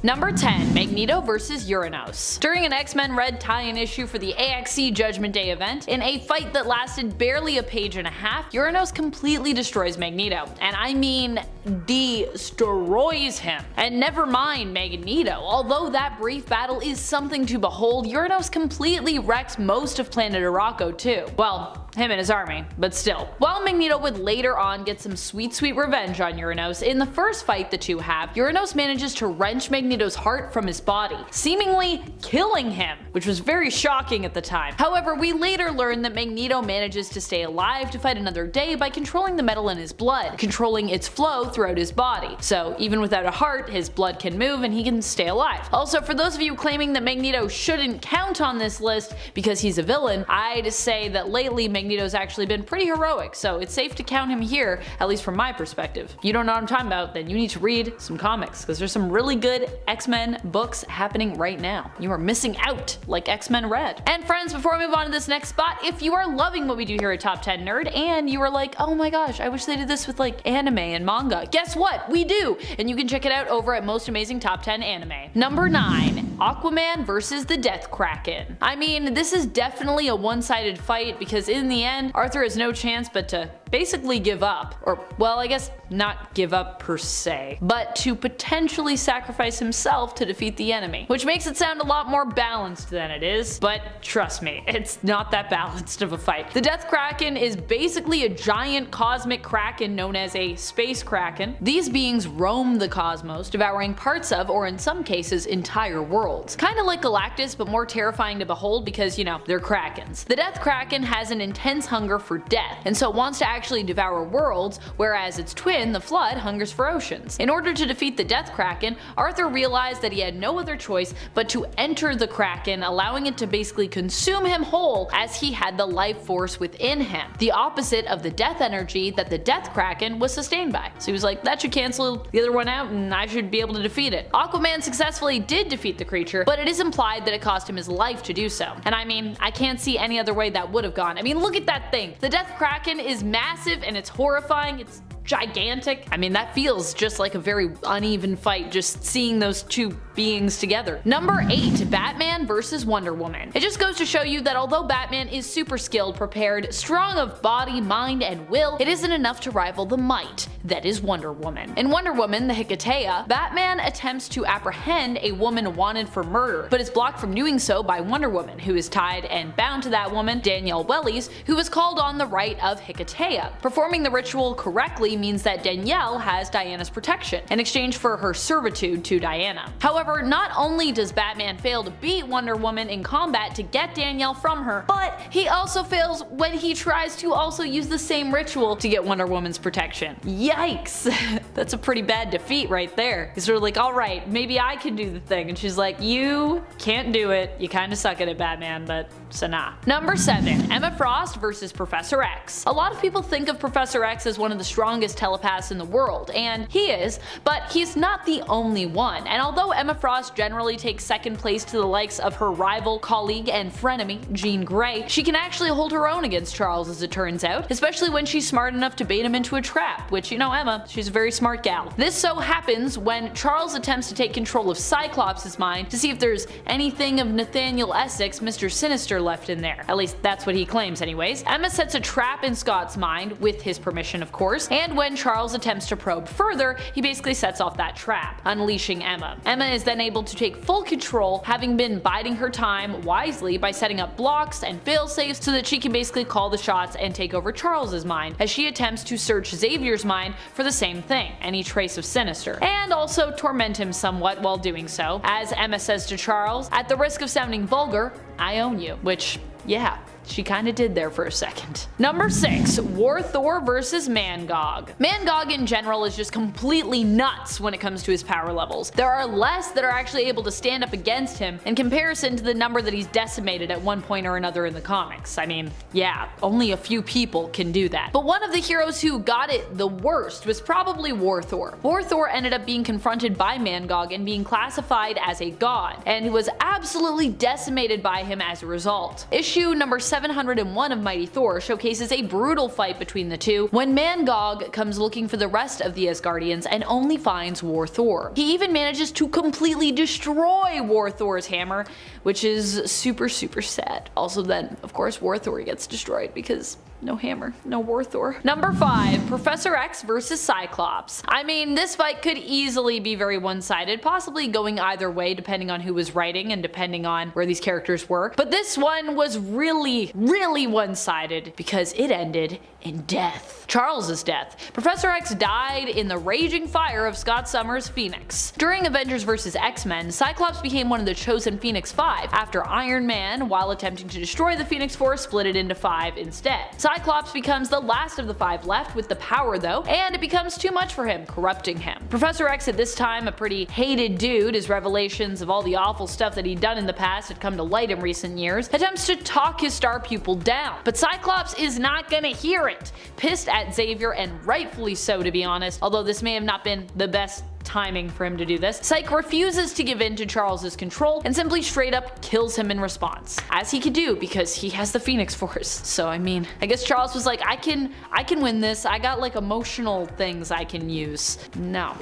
Number 10. Magneto vs. Uranos. During an X-Men Red tie-in issue for the AXE Judgment Day event, in a fight that lasted barely a page and a half, Uranos completely destroys Magneto. And I mean destroys him. And never mind Magneto, although that brief battle is something to behold, Uranos completely wrecks most of planet Arakko too. Well, him and his army, but still. While Magneto would later on get some sweet revenge on Uranos, in the first fight the two have, Uranos manages to wrench Magneto's heart from his body, seemingly killing him, which was very shocking at the time. However, we later learn that Magneto manages to stay alive to fight another day by controlling the metal in his blood, controlling its flow throughout his body. So even without a heart, his blood can move and he can stay alive. Also, for those of you claiming that Magneto shouldn't count on this list because he's a villain, I'd say that lately Magneto's actually been pretty heroic, so it's safe to count him here, at least from my perspective. If you don't know what I'm talking about, then you need to read some comics, because there's some really good X-Men books happening right now. You are missing out, like X-Men Red. And friends, before we move on to this next spot, if you are loving what we do here at Top 10 Nerd, and you are like, oh my gosh, I wish they did this with like anime and manga, guess what? We do! And you can check it out over at Most Amazing Top 10 Anime. Number 9. Aquaman vs. the Death Kraken. I mean, this is definitely a one-sided fight, because in the end, Arthur has no chance but to basically give up. Or, well, I guess not give up per se, but to potentially sacrifice himself to defeat the enemy. Which makes it sound a lot more balanced than it is, but trust me, it's not that balanced of a fight. The Death Kraken is basically a giant cosmic kraken known as a space kraken. These beings roam the cosmos, devouring parts of, or in some cases, entire worlds. Kinda like Galactus, but more terrifying to behold because, you know, they're krakens. The Death Kraken has an intense hunger for death, and so wants to actually devour worlds, whereas its twin, the Flood, hungers for oceans. In order to defeat the Death Kraken, Arthur realized that he had no other choice but to enter the Kraken, allowing it to basically consume him whole, as he had the life force within him, the opposite of the death energy that the Death Kraken was sustained by. So he was like, that should cancel the other one out and I should be able to defeat it. Aquaman successfully did defeat the creature, but it is implied that it cost him his life to do so. And I mean, I can't see any other way that would have gone. I mean, look at that thing. The Death Kraken is massive and it's horrifying. It's gigantic. I mean, that feels just like a very uneven fight, just seeing those two beings together. Number 8. Batman vs. Wonder Woman. It just goes to show you that although Batman is super skilled, prepared, strong of body, mind, and will, it isn't enough to rival the might that is Wonder Woman. In Wonder Woman, the Hecate, Batman attempts to apprehend a woman wanted for murder, but is blocked from doing so by Wonder Woman, who is tied and bound to that woman, Danielle Wellies, who was called on the right of Hecate. Performing the ritual correctly means that Danielle has Diana's protection, in exchange for her servitude to Diana. However, not only does Batman fail to beat Wonder Woman in combat to get Danielle from her, but he also fails when he tries to also use the same ritual to get Wonder Woman's protection. Yikes! That's a pretty bad defeat right there. He's sort of like, alright, maybe I can do the thing, and she's like, you can't do it, you kinda suck at it, Batman, but so nah. Number 7. Emma Frost vs. Professor X. A lot of people think of Professor X as one of the strongest telepaths in the world, and he is, but he's not the only one. And although Emma Frost generally takes second place to the likes of her rival, colleague, and frenemy, Jean Grey, she can actually hold her own against Charles, as it turns out, especially when she's smart enough to bait him into a trap, which, you know, Emma, she's a very smart gal. This so happens when Charles attempts to take control of Cyclops' mind to see if there's anything of Nathaniel Essex, Mr. Sinister, left in there. At least that's what he claims anyways. Emma sets a trap in Scott's mind, with his permission of course, and when Charles attempts to probe further, he basically sets off that trap, unleashing Emma. Emma is then able to take full control, having been biding her time wisely by setting up blocks and failsafes so that she can basically call the shots and take over Charles's mind, as she attempts to search Xavier's mind for the same thing, any trace of Sinister, and also torment him somewhat while doing so, as Emma says to Charles, at the risk of sounding vulgar, I own you, which, yeah, she kinda did there for a second. Number 6. War Thor vs. Mangog. Mangog in general is just completely nuts when it comes to his power levels. There are less that are actually able to stand up against him in comparison to the number that he's decimated at one point or another in the comics. I mean, yeah, only a few people can do that. But one of the heroes who got it the worst was probably War Thor. War Thor ended up being confronted by Mangog and being classified as a god, and was absolutely decimated by him as a result. Issue number 7 701 of Mighty Thor showcases a brutal fight between the two when Mangog comes looking for the rest of the Asgardians and only finds War Thor. He even manages to completely destroy War Thor's hammer, which is super sad. Also then, of course, War Thor gets destroyed because no hammer, no War Thor. Number 5, Professor X versus Cyclops. I mean, this fight could easily be very one-sided, possibly going either way depending on who was writing and depending on where these characters were. But this one was really one-sided because it ended in death. Charles's death. Professor X died in the raging fire of Scott Summers' Phoenix. During Avengers vs. X-Men, Cyclops became one of the chosen Phoenix Five after Iron Man, while attempting to destroy the Phoenix Force, split it into 5 instead. Cyclops becomes the last of the 5 left with the power though, and it becomes too much for him, corrupting him. Professor X, at this time a pretty hated dude, his revelations of all the awful stuff that he'd done in the past had come to light in recent years, attempts to talk his star pupil down. But Cyclops is not gonna hear it. Pissed at Xavier, and rightfully so to be honest, although this may have not been the best timing for him to do this, Psyche refuses to give in to Charles's control and simply straight up kills him in response. As he could do because he has the Phoenix Force. So I mean, I guess Charles was like, I can win this. I got like emotional things I can use. No,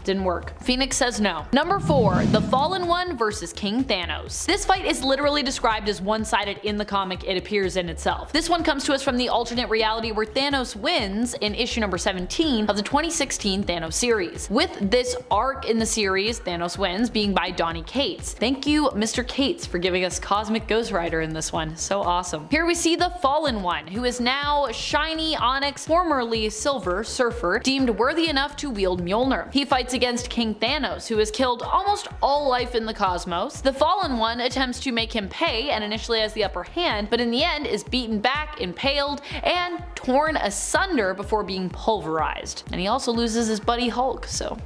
didn't work. Phoenix says no. Number 4, the Fallen One versus King Thanos. This fight is literally described as one-sided in the comic it appears in itself. This one comes to us from the alternate reality where Thanos wins in issue number 17 of the 2016 Thanos series. With this arc in the series, Thanos wins, being by Donny Cates. Thank you, Mr. Cates, for giving us Cosmic Ghost Rider in this one. So awesome. Here we see the Fallen One, who is now shiny Onyx, formerly Silver Surfer, deemed worthy enough to wield Mjolnir. He fights against King Thanos, who has killed almost all life in the cosmos. The Fallen One attempts to make him pay and initially has the upper hand, but in the end is beaten back, impaled, and torn asunder before being pulverized. And he also loses his buddy Hulk, so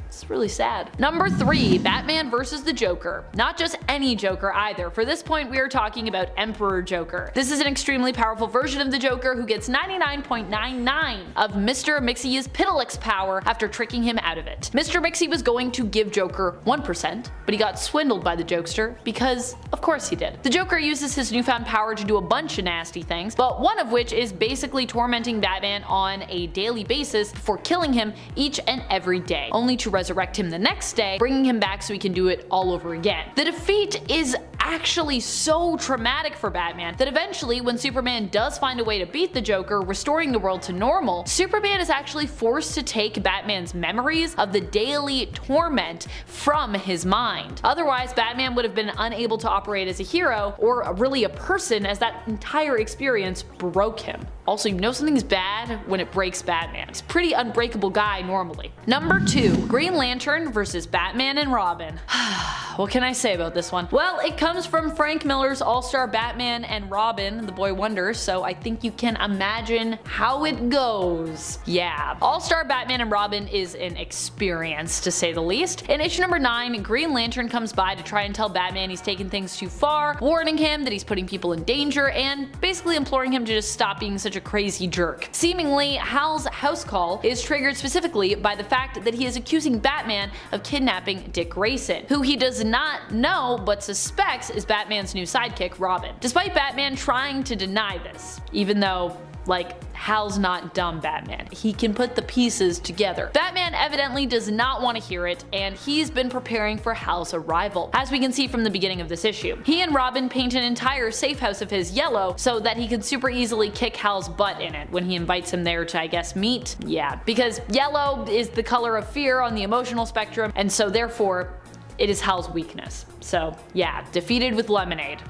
it's really sad. Number 3, Batman vs. the Joker. Not just any Joker either. For this point, we are talking about Emperor Joker. This is an extremely powerful version of the Joker who gets 99.99 of Mr. Mixie's Pitilix power after tricking him out of it. Mr. Mixie was going to give Joker 1%, but he got swindled by the jokester because of course he did. The Joker uses his newfound power to do a bunch of nasty things, but one of which is basically tormenting Batman on a daily basis before killing him each and every day, only to resurrect him the next day, bringing him back so he can do it all over again. The defeat is actually so traumatic for Batman that eventually, when Superman does find a way to beat the Joker, restoring the world to normal, Superman is actually forced to take Batman's memories of the daily torment from his mind. Otherwise, Batman would have been unable to operate as a hero, or really a person, as that entire experience broke him. Also, you know something's bad when it breaks Batman. He's a pretty unbreakable guy normally. Number 2, Green Lantern versus Batman and Robin. What can I say about this one? Well, it comes from Frank Miller's All-Star Batman and Robin, The Boy Wonder, so I think you can imagine how it goes. Yeah. All-Star Batman and Robin is an experience, to say the least. In issue number 9, Green Lantern comes by to try and tell Batman he's taken things too far, warning him that he's putting people in danger, and basically imploring him to just stop being such a crazy jerk. Seemingly, Hal's house call is triggered specifically by the fact that he is accusing Batman of kidnapping Dick Grayson, who he does not know but suspects is Batman's new sidekick, Robin. Despite Batman trying to deny this, even though, like, Hal's not dumb Batman. He can put the pieces together. Batman evidently does not want to hear it, and he's been preparing for Hal's arrival, as we can see from the beginning of this issue. He and Robin paint an entire safe house of his yellow so that he can super easily kick Hal's butt in it when he invites him there to, I guess, meet. Yeah, because yellow is the color of fear on the emotional spectrum, and so therefore it is Hal's weakness. So yeah, defeated with lemonade.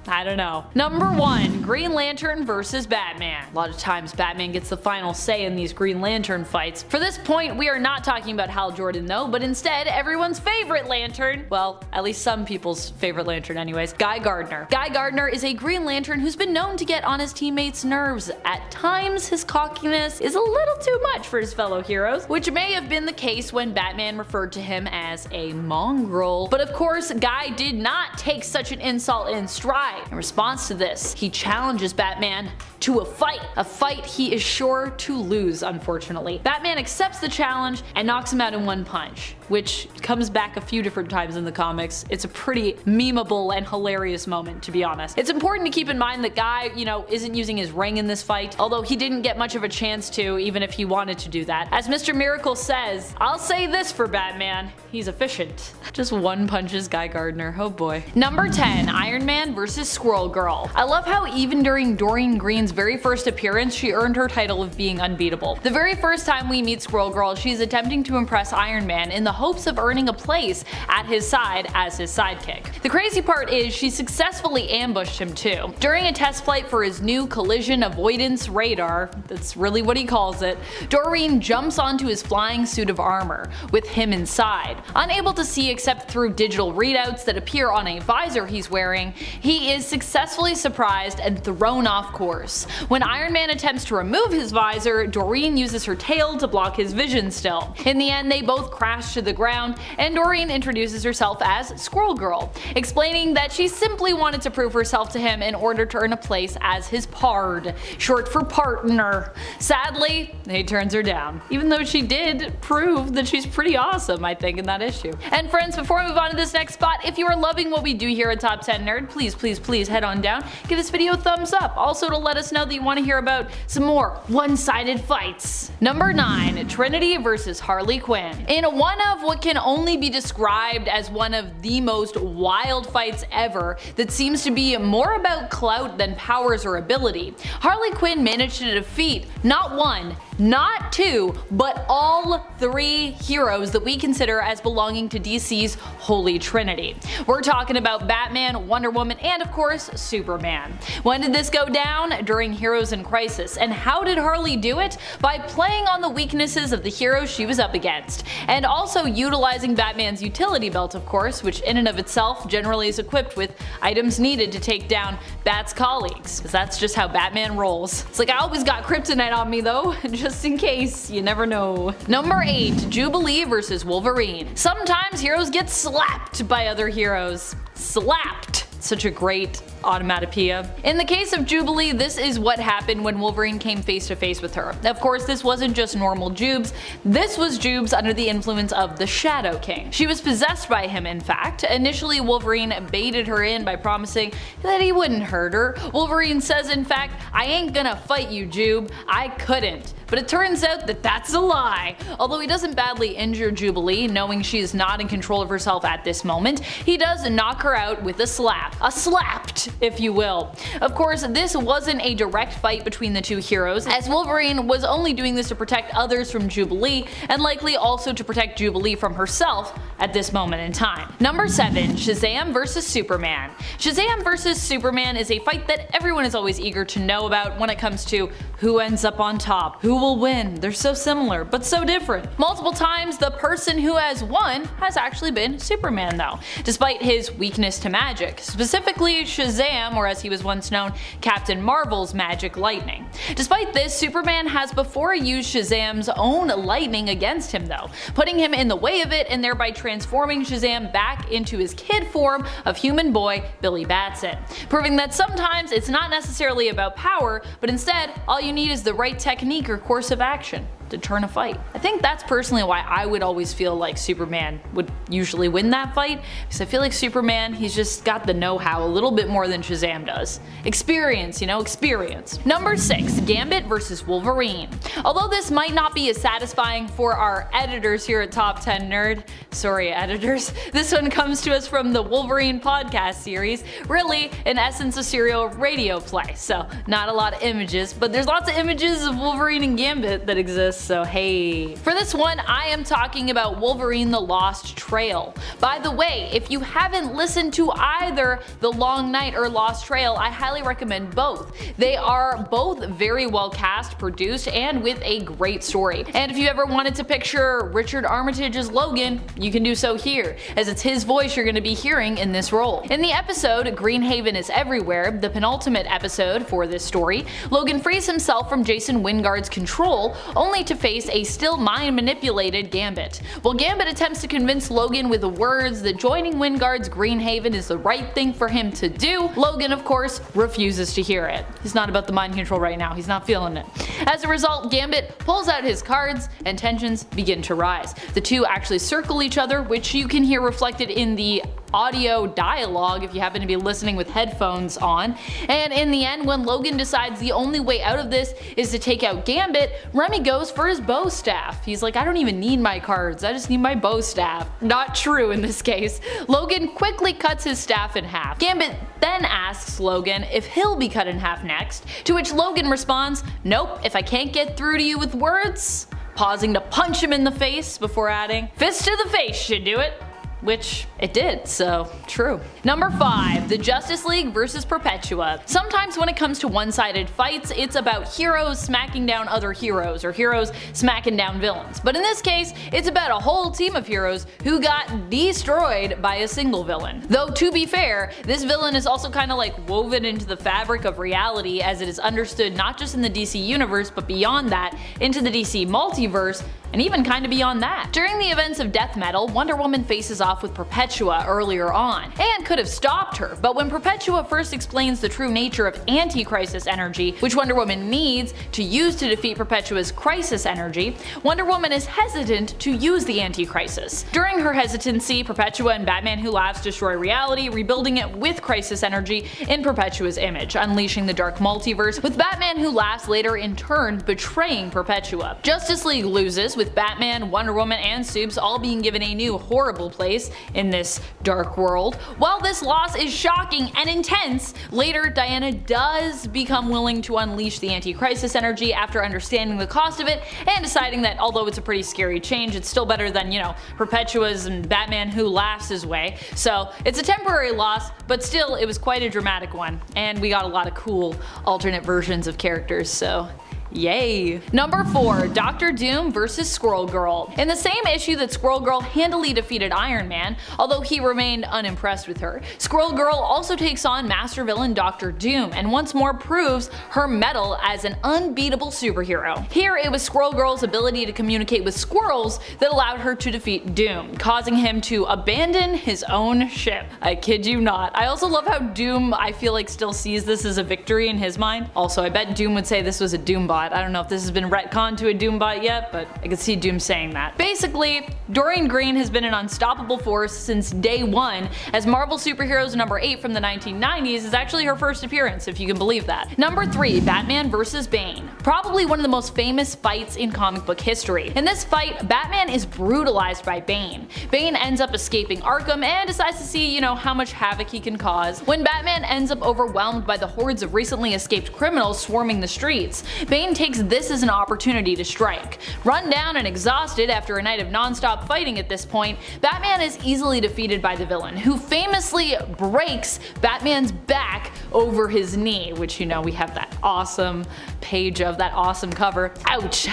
I don't know. Number 1, Green Lantern versus Batman. A lot of times Batman gets the final say in these Green Lantern fights. For this point, we are not talking about Hal Jordan though, but instead everyone's favorite Lantern, well, at least some people's favorite Lantern anyways, Guy Gardner. Guy Gardner is a Green Lantern who's been known to get on his teammates' nerves. At times, his cockiness is a little too much for his fellow heroes, which may have been the case when Batman referred to him as a mongrel. But of course, Guy did not take such an insult in stride. In response to this, he challenges Batman to a fight he is sure to lose, unfortunately. Batman accepts the challenge and knocks him out in one punch. which comes back a few different times in the comics. It's a pretty memeable and hilarious moment, to be honest. It's important to keep in mind that Guy, isn't using his ring in this fight, although he didn't get much of a chance to, even if he wanted to do that. As Mr. Miracle says, "I'll say this for Batman, he's efficient." Just one punches Guy Gardner, oh boy. Number 10, Iron Man vs. Squirrel Girl. I love how even during Doreen Green's very first appearance, she earned her title of being unbeatable. The very first time we meet Squirrel Girl, she's attempting to impress Iron Man in the hopes of earning a place at his side as his sidekick. The crazy part is she successfully ambushed him too. During a test flight for his new collision avoidance radar, that's really what he calls it, Doreen jumps onto his flying suit of armor, with him inside. Unable to see except through digital readouts that appear on a visor he's wearing, he is successfully surprised and thrown off course. When Iron Man attempts to remove his visor, Doreen uses her tail to block his vision still. In the end, they both crash to the ground, and Doreen introduces herself as Squirrel Girl, explaining that she simply wanted to prove herself to him in order to earn a place as his pard, short for partner. Sadly, he turns her down, even though she did prove that she's pretty awesome, I think, in that issue. And friends, before I move on to this next spot, if you are loving what we do here at Top 10 Nerd, please head on down, give this video a thumbs up, also to let us know that you want to hear about some more one-sided fights. Number 9, Trinity vs. Harley Quinn. In one of what can only be described as one of the most wild fights ever that seems to be more about clout than powers or ability, Harley Quinn managed to defeat not one, not two, but all three heroes that we consider as belonging to DC's Holy Trinity. We're talking about Batman, Wonder Woman, and of course, Superman. When did this go down? During Heroes in Crisis. And how did Harley do it? By playing on the weaknesses of the heroes she was up against, and also utilizing Batman's utility belt, of course, which in and of itself generally is equipped with items needed to take down Bat's colleagues, because that's just how Batman rolls. It's like, I always got kryptonite on me though, just in case, you never know. Number 8, Jubilee vs. Wolverine. Sometimes heroes get slapped by other heroes. Slapped. Such a great onomatopoeia. In the case of Jubilee, this is what happened when Wolverine came face to face with her. Of course, this wasn't just normal Jubes, this was Jubes under the influence of the Shadow King. She was possessed by him, in fact. Initially, Wolverine baited her in by promising that he wouldn't hurt her. Wolverine says, in fact, "I ain't gonna fight you, Jube. I couldn't." But it turns out that that's a lie. Although he doesn't badly injure Jubilee, knowing she is not in control of herself at this moment, he does knock her out with a slap. A slapped, if you will. Of course, this wasn't a direct fight between the two heroes, as Wolverine was only doing this to protect others from Jubilee, and likely also to protect Jubilee from herself at this moment in time. Number 7, Shazam vs. Superman. Shazam vs. Superman is a fight that everyone is always eager to know about when it comes to who ends up on top, who will win. They're so similar, but so different. Multiple times, the person who has won has actually been Superman though, despite his weakness to magic, specifically Shazam, or as he was once known, Captain Marvel's magic lightning. Despite this, Superman has before used Shazam's own lightning against him though, putting him in the way of it and thereby transforming Shazam back into his kid form of human boy Billy Batson, proving that sometimes it's not necessarily about power, but instead all you need is the right technique or course of action to turn a fight. I think that's personally why I would always feel like Superman would usually win that fight, because I feel like Superman, he's just got the know-how a little bit more than Shazam does. Experience, experience. Number 6, Gambit vs. Wolverine. Although this might not be as satisfying for our editors here at Top 10 Nerd, sorry editors, this one comes to us from the Wolverine podcast series, really in essence a serial radio play, so not a lot of images, but there's lots of images of Wolverine and Gambit that exist, so hey. For this one, I am talking about Wolverine the Lost Trail. By the way, if you haven't listened to either The Long Night or Lost Trail, I highly recommend both. They are both very well cast, produced, and with a great story. And if you ever wanted to picture Richard Armitage as Logan, you can do so here, as it's his voice you're going to be hearing in this role. In the episode Greenhaven is Everywhere, the penultimate episode for this story, Logan frees himself from Jason Wyngarde's control, only to to face a still mind-manipulated Gambit. While Gambit attempts to convince Logan with the words that joining Wyngarde's Greenhaven is the right thing for him to do, Logan, of course, refuses to hear it. He's not about the mind control right now, he's not feeling it. As a result, Gambit pulls out his cards and tensions begin to rise. The two actually circle each other, which you can hear reflected in the audio dialogue if you happen to be listening with headphones on. And in the end, when Logan decides the only way out of this is to take out Gambit, Remy goes for his bow staff. He's like, I don't even need my cards, I just need my bow staff. Not true in this case. Logan quickly cuts his staff in half. Gambit then asks Logan if he'll be cut in half next, to which Logan responds, nope, if I can't get through to you with words, pausing to punch him in the face before adding, fist to the face should do it. Which it did, so true. Number 5. The Justice League vs. Perpetua. Sometimes when it comes to one-sided fights, it's about heroes smacking down other heroes, or heroes smacking down villains. But in this case, it's about a whole team of heroes who got destroyed by a single villain. Though to be fair, this villain is also kinda like woven into the fabric of reality, as it is understood not just in the DC universe, but beyond that, into the DC multiverse, and even kinda beyond that. During the events of Death Metal, Wonder Woman faces off with Perpetua earlier on, and could have stopped her, but when Perpetua first explains the true nature of anti-crisis energy, which Wonder Woman needs to use to defeat Perpetua's crisis energy, Wonder Woman is hesitant to use the anti-crisis. During her hesitancy, Perpetua and Batman Who Laughs destroy reality, rebuilding it with crisis energy in Perpetua's image, unleashing the dark multiverse, with Batman Who Laughs later in turn betraying Perpetua. Justice League loses, with Batman, Wonder Woman, and Supes all being given a new horrible place in this dark world. While this loss is shocking and intense, later Diana does become willing to unleash the anti-crisis energy after understanding the cost of it and deciding that although it's a pretty scary change, it's still better than, Perpetua's and Batman Who Laughs' way. So it's a temporary loss, but still it was quite a dramatic one, and we got a lot of cool alternate versions of characters, so yay! Number 4. Doctor Doom vs. Squirrel Girl. In the same issue that Squirrel Girl handily defeated Iron Man, although he remained unimpressed with her, Squirrel Girl also takes on master villain Doctor Doom and once more proves her mettle as an unbeatable superhero. Here it was Squirrel Girl's ability to communicate with squirrels that allowed her to defeat Doom, causing him to abandon his own ship. I kid you not. I also love how Doom, I feel like, still sees this as a victory in his mind. Also, I bet Doom would say this was a Doombot. I don't know if this has been retconned to a Doombot yet, but I could see Doom saying that. Basically, Dorian Green has been an unstoppable force since day one, as Marvel Superheroes number 8 from the 1990s is actually her first appearance, if you can believe that. Number 3. Batman vs. Bane. Probably one of the most famous fights in comic book history. In this fight, Batman is brutalized by Bane. Bane ends up escaping Arkham and decides to see, how much havoc he can cause. When Batman ends up overwhelmed by the hordes of recently escaped criminals swarming the streets, Bane takes this as an opportunity to strike. Run down and exhausted after a night of non-stop fighting at this point, Batman is easily defeated by the villain, who famously breaks Batman's back over his knee, which we have that awesome page of, that awesome cover. Ouch.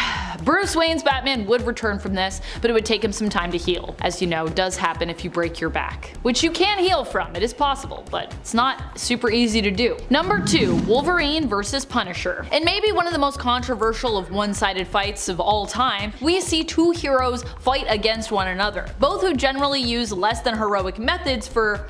Bruce Wayne's Batman would return from this, but it would take him some time to heal. As you know, does happen if you break your back. Which you can heal from, it is possible, but it's not super easy to do. Number 2. Wolverine vs. Punisher. And maybe one of the most controversial of one-sided fights of all time, we see two heroes fight against one another, both who generally use less than heroic methods for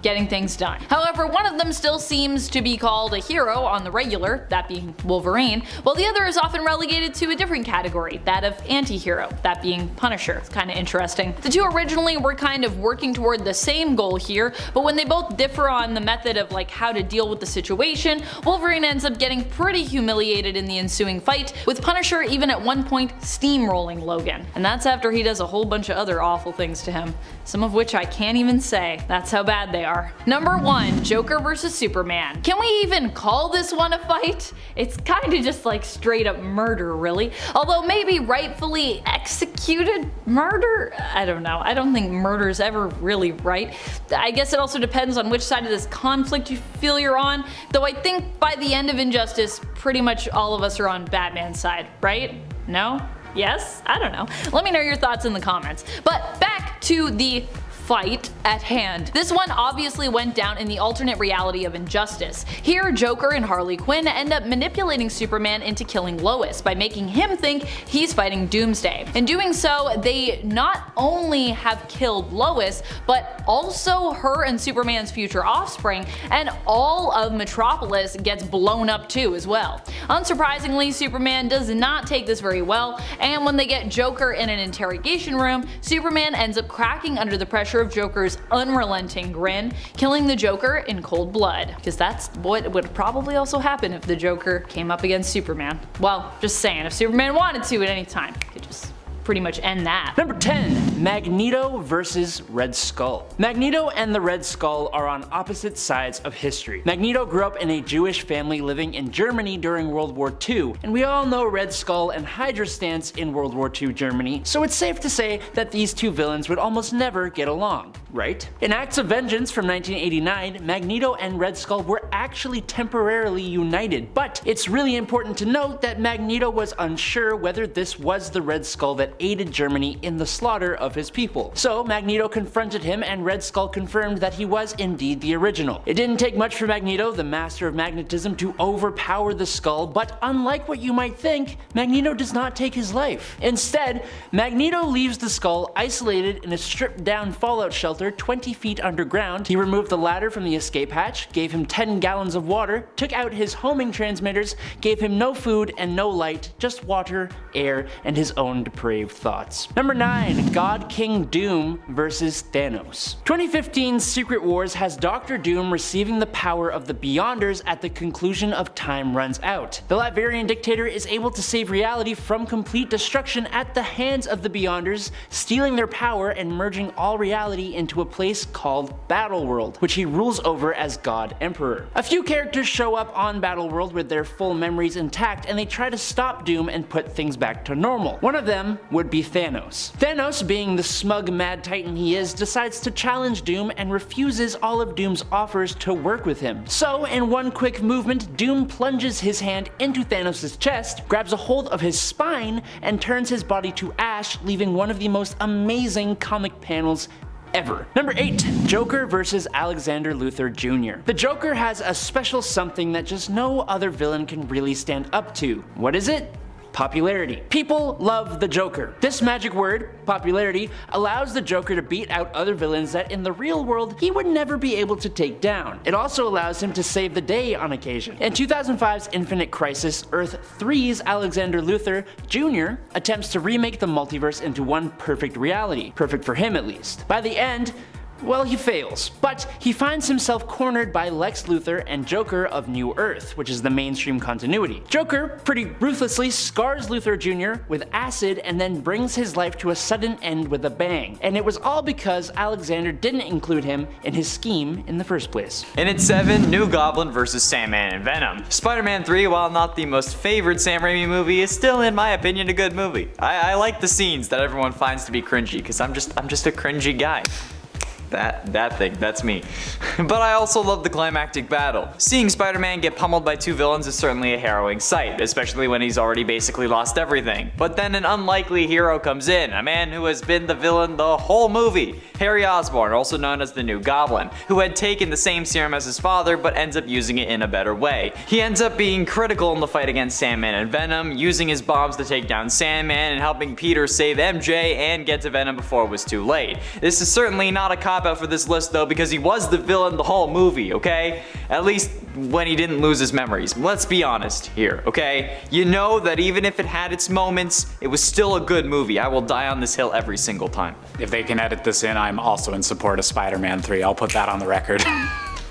getting things done. However, one of them still seems to be called a hero on the regular, that being Wolverine, while the other is often relegated to a different category, that of anti-hero, that being Punisher. It's kinda interesting. The two originally were kind of working toward the same goal here, but when they both differ on the method of how to deal with the situation, Wolverine ends up getting pretty humiliated in the ensuing fight, with Punisher even at one point steamrolling Logan. And that's after he does a whole bunch of other awful things to him, some of which I can't even say. That's how bad they are. Number 1. Joker vs. Superman. Can we even call this one a fight? It's kinda just straight up murder, really. Although maybe rightfully executed murder? I don't know. I don't think murder's ever really right. I guess it also depends on which side of this conflict you feel you're on, though I think by the end of Injustice, pretty much all of us are on Batman's side, right? No? Yes? I don't know. Let me know your thoughts in the comments. But back to the fight at hand. This one obviously went down in the alternate reality of Injustice. Here, Joker and Harley Quinn end up manipulating Superman into killing Lois by making him think he's fighting Doomsday. In doing so, they not only have killed Lois, but also her and Superman's future offspring, and all of Metropolis gets blown up too as well. Unsurprisingly, Superman does not take this very well, and when they get Joker in an interrogation room, Superman ends up cracking under the pressure of Joker's unrelenting grin, killing the Joker in cold blood. Because that's what would probably also happen if the Joker came up against Superman. Well, just saying, if Superman wanted to at any time, he could just pretty much end that. Number 10. Magneto versus Red Skull. Magneto and the Red Skull are on opposite sides of history. Magneto grew up in a Jewish family living in Germany during World War II, and we all know Red Skull and Hydra's stance in World War II Germany, so it's safe to say that these two villains would almost never get along, right? In Acts of Vengeance from 1989, Magneto and Red Skull were actually temporarily united, but it's really important to note that Magneto was unsure whether this was the Red Skull that aided Germany in the slaughter of his people. So Magneto confronted him, and Red Skull confirmed that he was indeed the original. It didn't take much for Magneto, the master of magnetism, to overpower the Skull, but unlike what you might think, Magneto does not take his life. Instead, Magneto leaves the Skull isolated in a stripped down fallout shelter 20 feet underground. He removed the ladder from the escape hatch, gave him 10 gallons of water, took out his homing transmitters, gave him no food and no light, just water, air, and his own depraved thoughts. Number 9. God King Doom versus Thanos. 2015's Secret Wars has Dr. Doom receiving the power of the Beyonders at the conclusion of Time Runs Out. The Latvian dictator is able to save reality from complete destruction at the hands of the Beyonders, stealing their power and merging all reality into a place called Battleworld, which he rules over as God Emperor. A few characters show up on Battleworld with their full memories intact, and they try to stop Doom and put things back to normal. One of them would be Thanos. Thanos, being the smug mad titan he is, decides to challenge Doom and refuses all of Doom's offers to work with him. So, in one quick movement, Doom plunges his hand into Thanos' chest, grabs a hold of his spine, and turns his body to ash, leaving one of the most amazing comic panels ever. Number 8. Joker versus Alexander Luthor Jr. The Joker has a special something that just no other villain can really stand up to. What is it? Popularity. People love the Joker. This magic word, popularity, allows the Joker to beat out other villains that in the real world he would never be able to take down. It also allows him to save the day on occasion. In 2005's Infinite Crisis, Earth 3's Alexander Luthor Jr. attempts to remake the multiverse into one perfect reality. Perfect for him at least. By the end, well, he fails, but he finds himself cornered by Lex Luthor and Joker of New Earth, which is the mainstream continuity. Joker pretty ruthlessly scars Luthor Jr. with acid and then brings his life to a sudden end with a bang. And it was all because Alexander didn't include him in his scheme in the first place. And at 7, New Goblin vs. Sandman and Venom. Spider-Man 3, while not the most favorite Sam Raimi movie, is still, in my opinion, a good movie. I like the scenes that everyone finds to be cringy, because I'm just a cringy guy. That's me. But I also love the climactic battle. Seeing Spider-Man get pummeled by two villains is certainly a harrowing sight, especially when he's already basically lost everything. But then an unlikely hero comes in, a man who has been the villain the whole movie. Harry Osborn, also known as the New Goblin, who had taken the same serum as his father but ends up using it in a better way. He ends up being critical in the fight against Sandman and Venom, using his bombs to take down Sandman and helping Peter save MJ and get to Venom before it was too late. This is certainly not a cop-out for this list though, because he was the villain the whole movie, okay? At least when he didn't lose his memories. Let's be honest here, okay? You know that even if it had its moments, it was still a good movie. I will die on this hill every single time. If they can edit this in, I'm also in support of Spider-Man 3. I'll put that on the record.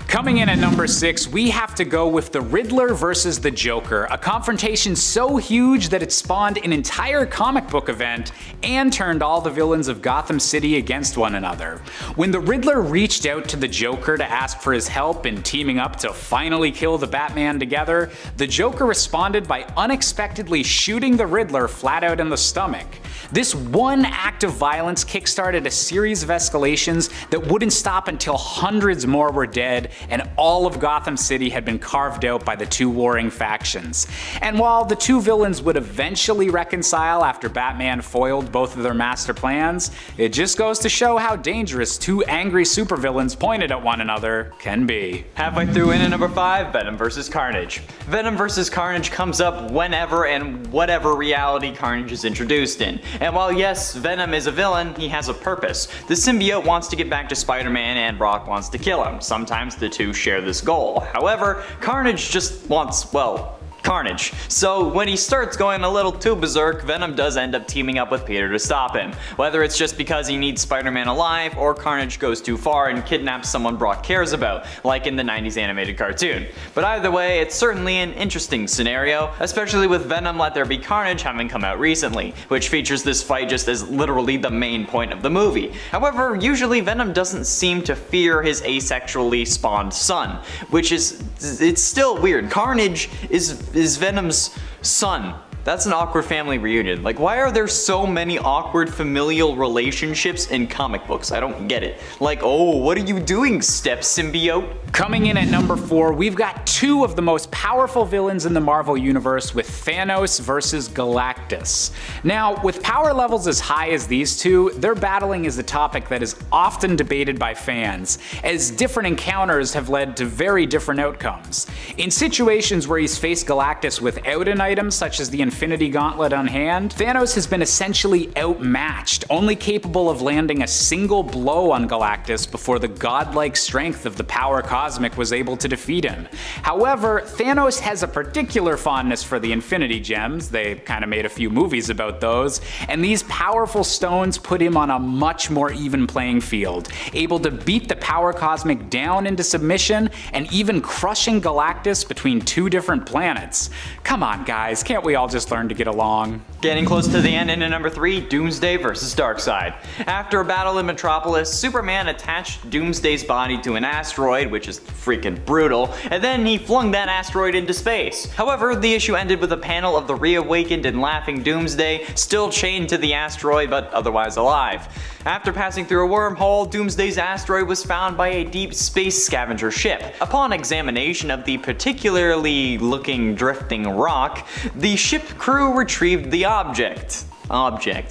Coming in at number 6, we have to go with the Riddler versus the Joker, a confrontation so huge that it spawned an entire comic book event and turned all the villains of Gotham City against one another. When the Riddler reached out to the Joker to ask for his help in teaming up to finally kill the Batman together, the Joker responded by unexpectedly shooting the Riddler flat out in the stomach. This one act of violence kickstarted a series of escalations that wouldn't stop until hundreds more were dead and all of Gotham City had been carved out by the two warring factions. And while the two villains would eventually reconcile after Batman foiled both of their master plans, it just goes to show how dangerous two angry supervillains pointed at one another can be. Halfway through in at number 5, Venom vs. Carnage. Venom vs. Carnage comes up whenever and whatever reality Carnage is introduced in. And while yes, Venom is a villain, he has a purpose. The symbiote wants to get back to Spider-Man and Brock wants to kill him. Sometimes the two share this goal. However, Carnage just wants, well, Carnage. So when he starts going a little too berserk, Venom does end up teaming up with Peter to stop him. Whether it's just because he needs Spider-Man alive, or Carnage goes too far and kidnaps someone Brock cares about, like in the 90s animated cartoon. But either way, it's certainly an interesting scenario, especially with Venom Let There Be Carnage having come out recently, which features this fight just as literally the main point of the movie. However, usually Venom doesn't seem to fear his asexually spawned son, which is, it's still weird. Carnage is Venom's son. That's an awkward family reunion. Like, why are there so many awkward familial relationships in comic books? I don't get it. Like, oh, what are you doing, step symbiote? Coming in at number 4, we've got two of the most powerful villains in the Marvel Universe with Thanos versus Galactus. Now, with power levels as high as these two, their battling is a topic that is often debated by fans, as different encounters have led to very different outcomes. In situations where he's faced Galactus without an item, such as the Infinity Gauntlet on hand, Thanos has been essentially outmatched, only capable of landing a single blow on Galactus before the godlike strength of the power cosmic was able to defeat him. However, Thanos has a particular fondness for the Infinity Gems, they kind of made a few movies about those, and these powerful stones put him on a much more even playing field, able to beat the power cosmic down into submission and even crushing Galactus between two different planets. Come on guys, can't we all just learn to get along? Getting close to the end in at number 3, Doomsday vs. Darkseid. After a battle in Metropolis, Superman attached Doomsday's body to an asteroid, which is freaking brutal, and then he flung that asteroid into space. However, the issue ended with a panel of the reawakened and laughing Doomsday, still chained to the asteroid but otherwise alive. After passing through a wormhole, Doomsday's asteroid was found by a deep space scavenger ship. Upon examination of the particularly looking drifting rock, the ship crew retrieved the object,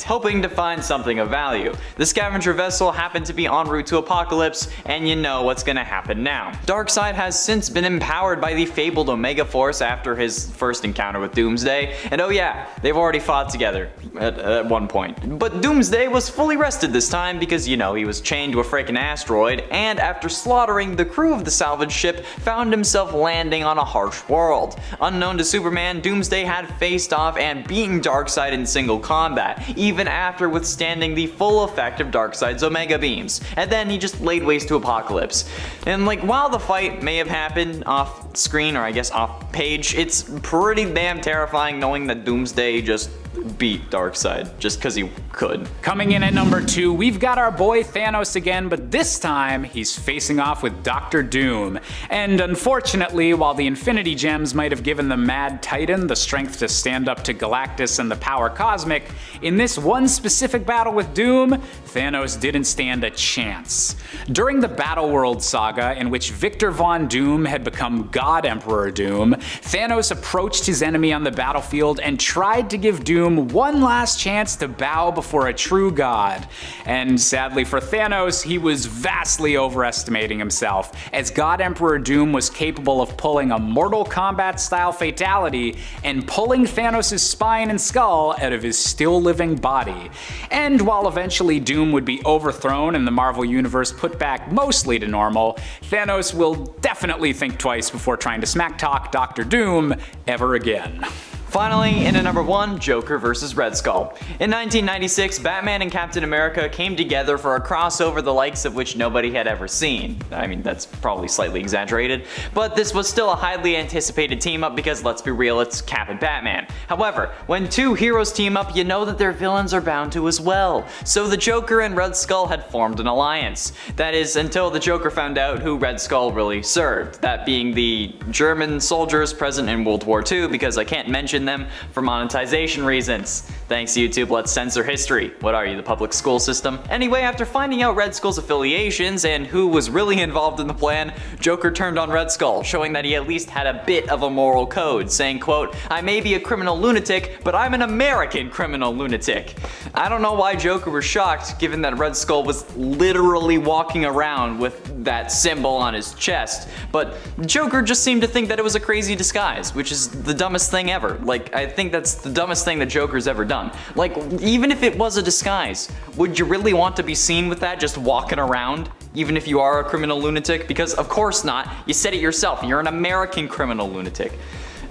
hoping to find something of value. The scavenger vessel happened to be en route to Apocalypse, and you know what's gonna happen now. Darkseid has since been empowered by the fabled Omega Force after his first encounter with Doomsday, and oh yeah, they've already fought together at one point. But Doomsday was fully rested this time because, you know, he was chained to a freaking asteroid, and after slaughtering the crew of the salvage ship, found himself landing on a harsh world. Unknown to Superman, Doomsday had faced off and beaten Darkseid in single combat, even after withstanding the full effect of Darkseid's Omega beams, and then he just laid waste to Apocalypse. And like, while the fight may have happened off screen, or I guess off page, it's pretty damn terrifying knowing that Doomsday just beat Darkseid just because he could. Coming in at number 2, we've got our boy Thanos again, but this time he's facing off with Dr. Doom. And unfortunately, while the Infinity Gems might have given the Mad Titan the strength to stand up to Galactus and the power cosmic, in this one specific battle with Doom, Thanos didn't stand a chance. During the Battleworld saga, in which Victor Von Doom had become God Emperor Doom, Thanos approached his enemy on the battlefield and tried to give Doom one last chance to bow before a true god. And sadly for Thanos, he was vastly overestimating himself, as God Emperor Doom was capable of pulling a Mortal Kombat style fatality and pulling Thanos' spine and skull out of his still living body. And while eventually Doom would be overthrown and the Marvel Universe put back mostly to normal, Thanos will definitely think twice before trying to smack talk Dr. Doom ever again. Finally, in at number 1, Joker vs. Red Skull. In 1996, Batman and Captain America came together for a crossover the likes of which nobody had ever seen. I mean, that's probably slightly exaggerated, but this was still a highly anticipated team up because, let's be real, it's Cap and Batman. However, when two heroes team up, you know that their villains are bound to as well. So the Joker and Red Skull had formed an alliance. That is, until the Joker found out who Red Skull really served, that being the German soldiers present in World War II, because I can't mention them for monetization reasons. Thanks YouTube, let's censor history. What are you, the public school system? Anyway, after finding out Red Skull's affiliations and who was really involved in the plan, Joker turned on Red Skull, showing that he at least had a bit of a moral code, saying, quote, "I may be a criminal lunatic, but I'm an American criminal lunatic." I don't know why Joker was shocked, given that Red Skull was literally walking around with that symbol on his chest, but Joker just seemed to think that it was a crazy disguise, which is the dumbest thing ever. Like, I think that's the dumbest thing that Joker's ever done. Like, even if it was a disguise, would you really want to be seen with that just walking around? Even if you are a criminal lunatic? Because of course not. You said it yourself, you're an American criminal lunatic.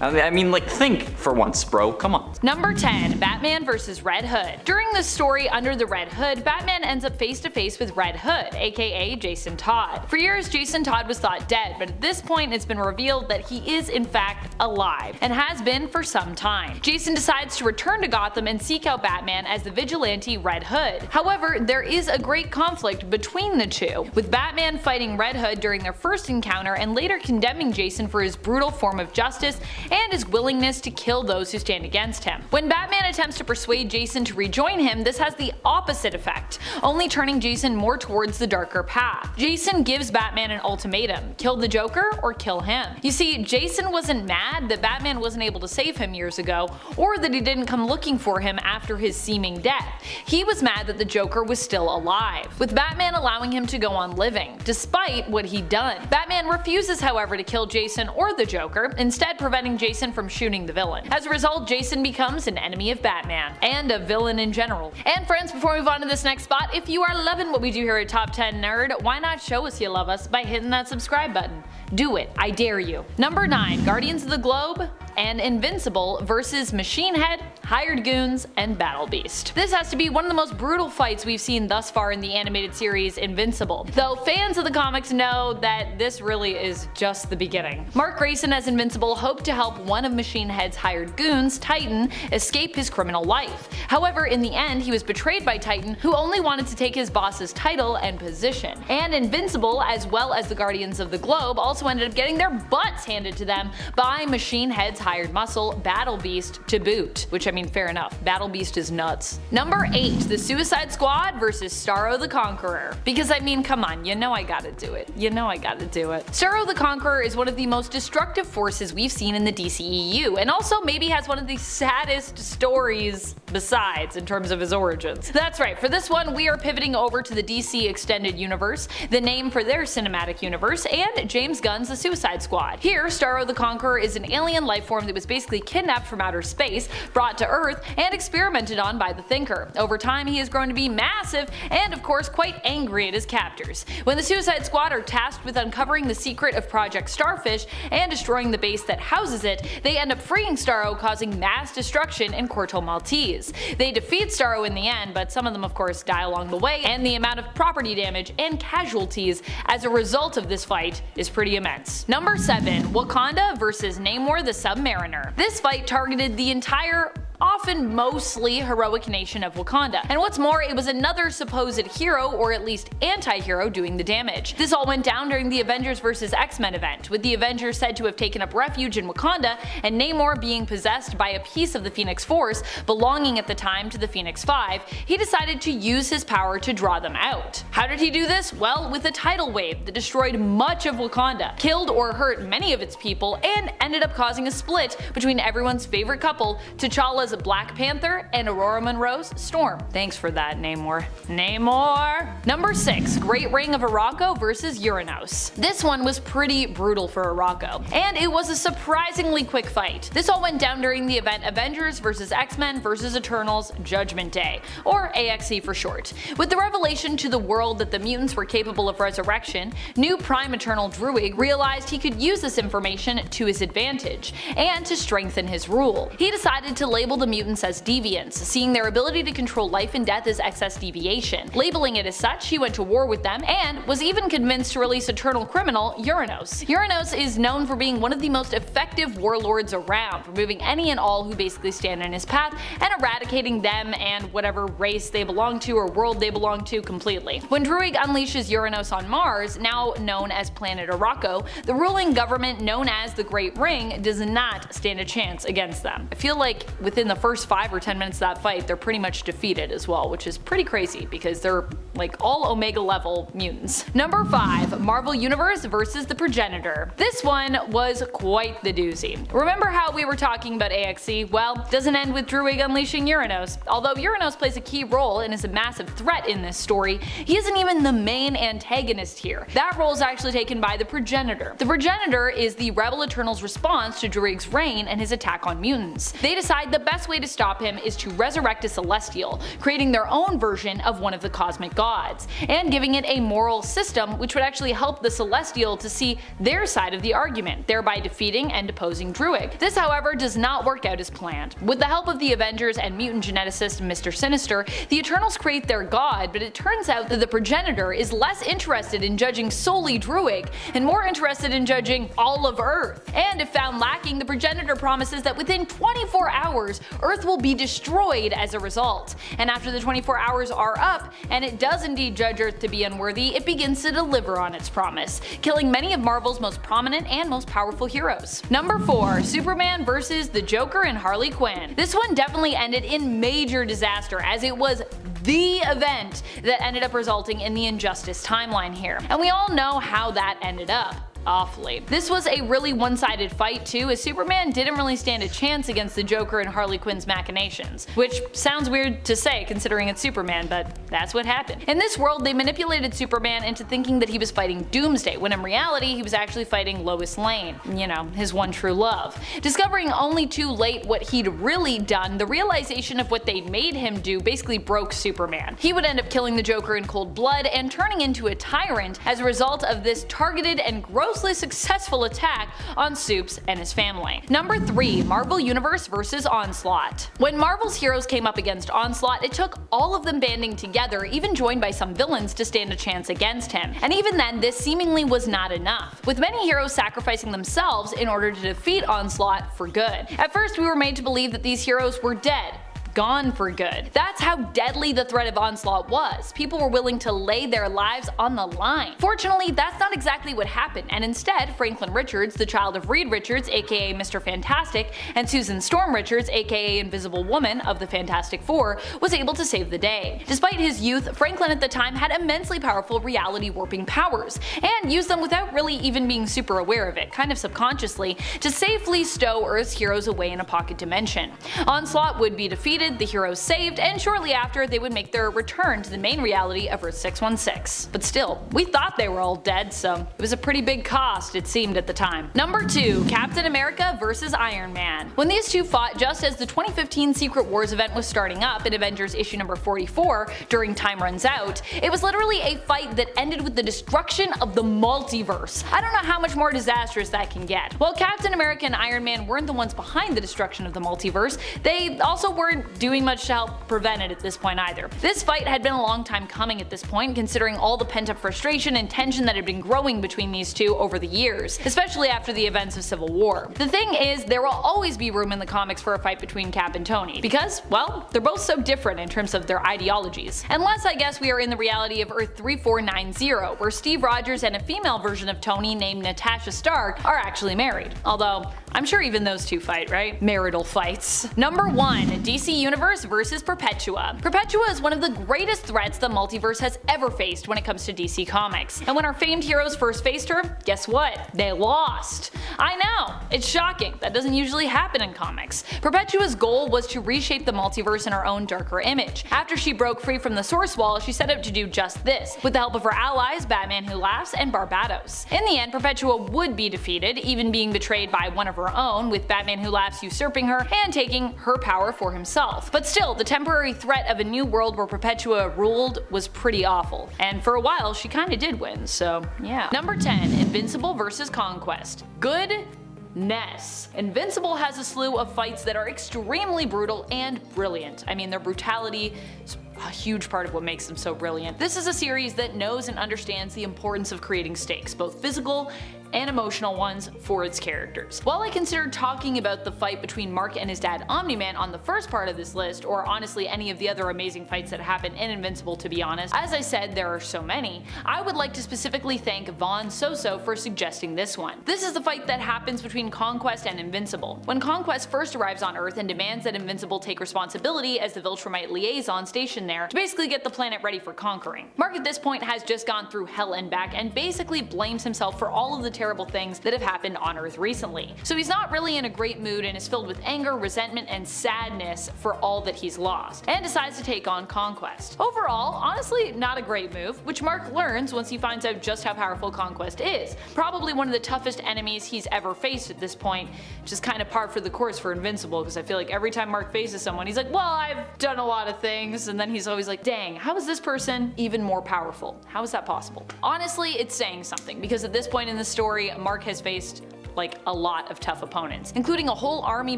I mean, like, think for once, bro. Come on. Number 10. Batman vs. Red Hood. During the story Under the Red Hood, Batman ends up face to face with Red Hood, aka Jason Todd. For years, Jason Todd was thought dead, but at this point it's been revealed that he is in fact alive, and has been for some time. Jason decides to return to Gotham and seek out Batman as the vigilante Red Hood. However, there is a great conflict between the two, with Batman fighting Red Hood during their first encounter and later condemning Jason for his brutal form of justice and his willingness to kill those who stand against him. When Batman attempts to persuade Jason to rejoin him, this has the opposite effect, only turning Jason more towards the darker path. Jason gives Batman an ultimatum: kill the Joker or kill him. You see, Jason wasn't mad that Batman wasn't able to save him years ago, or that he didn't come looking for him after his seeming death. He was mad that the Joker was still alive, with Batman allowing him to go on living, despite what he'd done. Batman refuses, however, to kill Jason or the Joker, instead preventing Jason from shooting the villain. As a result, Jason becomes an enemy of Batman, and a villain in general. And friends, before we move on to this next spot, if you are loving what we do here at Top 10 Nerd, why not show us you love us by hitting that subscribe button? Do it, I dare you. Number 9. Guardians of the Globe and Invincible vs. Machine Head, Hired Goons, and Battle Beast. This has to be one of the most brutal fights we've seen thus far in the animated series Invincible, though fans of the comics know that this really is just the beginning. Mark Grayson as Invincible hoped to help one of Machine Head's hired goons, Titan, escape his criminal life. However, in the end, he was betrayed by Titan, who only wanted to take his boss's title and position. And Invincible, as well as the Guardians of the Globe, also ended up getting their butts handed to them by Machine Head's hired muscle, Battle Beast, to boot. Which, I mean, fair enough. Battle Beast is nuts. Number 8. The Suicide Squad vs. Starro the Conqueror. Because, I mean, come on, you know I gotta do it. You know I gotta do it. Starro the Conqueror is one of the most destructive forces we've seen in the DCEU, and also maybe has one of the saddest stories besides in terms of his origins. That's right, for this one we are pivoting over to the DC Extended Universe, the name for their cinematic universe, and James Gunn's The Suicide Squad. Here, Starro the Conqueror is an alien lifeform that was basically kidnapped from outer space, brought to Earth, and experimented on by the Thinker. Over time he has grown to be massive, and of course quite angry at his captors. When the Suicide Squad are tasked with uncovering the secret of Project Starfish and destroying the base that houses it, they end up freeing Starro, causing mass destruction in Corto Maltese. They defeat Starro in the end, but some of them of course die along the way, and the amount of property damage and casualties as a result of this fight is pretty immense. Number 7. Wakanda vs. Namor the Submariner. This fight targeted the entire, often mostly heroic nation of Wakanda, and what's more, it was another supposed hero, or at least anti-hero, doing the damage. This all went down during the Avengers vs. X-Men event, with the Avengers said to have taken up refuge in Wakanda, and Namor being possessed by a piece of the Phoenix Force belonging at the time to the Phoenix Five. He decided to use his power to draw them out. How did he do this? Well, with a tidal wave that destroyed much of Wakanda, killed or hurt many of its people, and ended up causing a split between everyone's favorite couple, T'Challa's Black Panther and Aurora Monroe's Storm. Thanks for that, Namor. Namor! Number 6. Great Ring of Arakko vs. Uranos. This one was pretty brutal for Arakko, and it was a surprisingly quick fight. This all went down during the event Avengers vs. X-Men vs. Eternals Judgment Day, or AXE for short. With the revelation to the world that the mutants were capable of resurrection, new Prime Eternal Druig realized he could use this information to his advantage, and to strengthen his rule. He decided to label the mutants as deviants, seeing their ability to control life and death as excess deviation. Labeling it as such, he went to war with them, and was even convinced to release eternal criminal Uranos. Uranos is known for being one of the most effective warlords around, removing any and all who basically stand in his path, and eradicating them and whatever race they belong to or world they belong to completely. When Druig unleashes Uranos on Mars, now known as Planet Arakko, the ruling government known as the Great Ring does not stand a chance against them. I feel like within within the first 5 or 10 minutes of that fight, they're pretty much defeated as well, which is pretty crazy because they're like all Omega level mutants. Number 5, Marvel Universe versus the Progenitor. This one was quite the doozy. Remember how we were talking about AXE? Well, doesn't end with Druig unleashing Uranos. Although Uranos plays a key role and is a massive threat in this story, he isn't even the main antagonist here. That role is actually taken by the Progenitor. The Progenitor is the Rebel Eternal's response to Druig's reign and his attack on mutants. They decide the best way to stop him is to resurrect a Celestial, creating their own version of one of the cosmic gods, and giving it a moral system which would actually help the Celestial to see their side of the argument, thereby defeating and deposing Druig. This, however, does not work out as planned. With the help of the Avengers and mutant geneticist Mr. Sinister, the Eternals create their god, but it turns out that the Progenitor is less interested in judging solely Druig and more interested in judging all of Earth. And if found lacking, the Progenitor promises that within 24 hours, Earth will be destroyed as a result. And after the 24 hours are up, and it does indeed judge Earth to be unworthy, it begins to deliver on its promise, killing many of Marvel's most prominent and most powerful heroes. Number 4, Superman versus the Joker and Harley Quinn. This one definitely ended in major disaster, as it was the event that ended up resulting in the Injustice timeline here. And we all know how that ended up. Awfully. This was a really one-sided fight too, as Superman didn't really stand a chance against the Joker and Harley Quinn's machinations. Which sounds weird to say considering it's Superman, but that's what happened. In this world, they manipulated Superman into thinking that he was fighting Doomsday, when in reality he was actually fighting Lois Lane, you know, his one true love. Discovering only too late what he'd really done, the realization of what they'd made him do basically broke Superman. He would end up killing the Joker in cold blood and turning into a tyrant as a result of this targeted and grossly successful attack on Supes and his family. Number 3, Marvel Universe versus Onslaught. When Marvel's heroes came up against Onslaught, it took all of them banding together, even joined by some villains, to stand a chance against him. And even then, this seemingly was not enough, with many heroes sacrificing themselves in order to defeat Onslaught for good. At first, we were made to believe that these heroes were dead, gone for good. That's how deadly the threat of Onslaught was. People were willing to lay their lives on the line. Fortunately, that's not exactly what happened, and instead, Franklin Richards, the child of Reed Richards, aka Mr. Fantastic, and Susan Storm Richards, aka Invisible Woman of the Fantastic Four, was able to save the day. Despite his youth, Franklin at the time had immensely powerful reality warping powers, and used them without really even being super aware of it, kind of subconsciously, to safely stow Earth's heroes away in a pocket dimension. Onslaught would be defeated, the heroes saved, and shortly after they would make their return to the main reality of Earth 616. But still, we thought they were all dead, so it was a pretty big cost, it seemed at the time. Number 2, Captain America versus Iron Man. When these two fought just as the 2015 Secret Wars event was starting up in Avengers issue number 44 during Time Runs Out, it was literally a fight that ended with the destruction of the multiverse. I don't know how much more disastrous that can get. While Captain America and Iron Man weren't the ones behind the destruction of the multiverse, they also weren't doing much to help prevent it at this point either. This fight had been a long time coming at this point, considering all the pent-up frustration and tension that had been growing between these two over the years, especially after the events of Civil War. The thing is, there will always be room in the comics for a fight between Cap and Tony, because, well, they're both so different in terms of their ideologies. Unless I guess we are in the reality of Earth 3490, where Steve Rogers and a female version of Tony named Natasha Stark are actually married. Although, I'm sure even those two fight, right? Marital fights. Number 1, DC Universe versus Perpetua. Perpetua is one of the greatest threats the multiverse has ever faced when it comes to DC Comics. And when our famed heroes first faced her, guess what? They lost. I know, it's shocking. That doesn't usually happen in comics. Perpetua's goal was to reshape the multiverse in her own darker image. After she broke free from the Source Wall, she set out to do just this, with the help of her allies Batman Who Laughs and Barbados. In the end, Perpetua would be defeated, even being betrayed by one of her own, with Batman Who Laughs usurping her and taking her power for himself. But still, the temporary threat of a new world where Perpetua ruled was pretty awful. And for a while, she kinda did win, so yeah. Number 10, Invincible versus Conquest. Goodness. Invincible has a slew of fights that are extremely brutal and brilliant. I mean, their brutality is a huge part of what makes them so brilliant. This is a series that knows and understands the importance of creating stakes, both physical and emotional ones, for its characters. While I considered talking about the fight between Mark and his dad Omni-Man on the first part of this list, or honestly any of the other amazing fights that happen in Invincible to be honest, as I said there are so many, I would like to specifically thank Vaughn Soso for suggesting this one. This is the fight that happens between Conquest and Invincible. When Conquest first arrives on Earth and demands that Invincible take responsibility as the Viltrumite liaison stationed there to basically get the planet ready for conquering. Mark at this point has just gone through hell and back and basically blames himself for all of the terrible things that have happened on Earth recently. So he's not really in a great mood and is filled with anger, resentment, and sadness for all that he's lost, and decides to take on Conquest. Overall, honestly not a great move, which Mark learns once he finds out just how powerful Conquest is. Probably one of the toughest enemies he's ever faced at this point, which is kind of par for the course for Invincible, because I feel like every time Mark faces someone he's like, well, I've done a lot of things, and then he's always like, dang, how is this person even more powerful? How is that possible? Honestly, it's saying something, because at this point in the story, Mark has faced like a lot of tough opponents, including a whole army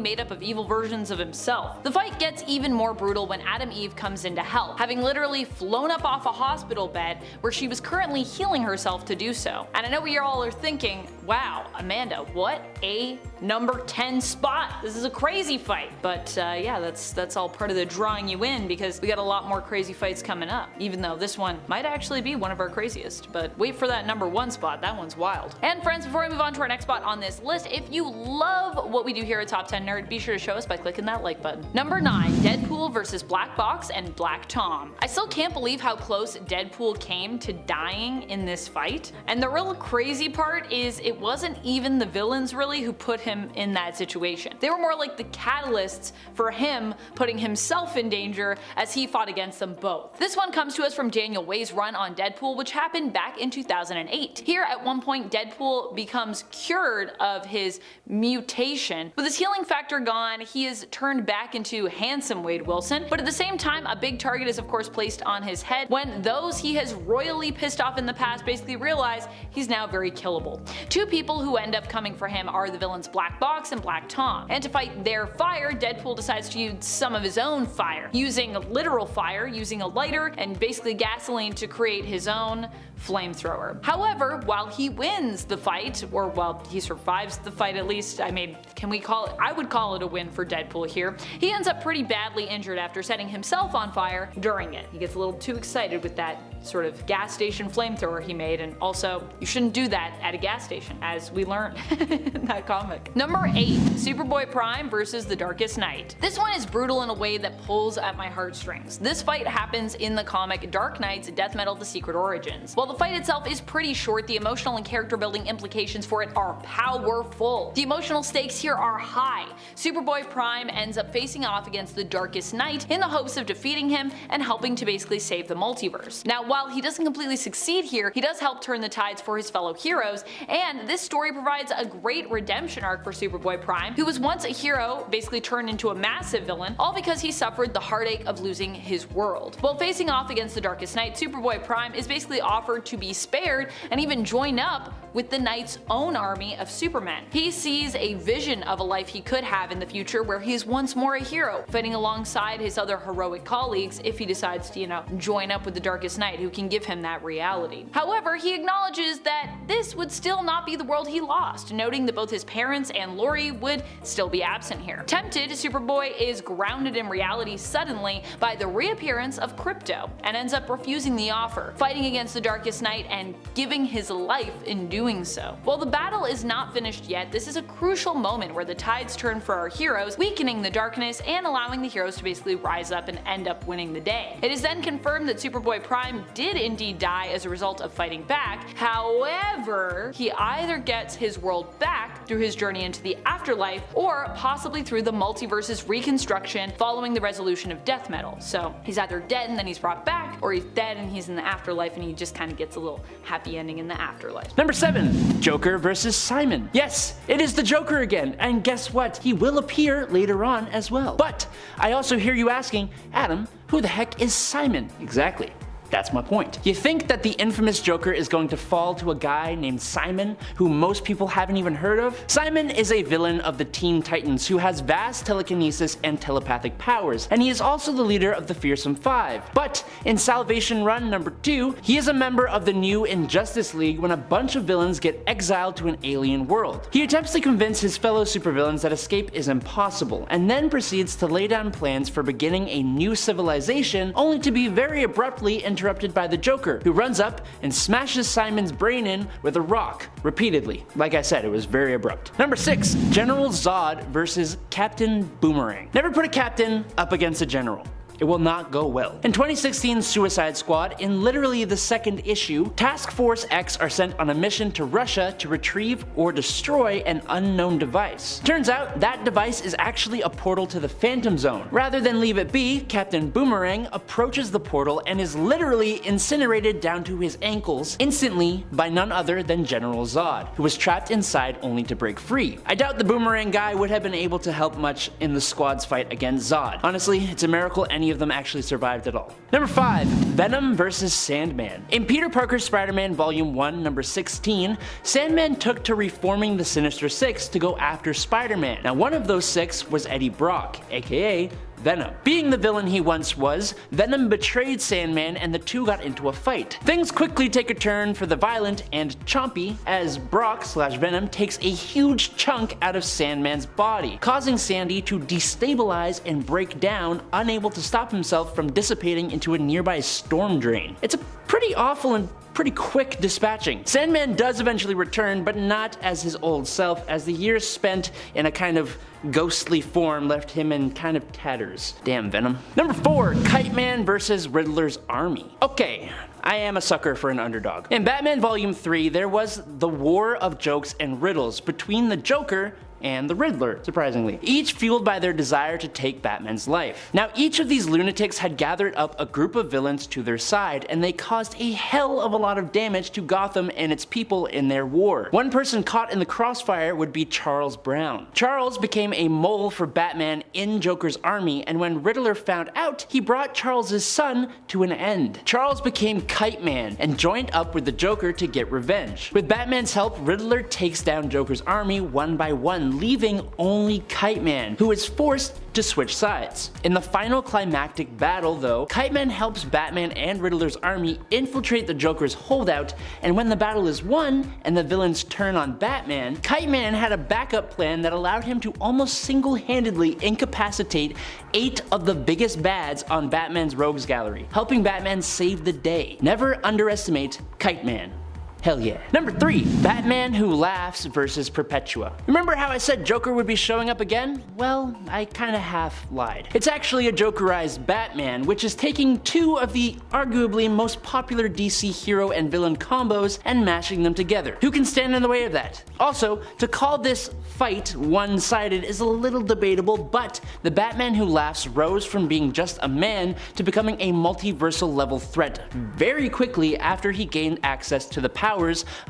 made up of evil versions of himself. The fight gets even more brutal when Adam Eve comes in to help, having literally flown up off a hospital bed where she was currently healing herself to do so. And I know what you all are thinking, wow, Amanda, what a number 10 spot. This is a crazy fight. But yeah, that's all part of the drawing you in, because we got a lot more crazy fights coming up, even though this one might actually be one of our craziest. But wait for that number 1 spot, that one's wild. And friends, before we move on to our next spot on this list, if you love what we do here at Top 10 Nerd, be sure to show us by clicking that like button. Number 9, Deadpool versus Black Box and Black Tom. I still can't believe how close Deadpool came to dying in this fight, and the real crazy part is it wasn't even the villains really who put him in that situation. They were more like the catalysts for him putting himself in danger as he fought against them both. This one comes to us from Daniel Way's run on Deadpool, which happened back in 2008. Here at one point Deadpool becomes cured of his mutation. With his healing factor gone, he is turned back into handsome Wade Wilson, but at the same time a big target is of course placed on his head when those he has royally pissed off in the past basically realize he's now very killable. Two people who end up coming for him are the villains Black Box and Black Tom, and to fight their fire, Deadpool decides to use some of his own fire, using literal fire, using a lighter and basically gasoline to create his own flamethrower. However, while he wins the fight, or while he survives the fight at least, I mean, I would call it a win for Deadpool here, he ends up pretty badly injured after setting himself on fire during it. He gets a little too excited with that sort of gas station flamethrower he made, and also you shouldn't do that at a gas station, as we learn in that comic. Number 8, Superboy Prime versus the Darkest Knight. This one is brutal in a way that pulls at my heartstrings. This fight happens in the comic Dark Knight's Death Metal: The Secret Origins. While the fight itself is pretty short, the emotional and character building implications for it are powerful. The emotional stakes here are high. Superboy Prime ends up facing off against the Darkest Knight in the hopes of defeating him and helping to basically save the multiverse. Now, while he doesn't completely succeed here, he does help turn the tides for his fellow heroes, and this story provides a great redemption arc for Superboy Prime, who was once a hero, basically turned into a massive villain, all because he suffered the heartache of losing his world. While facing off against the Darkest Knight, Superboy Prime is basically offered to be spared and even join up with the Knight's own army of Supermen. He sees a vision of a life he could have in the future where he is once more a hero, fighting alongside his other heroic colleagues if he decides to, join up with the Darkest Knight, who can give him that reality. However, he acknowledges that this would still not be the world he lost, noting that both his parents and Lori would still be absent here. Tempted, Superboy is grounded in reality suddenly by the reappearance of Crypto, and ends up refusing the offer, fighting against the Darkest Knight and giving his life in doing so. While the battle is not finished yet, this is a crucial moment where the tides turn for our heroes, weakening the darkness and allowing the heroes to basically rise up and end up winning the day. It is then confirmed that Superboy Prime did indeed die as a result of fighting back. However, he either gets his world back through his journey into the afterlife, or possibly through the multiverse's reconstruction following the resolution of Death Metal. So he's either dead and then he's brought back, or he's dead and he's in the afterlife and he just kind of gets a little happy ending in the afterlife. Number 7, Joker versus Simon. Yes, it is the Joker again, and guess what? He will appear later on as well. But I also hear you asking, Adam, who the heck is Simon? Exactly. That's my point. You think that the infamous Joker is going to fall to a guy named Simon, who most people haven't even heard of? Simon is a villain of the Teen Titans who has vast telekinesis and telepathic powers, and he is also the leader of the Fearsome Five. But in Salvation Run number 2, he is a member of the new Injustice League when a bunch of villains get exiled to an alien world. He attempts to convince his fellow supervillains that escape is impossible, and then proceeds to lay down plans for beginning a new civilization, only to be very abruptly interrupted by the Joker, who runs up and smashes Simon's brain in with a rock, repeatedly. Like I said, it was very abrupt. Number 6, General Zod versus Captain Boomerang. Never put a captain up against a general. It will not go well. In 2016's Suicide Squad, in literally the second issue, Task Force X are sent on a mission to Russia to retrieve or destroy an unknown device. Turns out that device is actually a portal to the Phantom Zone. Rather than leave it be, Captain Boomerang approaches the portal and is literally incinerated down to his ankles instantly by none other than General Zod, who was trapped inside only to break free. I doubt the Boomerang guy would have been able to help much in the squad's fight against Zod. Honestly, it's a miracle any of them actually survived at all. Number 5, Venom vs. Sandman. In Peter Parker's Spider-Man Volume 1, number 16, Sandman took to reforming the Sinister Six to go after Spider-Man. Now, one of those six was Eddie Brock, aka Venom. Being the villain he once was, Venom betrayed Sandman and the two got into a fight. Things quickly take a turn for the violent and chompy as Brock/Venom takes a huge chunk out of Sandman's body, causing Sandy to destabilize and break down, unable to stop himself from dissipating into a nearby storm drain. It's a pretty awful and pretty quick dispatching. Sandman does eventually return, but not as his old self, as the years spent in a kind of ghostly form left him in kind of tatters. Damn Venom. Number 4, Kite Man vs. Riddler's Army. Okay, I am a sucker for an underdog. In Batman Volume 3, there was the war of jokes and riddles between the Joker and the Riddler, surprisingly, each fueled by their desire to take Batman's life. Now, each of these lunatics had gathered up a group of villains to their side, and they caused a hell of a lot of damage to Gotham and its people in their war. One person caught in the crossfire would be Charles Brown. Charles became a mole for Batman in Joker's army, and when Riddler found out, he brought Charles's son to an end. Charles became Kite Man and joined up with the Joker to get revenge. With Batman's help, Riddler takes down Joker's army one by one, leaving only Kite Man, who is forced to switch sides. In the final climactic battle though, Kite Man helps Batman and Riddler's army infiltrate the Joker's holdout, and when the battle is won and the villains turn on Batman, Kite Man had a backup plan that allowed him to almost single-handedly incapacitate 8 of the biggest bads on Batman's rogues gallery, helping Batman save the day. Never underestimate Kite Man. Hell yeah. Number 3, Batman Who Laughs vs. Perpetua. Remember how I said Joker would be showing up again? Well, I kinda half lied. It's actually a Jokerized Batman, which is taking 2 of the arguably most popular DC hero and villain combos and mashing them together. Who can stand in the way of that? Also, to call this fight one-sided is a little debatable, but the Batman Who Laughs rose from being just a man to becoming a multiversal level threat very quickly after he gained access to the powers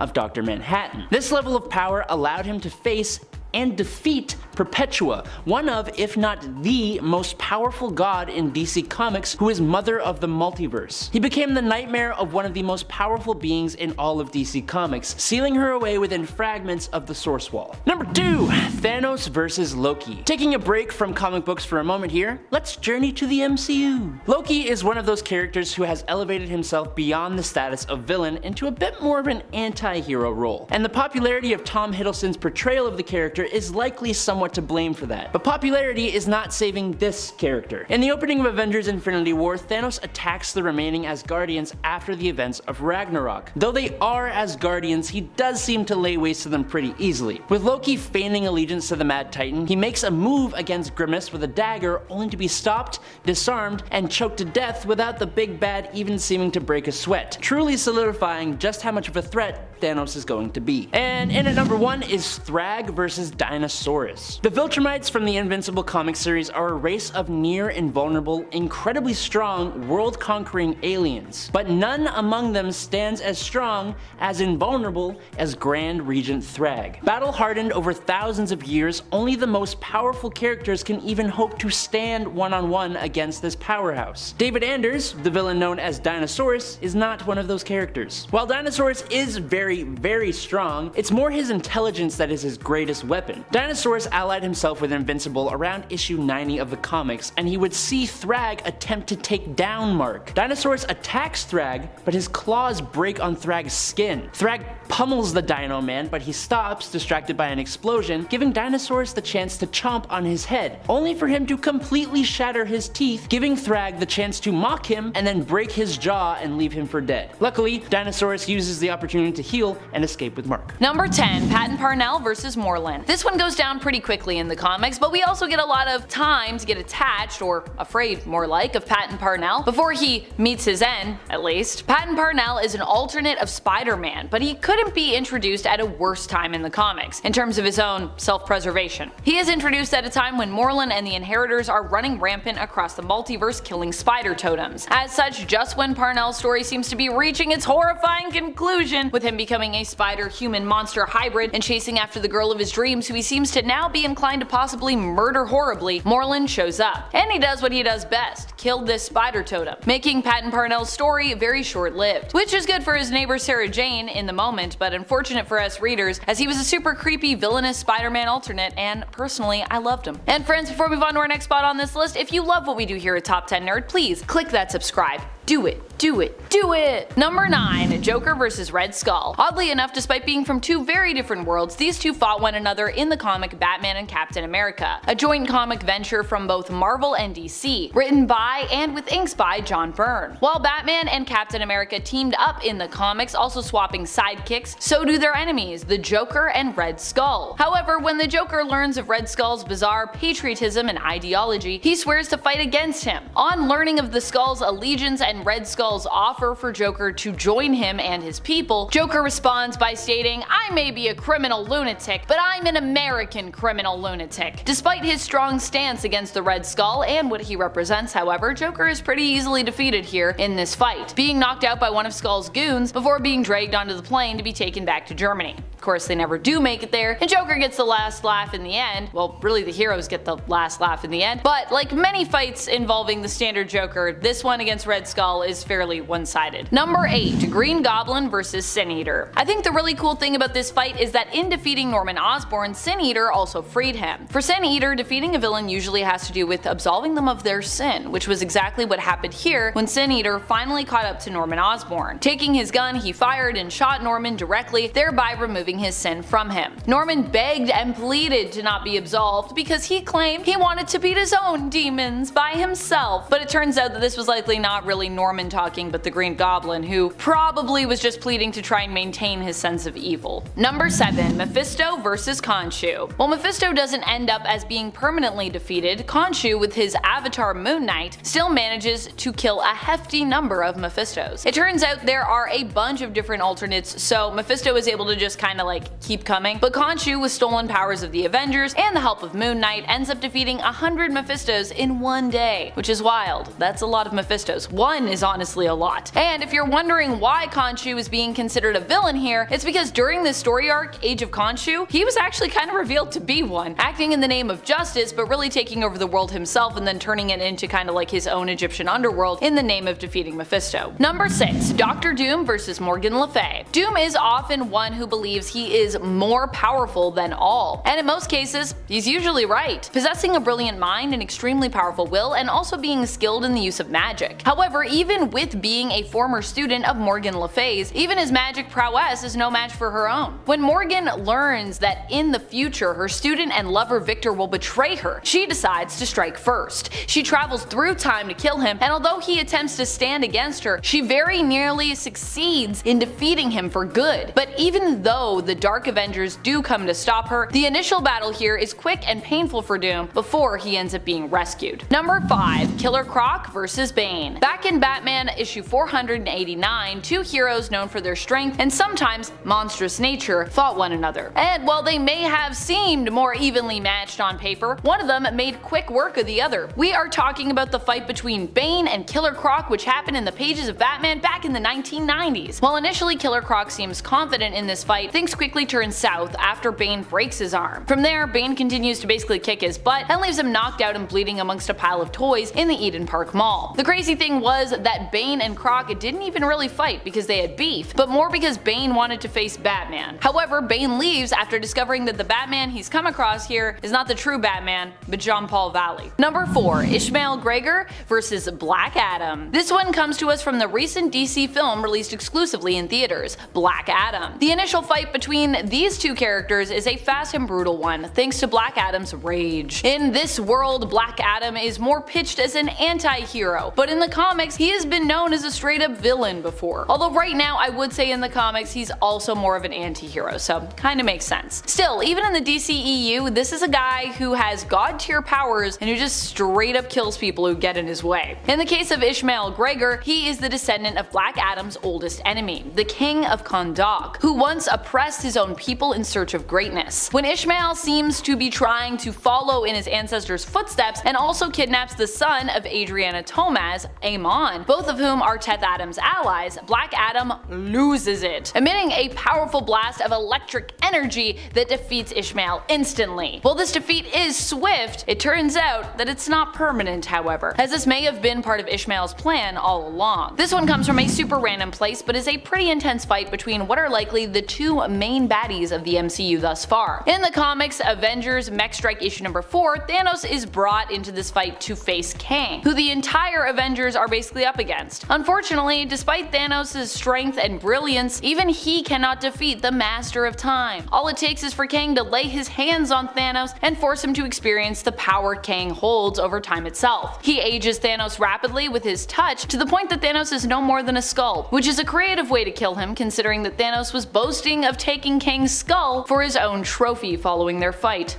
of Dr. Manhattan. This level of power allowed him to face and defeat Perpetua, one of, if not the, most powerful god in DC Comics, who is mother of the multiverse. He became the nightmare of one of the most powerful beings in all of DC Comics, sealing her away within fragments of the Source Wall. Number 2, Thanos vs. Loki. Taking a break from comic books for a moment here, let's journey to the MCU. Loki is one of those characters who has elevated himself beyond the status of villain into a bit more of an anti-hero role, and the popularity of Tom Hiddleston's portrayal of the character is likely somewhat to blame for that. But popularity is not saving this character. In the opening of Avengers Infinity War, Thanos attacks the remaining Asgardians after the events of Ragnarok. Though they are Asgardians, he does seem to lay waste to them pretty easily. With Loki feigning allegiance to the Mad Titan, he makes a move against Grimace with a dagger only to be stopped, disarmed, and choked to death without the big bad even seeming to break a sweat, truly solidifying just how much of a threat Thanos is going to be. And in at number 1 is Thrag versus Dinosaurus. The Viltrumites from the Invincible comic series are a race of near invulnerable, incredibly strong, world-conquering aliens, but none among them stands as strong, as invulnerable as Grand Regent Thrag. Battle-hardened over thousands of years, only the most powerful characters can even hope to stand one-on-one against this powerhouse. David Anders, the villain known as Dinosaurus, is not one of those characters. While Dinosaurus is very strong, it's more his intelligence that is his greatest weapon. Dinosaurus allied himself with Invincible around issue 90 of the comics, and he would see Thrag attempt to take down Mark. Dinosaurus attacks Thrag, but his claws break on Thrag's skin. Thrag pummels the Dino Man, but he stops, distracted by an explosion, giving Dinosaurus the chance to chomp on his head, only for him to completely shatter his teeth, giving Thrag the chance to mock him and then break his jaw and leave him for dead. Luckily, Dinosaurus uses the opportunity to heal and escape with Mark. Number 10, Patton Parnell versus Morlun. This one goes down pretty quickly in the comics, but we also get a lot of time to get attached, or afraid more like, of Patton Parnell before he meets his end, at least. Patton Parnell is an alternate of Spider-Man, but he couldn't be introduced at a worse time in the comics, in terms of his own self-preservation. He is introduced at a time when Morlun and the Inheritors are running rampant across the multiverse, killing spider totems. As such, just when Parnell's story seems to be reaching its horrifying conclusion, with him becoming a spider-human monster hybrid and chasing after the girl of his dreams who he seems to now be inclined to possibly murder horribly, Morlun shows up. And he does what he does best, kill this spider totem, making Patton Parnell's story very short-lived. Which is good for his neighbor Sarah Jane in the moment, but unfortunate for us readers, as he was a super creepy villainous Spider-Man alternate, and personally, I loved him. And friends, before we move on to our next spot on this list, if you love what we do here at Top 10 Nerd, please click that subscribe. Do it. Do it. Do it! Number 9, Joker vs. Red Skull. Oddly enough, despite being from two very different worlds, these two fought one another in the comic Batman and Captain America, a joint comic venture from both Marvel and DC, written by and with inks by John Byrne. While Batman and Captain America teamed up in the comics, also swapping sidekicks, so do their enemies, the Joker and Red Skull. However, when the Joker learns of Red Skull's bizarre patriotism and ideology, he swears to fight against him. On learning of the Skull's allegiance and Red Skull's offer for Joker to join him and his people, Joker responds by stating, "I may be a criminal lunatic, but I'm an American criminal lunatic." Despite his strong stance against the Red Skull and what he represents, however, Joker is pretty easily defeated here in this fight, being knocked out by one of Skull's goons before being dragged onto the plane to be taken back to Germany. Of course, they never do make it there, and Joker gets the last laugh in the end. Well, really the heroes get the last laugh in the end, but like many fights involving the standard Joker, this one against Red Skull is fairly one-sided. Number 8, Green Goblin vs. Sin Eater. I think the really cool thing about this fight is that in defeating Norman Osborn, Sin Eater also freed him. For Sin Eater, defeating a villain usually has to do with absolving them of their sin, which was exactly what happened here when Sin Eater finally caught up to Norman Osborn. Taking his gun, he fired and shot Norman directly, thereby removing his sin from him. Norman begged and pleaded to not be absolved because he claimed he wanted to beat his own demons by himself, but it turns out that this was likely not really Norman talking but the Green Goblin, who probably was just pleading to try and maintain his sense of evil. Number 7, Mephisto vs. Khonshu. While Mephisto doesn't end up as being permanently defeated, Khonshu, with his avatar Moon Knight, still manages to kill a hefty number of Mephistos. It turns out there are a bunch of different alternates, so Mephisto is able to just kinda like keep coming, but Khonshu, with stolen powers of the Avengers and the help of Moon Knight, ends up defeating 100 Mephistos in one day, which is wild. That's a lot of Mephistos. One is honestly a lot. And if you're wondering why Khonshu is being considered a villain here, it's because during this story arc, Age of Khonshu, he was actually kind of revealed to be one, acting in the name of justice but really taking over the world himself and then turning it into kind of like his own Egyptian underworld in the name of defeating Mephisto. Number 6, Doctor Doom vs. Morgan Le Fay. Doom is often one who believes he is more powerful than all, and in most cases, he's usually right, possessing a brilliant mind and extremely powerful will, and also being skilled in the use of magic. However, even with being a former student of Morgan Le Fay's, even his magic prowess is no match for her own. When Morgan learns that in the future her student and lover Victor will betray her, she decides to strike first. She travels through time to kill him, and although he attempts to stand against her, she very nearly succeeds in defeating him for good. But even though the Dark Avengers do come to stop her, the initial battle here is quick and painful for Doom before he ends up being rescued. Number 5, Killer Croc vs. Bane. Back in Batman Batman issue 489, two heroes known for their strength and sometimes monstrous nature fought one another. And while they may have seemed more evenly matched on paper, one of them made quick work of the other. We are talking about the fight between Bane and Killer Croc, which happened in the pages of Batman back in the 1990s. While initially Killer Croc seems confident in this fight, things quickly turn south after Bane breaks his arm. From there, Bane continues to basically kick his butt and leaves him knocked out and bleeding amongst a pile of toys in the Eden Park Mall. The crazy thing was that Bane and Croc didn't even really fight because they had beef, but more because Bane wanted to face Batman. However, Bane leaves after discovering that the Batman he's come across here is not the true Batman, but John Paul Valley. Number 4. Ishmael Gregor vs. Black Adam. This one comes to us from the recent DC film released exclusively in theaters, Black Adam. The initial fight between these two characters is a fast and brutal one, thanks to Black Adam's rage. In this world, Black Adam is more pitched as an anti-hero, but in the comics, he has been known as a straight-up villain before. Although right now, I would say in the comics, he's also more of an anti-hero, so kinda makes sense. Still, even in the DCEU, this is a guy who has god-tier powers and who just straight up kills people who get in his way. In the case of Ishmael Gregor, he is the descendant of Black Adam's oldest enemy, the King of Kahndaq, who once oppressed his own people in search of greatness. When Ishmael seems to be trying to follow in his ancestors' footsteps and also kidnaps the son of Adriana Tomaz, Amon, both of whom are Teth Adams' allies, Black Adam loses it, emitting a powerful blast of electric energy that defeats Ishmael instantly. While this defeat is swift, it turns out that it's not permanent, however, as this may have been part of Ishmael's plan all along. This one comes from a super random place, but is a pretty intense fight between what are likely the two main baddies of the MCU thus far. In the comics Avengers Mech Strike issue number 4, Thanos is brought into this fight to face Kang, who the entire Avengers are basically up against. Unfortunately, despite Thanos' strength and brilliance, even he cannot defeat the Master of Time. All it takes is for Kang to lay his hands on Thanos and force him to experience the power Kang holds over time itself. He ages Thanos rapidly with his touch to the point that Thanos is no more than a skull, which is a creative way to kill him considering that Thanos was boasting of taking Kang's skull for his own trophy following their fight.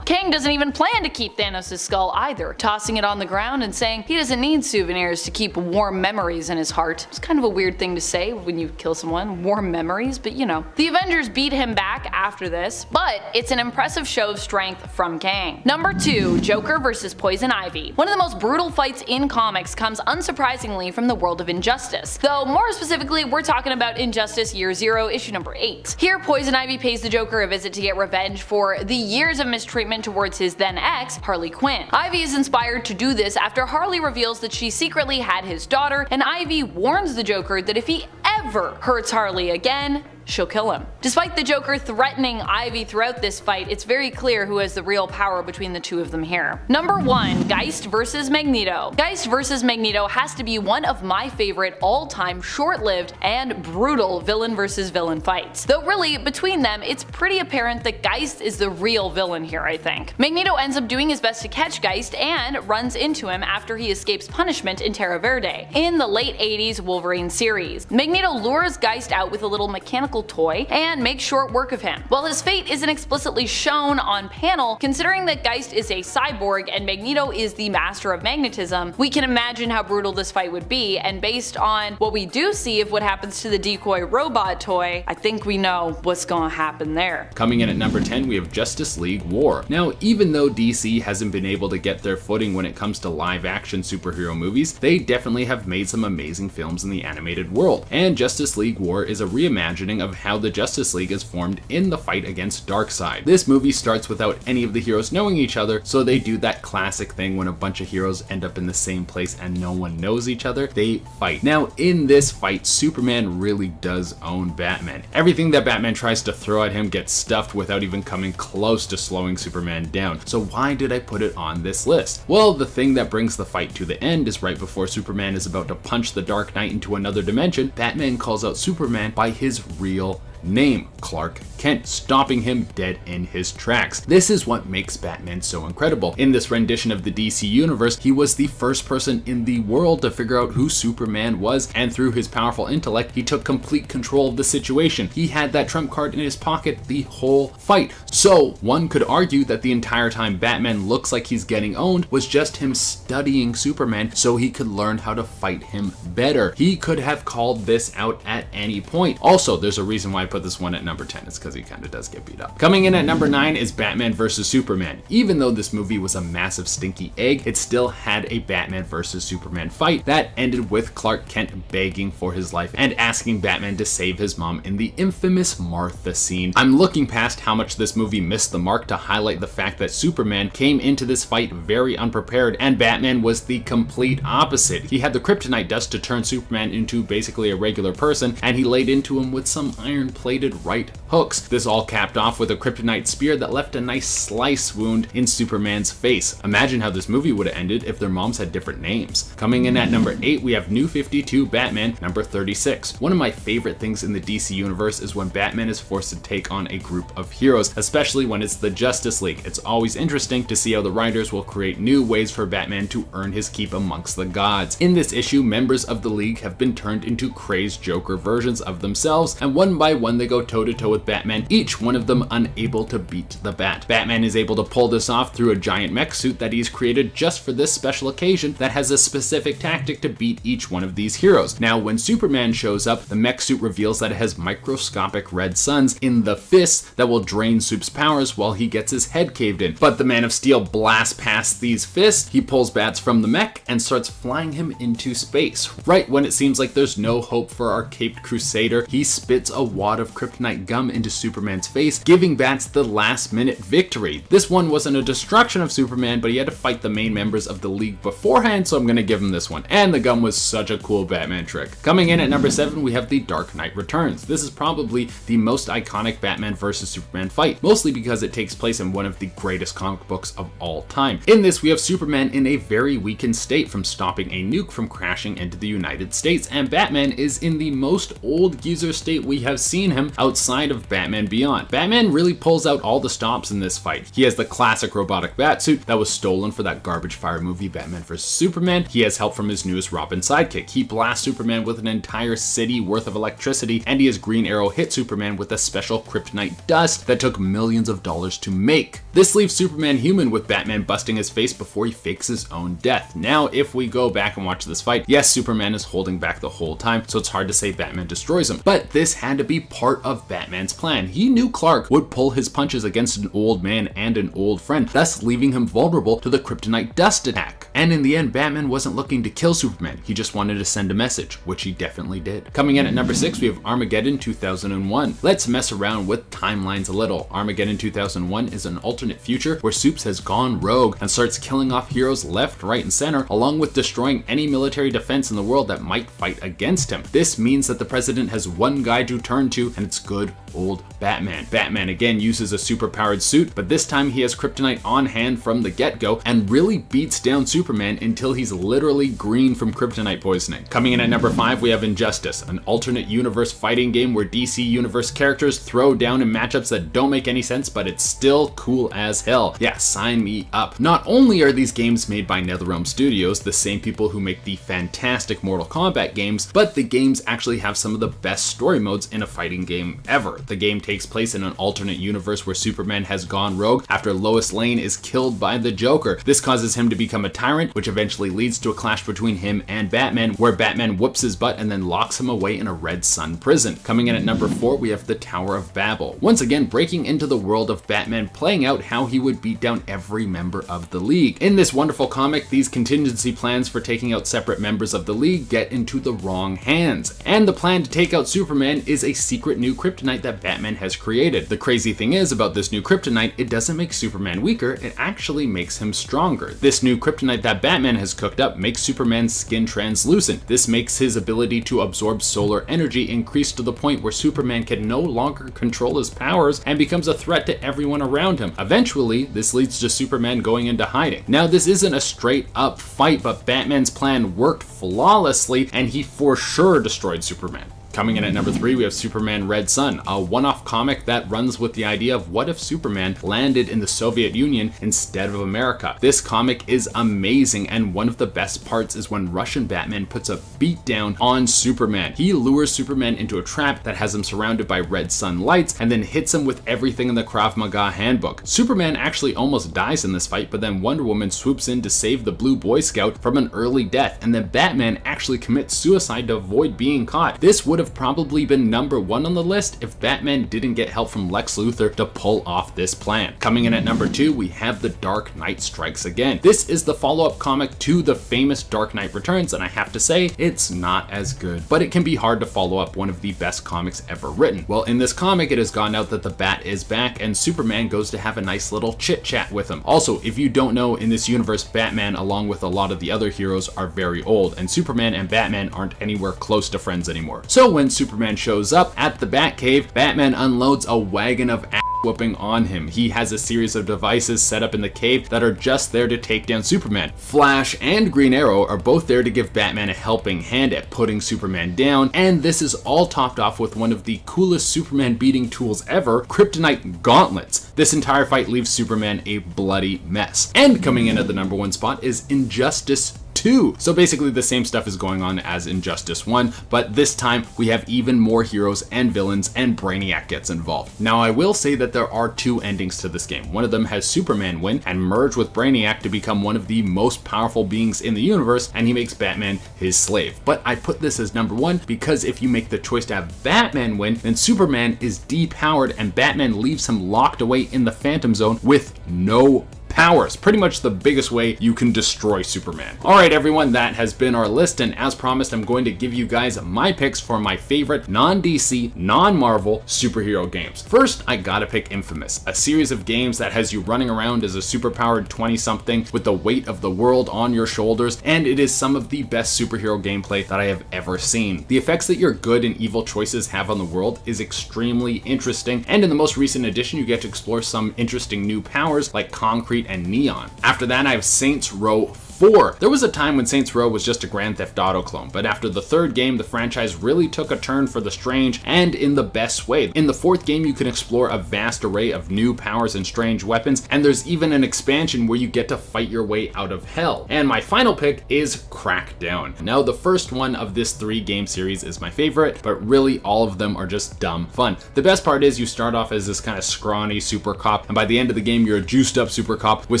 Kang doesn't even plan to keep Thanos' skull either, tossing it on the ground and saying he doesn't need souvenirs to keep warm memories in his heart. It's kind of a weird thing to say when you kill someone, warm memories, but you know. The Avengers beat him back after this, but it's an impressive show of strength from Kang. Number 2. Joker vs. Poison Ivy. One of the most brutal fights in comics comes unsurprisingly from the world of Injustice, though more specifically we're talking about Injustice Year Zero, issue number 8. Here Poison Ivy pays the Joker a visit to get revenge for the years of mistreatment towards his then ex, Harley Quinn. Ivy is inspired to do this after Harley reveals that she secretly had his daughter, and Ivy warns the Joker that if he ever hurts Harley again, she'll kill him. Despite the Joker threatening Ivy throughout this fight, it's very clear who has the real power between the two of them here. Number 1. Geist vs. Magneto. Geist vs. Magneto has to be one of my favorite all-time short-lived and brutal villain versus villain fights. Though really, between them, it's pretty apparent that Geist is the real villain here, I think. Magneto ends up doing his best to catch Geist and runs into him after he escapes punishment in Terra Verde in the late 80s Wolverine series. Magneto lures Geist out with a little mechanical toy and makes short work of him. While his fate isn't explicitly shown on panel, considering that Geist is a cyborg and Magneto is the master of magnetism, we can imagine how brutal this fight would be, and based on what we do see of what happens to the decoy robot toy, I think we know what's gonna happen there. Coming in at number 10, we have Justice League War. Now, even though DC hasn't been able to get their footing when it comes to live action superhero movies, they definitely have made some amazing films in the animated world. And Justice League War is a reimagining of how the Justice League is formed in the fight against Darkseid. This movie starts without any of the heroes knowing each other, so they do that classic thing when a bunch of heroes end up in the same place and no one knows each other. They fight. Now, in this fight, Superman really does own Batman. Everything that Batman tries to throw at him gets stuffed without even coming close to slowing Superman down. So why did I put it on this list? Well, the thing that brings the fight to the end is right before Superman is about to punch the Dark Knight into another dimension, Batman calls out Superman by his real name, Clark Kent, stopping him dead in his tracks. This is what makes Batman so incredible. In this rendition of the DC universe, he was the first person in the world to figure out who Superman was, and through his powerful intellect, he took complete control of the situation. He had that trump card in his pocket the whole fight. So one could argue that the entire time Batman looks like he's getting owned was just him studying Superman so he could learn how to fight him better. He could have called this out at any point. Also, there's a reason why I put this one at number 10. It's because he kind of does get beat up. Coming in at number 9 is Batman vs Superman. Even though this movie was a massive stinky egg, it still had a Batman vs Superman fight that ended with Clark Kent begging for his life and asking Batman to save his mom in the infamous Martha scene. I'm looking past how much this movie missed the mark to highlight the fact that Superman came into this fight very unprepared, and Batman was the complete opposite. He had the kryptonite dust to turn Superman into basically a regular person, and he laid into him with some iron-plated right hooks. This all capped off with a kryptonite spear that left a nice slice wound in Superman's face. Imagine how this movie would have ended if their moms had different names. Coming in at number 8, we have New 52 Batman, number 36. One of my favorite things in the DC universe is when Batman is forced to take on a group of heroes, especially when it's the Justice League. It's always interesting to see how the writers will create new ways for Batman to earn his keep amongst the gods. In this issue, members of the League have been turned into crazed Joker versions of themselves, and one by one they go toe-to-toe with Batman, each one of them unable to beat the Bat. Batman is able to pull this off through a giant mech suit that he's created just for this special occasion that has a specific tactic to beat each one of these heroes. Now, when Superman shows up, the mech suit reveals that it has microscopic red suns in the fists that will drain Soup's powers while he gets his head caved in. But the Man of Steel blasts past these fists, he pulls Bats from the mech and starts flying him into space. Right when it seems like there's no hope for our caped crusader, he spits a wad of kryptonite gum into Superman's face, giving Bats the last-minute victory. This one wasn't a destruction of Superman, but he had to fight the main members of the League beforehand, so I'm gonna give him this one. And the gum was such a cool Batman trick. Coming in at number 7, we have The Dark Knight Returns. This is probably the most iconic Batman vs Superman fight, mostly because it takes place in one of the greatest comic books of all time. In this, we have Superman in a very weakened state from stopping a nuke from crashing into the United States, and Batman is in the most old geezer state we have seen him outside of Batman Beyond. Batman really pulls out all the stops in this fight. He has the classic robotic batsuit that was stolen for that garbage fire movie Batman vs Superman. He has help from his newest Robin sidekick. He blasts Superman with an entire city worth of electricity, and he has Green Arrow hit Superman with a special kryptonite dust that took millions of dollars to make. This leaves Superman human, with Batman busting his face before he fakes his own death. Now, if we go back and watch this fight, yes, Superman is holding back the whole time, so it's hard to say Batman destroys him. But this had to be part of Batman's plan. He knew Clark would pull his punches against an old man and an old friend, thus leaving him vulnerable to the kryptonite dust attack. And in the end, Batman wasn't looking to kill Superman, he just wanted to send a message, which he definitely did. Coming in at number 6, we have Armageddon 2001. Let's mess around with timelines a little. Armageddon 2001 is an alternate future where Supes has gone rogue and starts killing off heroes left, right, and center, along with destroying any military defense in the world that might fight against him. This means that the president has one guy to turn to, and it's good old Batman. Batman again uses a superpowered suit, but this time he has kryptonite on hand from the get-go and really beats down Superman until he's literally green from kryptonite poisoning. Coming in at number 5, we have Injustice, an alternate universe fighting game where DC Universe characters throw down in matchups that don't make any sense, but it's still cool as hell. Yeah, sign me up. Not only are these games made by NetherRealm Studios, the same people who make the fantastic Mortal Kombat games, but the games actually have some of the best story modes in a fighting game ever. The game takes place in an alternate universe where Superman has gone rogue after Lois Lane is killed by the Joker. This causes him to become a tyrant, which eventually leads to a clash between him and Batman, where Batman whoops his butt and then locks him away in a Red Sun prison. Coming in at number 4, we have the Tower of Babel. Once again, breaking into the world of Batman, playing out how he would beat down every member of the League. In this wonderful comic, these contingency plans for taking out separate members of the League get into the wrong hands. And the plan to take out Superman is a secret new kryptonite that Batman has created. The crazy thing is about this new kryptonite, it doesn't make Superman weaker, it actually makes him stronger. This new kryptonite that Batman has cooked up makes Superman's skin translucent. This makes his ability to absorb solar energy increase to the point where Superman can no longer control his powers and becomes a threat to everyone around him. Eventually, this leads to Superman going into hiding. Now, this isn't a straight up fight, but Batman's plan worked flawlessly and he for sure destroyed Superman. Coming in at number 3, we have Superman Red Son, a one-off comic that runs with the idea of what if Superman landed in the Soviet Union instead of America. This comic is amazing, and one of the best parts is when Russian Batman puts a beat down on Superman. He lures Superman into a trap that has him surrounded by red sun lights and then hits him with everything in the Krav Maga handbook. Superman actually almost dies in this fight, but then Wonder Woman swoops in to save the Blue Boy Scout from an early death, and then Batman actually commits suicide to avoid being caught. This would have probably been number 1 on the list if Batman didn't get help from Lex Luthor to pull off this plan. Coming in at number 2, we have The Dark Knight Strikes Again. This is the follow-up comic to the famous Dark Knight Returns, and I have to say, it's not as good, but it can be hard to follow up one of the best comics ever written. Well, in this comic, it has gone out that the Bat is back, and Superman goes to have a nice little chit-chat with him. Also, if you don't know, in this universe, Batman, along with a lot of the other heroes, are very old, and Superman and Batman aren't anywhere close to friends anymore. So when Superman shows up at the Batcave, Batman unloads a wagon of whooping on him. He has a series of devices set up in the cave that are just there to take down Superman. Flash and Green Arrow are both there to give Batman a helping hand at putting Superman down, and this is all topped off with one of the coolest Superman beating tools ever, kryptonite gauntlets. This entire fight leaves Superman a bloody mess. And coming in at the number 1 spot is Injustice 2. So basically the same stuff is going on as Injustice 1, but this time we have even more heroes and villains, and Brainiac gets involved. Now I will say that there are 2 endings to this game. One of them has Superman win and merge with Brainiac to become one of the most powerful beings in the universe, and he makes Batman his slave. But I put this as number 1 because if you make the choice to have Batman win, then Superman is depowered and Batman leaves him locked away in the Phantom Zone with no powers. Pretty much the biggest way you can destroy Superman. Alright everyone, that has been our list, and as promised, I'm going to give you guys my picks for my favorite non-DC, non-Marvel superhero games. First, I gotta pick Infamous, a series of games that has you running around as a superpowered 20-something with the weight of the world on your shoulders, and it is some of the best superhero gameplay that I have ever seen. The effects that your good and evil choices have on the world is extremely interesting, and in the most recent edition, you get to explore some interesting new powers like concrete and neon. After that, I have Saints Row 4. There was a time when Saints Row was just a Grand Theft Auto clone, but after the 3rd game, the franchise really took a turn for the strange, and in the best way. In the 4th game, you can explore a vast array of new powers and strange weapons, and there's even an expansion where you get to fight your way out of hell. And my final pick is Crackdown. Now, the first one of this 3-game series is my favorite, but really all of them are just dumb fun. The best part is you start off as this kind of scrawny super cop, and by the end of the game, you're a juiced up super cop with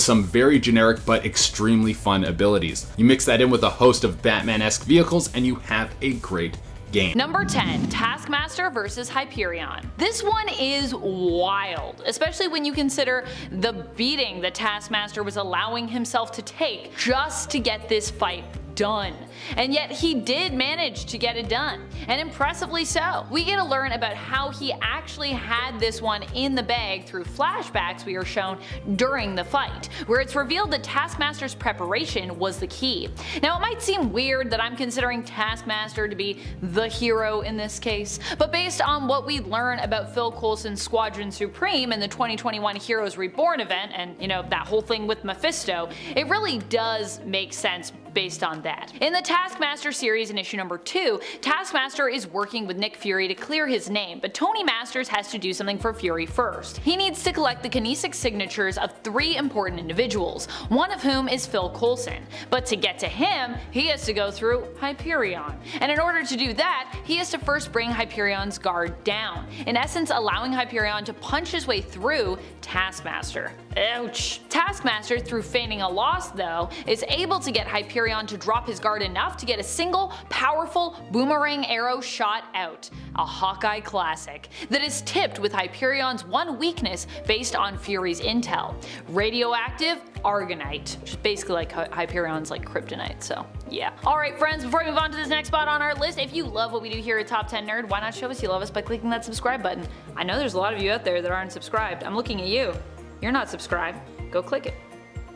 some very generic but extremely fun abilities. You mix that in with a host of Batman-esque vehicles and you have a great game. Number 10, Taskmaster versus Hyperion. This one is wild, especially when you consider the beating that Taskmaster was allowing himself to take just to get this fight done. And yet he did manage to get it done, and impressively so. We get to learn about how he actually had this one in the bag through flashbacks we are shown during the fight, where it's revealed that Taskmaster's preparation was the key. Now, it might seem weird that I'm considering Taskmaster to be the hero in this case, but based on what we learn about Phil Coulson's Squadron Supreme in the 2021 Heroes Reborn event, and you know, that whole thing with Mephisto, it really does make sense based on that. In the Taskmaster series in issue number 2, Taskmaster is working with Nick Fury to clear his name, but Tony Masters has to do something for Fury first. He needs to collect the kinetic signatures of 3 important individuals, one of whom is Phil Coulson. But to get to him, he has to go through Hyperion. And in order to do that, he has to first bring Hyperion's guard down, in essence allowing Hyperion to punch his way through Taskmaster. Ouch. Taskmaster, through feigning a loss though, is able to get Hyperion to drop his guard enough to get a single, powerful boomerang arrow shot out. A Hawkeye classic that is tipped with Hyperion's one weakness based on Fury's intel: radioactive Argonite, which is basically like Hyperion's like kryptonite, so yeah. Alright friends, before we move on to this next spot on our list, if you love what we do here at Top 10 Nerd, why not show us you love us by clicking that subscribe button? I know there's a lot of you out there that aren't subscribed. I'm looking at you. You're not subscribed. Go click it.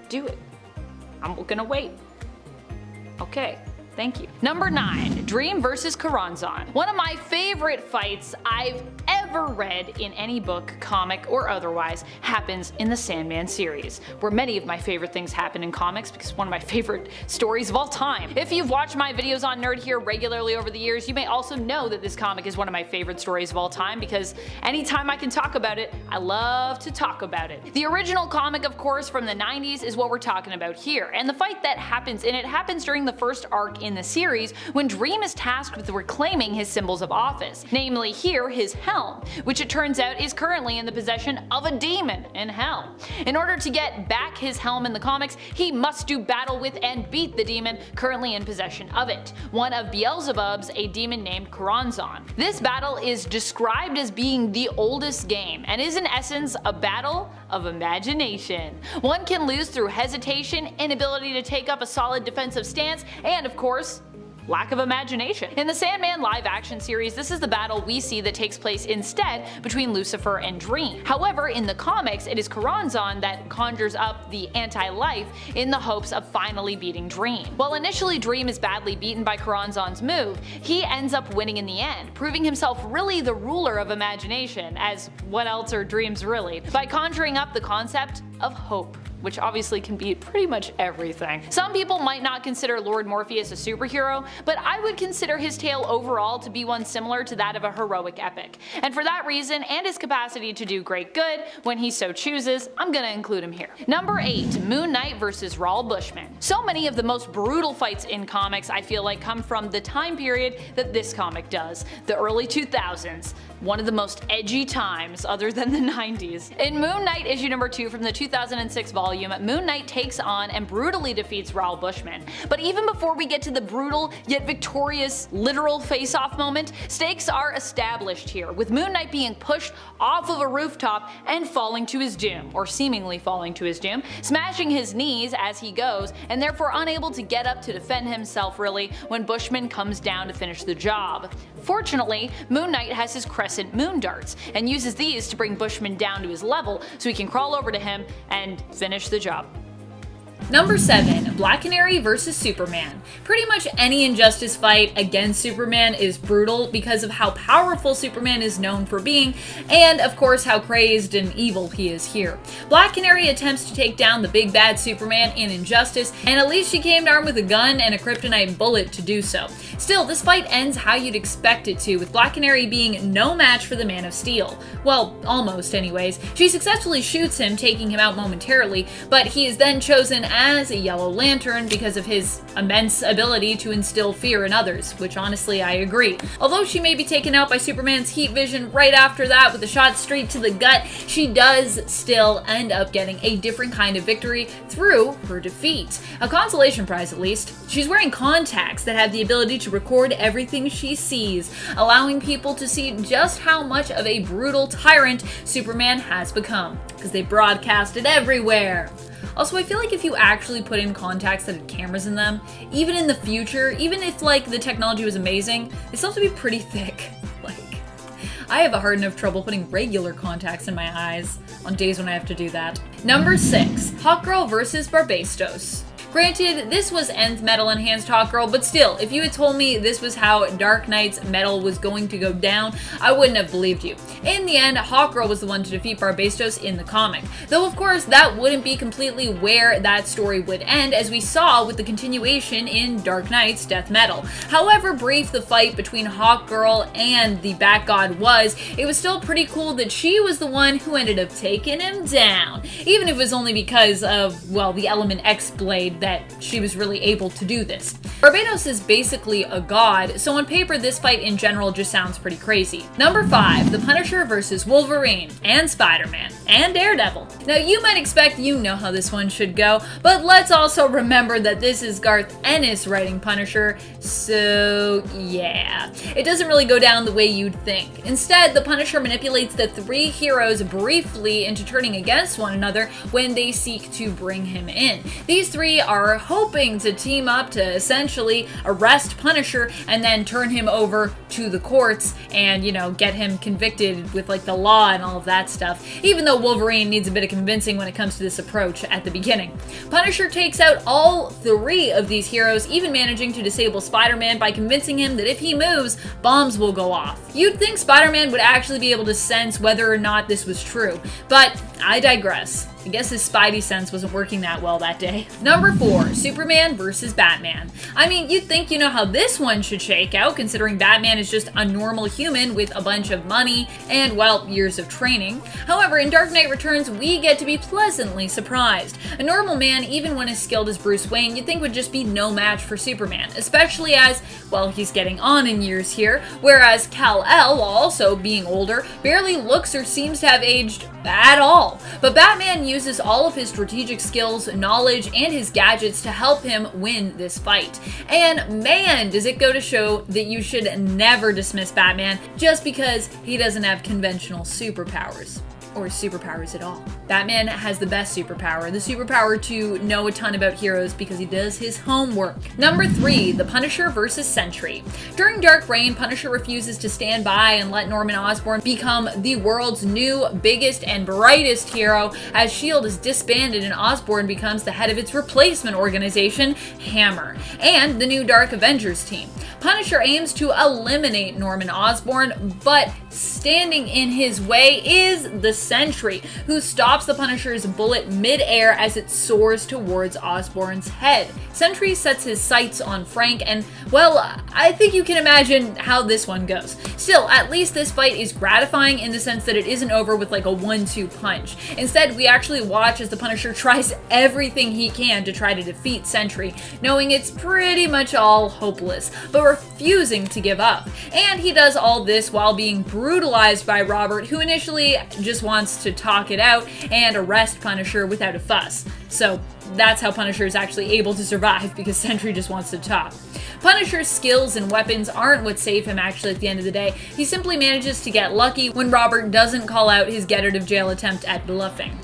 Do it. I'm gonna wait. Okay, thank you. Number 9, Dream vs. Karanzan. One of my favorite fights I've ever ever read in any book, comic, or otherwise happens in the Sandman series, where many of my favorite things happen in comics because it's one of my favorite stories of all time. If you've watched my videos on Nerd here regularly over the years, you may also know that this comic is one of my favorite stories of all time because anytime I can talk about it, I love to talk about it. The original comic, of course, from the 90s is what we're talking about here, and the fight that happens in it happens during the first arc in the series when Dream is tasked with reclaiming his symbols of office, namely here his helm, which it turns out is currently in the possession of a demon in hell. In order to get back his helm in the comics, he must do battle with and beat the demon currently in possession of it, one of Beelzebub's, a demon named Karanzan. This battle is described as being the oldest game and is in essence a battle of imagination. One can lose through hesitation, inability to take up a solid defensive stance, and of course, lack of imagination. In the Sandman live action series, this is the battle we see that takes place instead between Lucifer and Dream. However, in the comics, it is Karanzan that conjures up the anti-life in the hopes of finally beating Dream. While initially Dream is badly beaten by Karanzan's move, he ends up winning in the end, proving himself really the ruler of imagination, as what else are dreams really, by conjuring up the concept of hope, which obviously can be pretty much everything. Some people might not consider Lord Morpheus a superhero, but I would consider his tale overall to be one similar to that of a heroic epic. And for that reason, and his capacity to do great good when he so chooses, I'm gonna include him here. Number 8. Moon Knight vs. Raoul Bushman. So many of the most brutal fights in comics I feel like come from the time period that this comic does, the early 2000s. One of the most edgy times other than the 90s. In Moon Knight issue number 2 from the 2006 volume, Moon Knight takes on and brutally defeats Raoul Bushman. But even before we get to the brutal yet victorious literal face-off moment, stakes are established here, with Moon Knight being pushed off of a rooftop and falling to his doom, or seemingly falling to his doom, smashing his knees as he goes, and therefore unable to get up to defend himself really when Bushman comes down to finish the job. Fortunately, Moon Knight has his crescent moon darts, and uses these to bring Bushman down to his level so he can crawl over to him and finish the job. Number 7. Black Canary vs. Superman. Pretty much any Injustice fight against Superman is brutal because of how powerful Superman is known for being, and of course how crazed and evil he is here. Black Canary attempts to take down the big bad Superman in Injustice, and at least she came armed with a gun and a kryptonite bullet to do so. Still, this fight ends how you'd expect it to, with Black Canary being no match for the Man of Steel. Well, almost anyways. She successfully shoots him, taking him out momentarily, but he is then chosen as a Yellow Lantern because of his immense ability to instill fear in others, which honestly I agree. Although she may be taken out by Superman's heat vision right after that with a shot straight to the gut, she does still end up getting a different kind of victory through her defeat. A consolation prize at least. She's wearing contacts that have the ability to record everything she sees, allowing people to see just how much of a brutal tyrant Superman has become, because they broadcast it everywhere. Also, I feel like if you actually put in contacts that had cameras in them, even in the future, even if like the technology was amazing, they still have to be pretty thick. Like, I have a hard enough trouble putting regular contacts in my eyes on days when I have to do that. Number 6. Hawkgirl vs. Barbastos. Granted, this was Nth Metal Enhanced Hawkgirl, but still, if you had told me this was how Dark Knight's metal was going to go down, I wouldn't have believed you. In the end, Hawkgirl was the one to defeat Barbastos in the comic. Though of course, that wouldn't be completely where that story would end, as we saw with the continuation in Dark Knight's Death Metal. However brief the fight between Hawkgirl and the Bat-God was, it was still pretty cool that she was the one who ended up taking him down. Even if it was only because of, well, the Element X blade that she was really able to do this. Barbados is basically a god, so on paper this fight in general just sounds pretty crazy. Number 5. The Punisher vs. Wolverine, and Spider-Man, and Daredevil. Now you might expect you know how this one should go, but let's also remember that this is Garth Ennis writing Punisher, so yeah. It doesn't really go down the way you'd think. Instead, the Punisher manipulates the three heroes briefly into turning against one another when they seek to bring him in. These three are hoping to team up to send essentially arrest Punisher and then turn him over to the courts and, you know, get him convicted with like the law and all of that stuff, even though Wolverine needs a bit of convincing when it comes to this approach at the beginning. Punisher takes out all three of these heroes, even managing to disable Spider-Man by convincing him that if he moves, bombs will go off. You'd think Spider-Man would actually be able to sense whether or not this was true, but I digress. I guess his spidey sense wasn't working that well that day. Number 4, Superman versus Batman. I mean, you'd think you know how this one should shake out, considering Batman is just a normal human with a bunch of money and, well, years of training. However, in Dark Knight Returns, we get to be pleasantly surprised. A normal man, even when as skilled as Bruce Wayne, you'd think would just be no match for Superman, especially as, well, he's getting on in years here, whereas Kal-El, while also being older, barely looks or seems to have aged at all. But Batman uses all of his strategic skills, knowledge, and his gadgets to help him win this fight. And man, does it go to show that you should never dismiss Batman just because he doesn't have conventional superpowers. Or superpowers at all. Batman has the best superpower, the superpower to know a ton about heroes because he does his homework. Number 3, The Punisher versus Sentry. During Dark Reign, Punisher refuses to stand by and let Norman Osborn become the world's new, biggest, and brightest hero, as S.H.I.E.L.D. is disbanded and Osborn becomes the head of its replacement organization, Hammer, and the new Dark Avengers team. Punisher aims to eliminate Norman Osborn, but standing in his way is the Sentry, who stops the Punisher's bullet mid-air as it soars towards Osborn's head. Sentry sets his sights on Frank, and, well, I think you can imagine how this one goes. Still, at least this fight is gratifying in the sense that it isn't over with like a 1-2 punch. Instead, we actually watch as the Punisher tries everything he can to try to defeat Sentry, knowing it's pretty much all hopeless, but refusing to give up. And he does all this while being brutalized by Robert, who initially just wants to talk it out and arrest Punisher without a fuss. So that's how Punisher is actually able to survive, because Sentry just wants to talk. Punisher's skills and weapons aren't what save him actually at the end of the day. He simply manages to get lucky when Robert doesn't call out his get out of jail attempt at bluffing.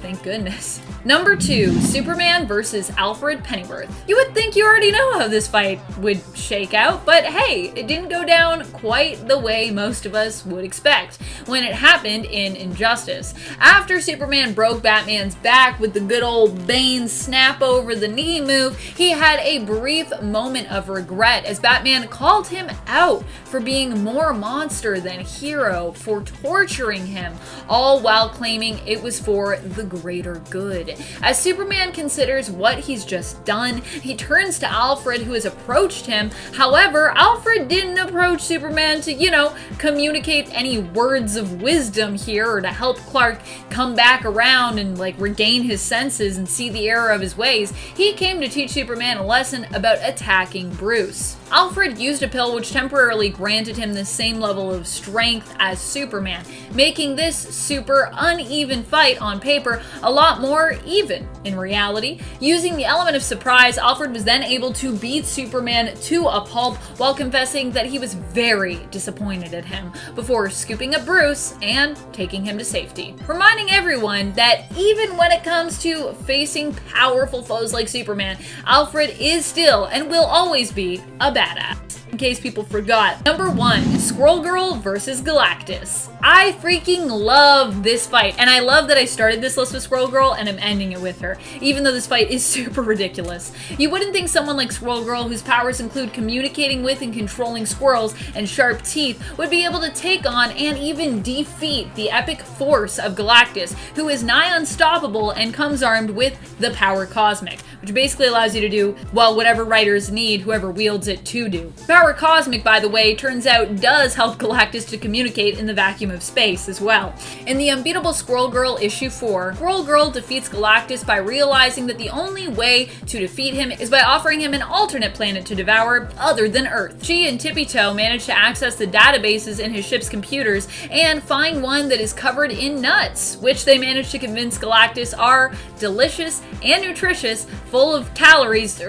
Thank goodness. Number 2, Superman versus Alfred Pennyworth. You would think you already know how this fight would shake out, but hey, it didn't go down quite the way most of us would expect when it happened in Injustice. After Superman broke Batman's back with the good old Bane snap over the knee move, he had a brief moment of regret as Batman called him out for being more monster than hero, for torturing him, all while claiming it was for the greater good. As Superman considers what he's just done, he turns to Alfred, who has approached him. However, Alfred didn't approach Superman to, you know, communicate any words of wisdom here or to help Clark come back around and like regain his senses and see the error of his ways. He came to teach Superman a lesson about attacking Bruce. Alfred used a pill which temporarily granted him the same level of strength as Superman, making this super uneven fight on paper a lot more even in reality. Using the element of surprise, Alfred was then able to beat Superman to a pulp while confessing that he was very disappointed at him before scooping up Bruce and taking him to safety. Reminding everyone that even when it comes to facing powerful foes like Superman, Alfred is still and will always be a badass. In case people forgot. Number 1, Squirrel Girl versus Galactus. I freaking love this fight, and I love that I started this list with Squirrel Girl and I'm ending it with her, even though this fight is super ridiculous. You wouldn't think someone like Squirrel Girl, whose powers include communicating with and controlling squirrels and sharp teeth, would be able to take on and even defeat the epic force of Galactus, who is nigh unstoppable and comes armed with the Power Cosmic, which basically allows you to do, well, whatever writers need whoever wields it to do. Power Cosmic, by the way, turns out does help Galactus to communicate in the vacuum of space as well. In the Unbeatable Squirrel Girl issue 4, Squirrel Girl defeats Galactus by realizing that the only way to defeat him is by offering him an alternate planet to devour other than Earth. She and Tippy Toe manage to access the databases in his ship's computers and find one that is covered in nuts, which they manage to convince Galactus are delicious and nutritious, full of calories,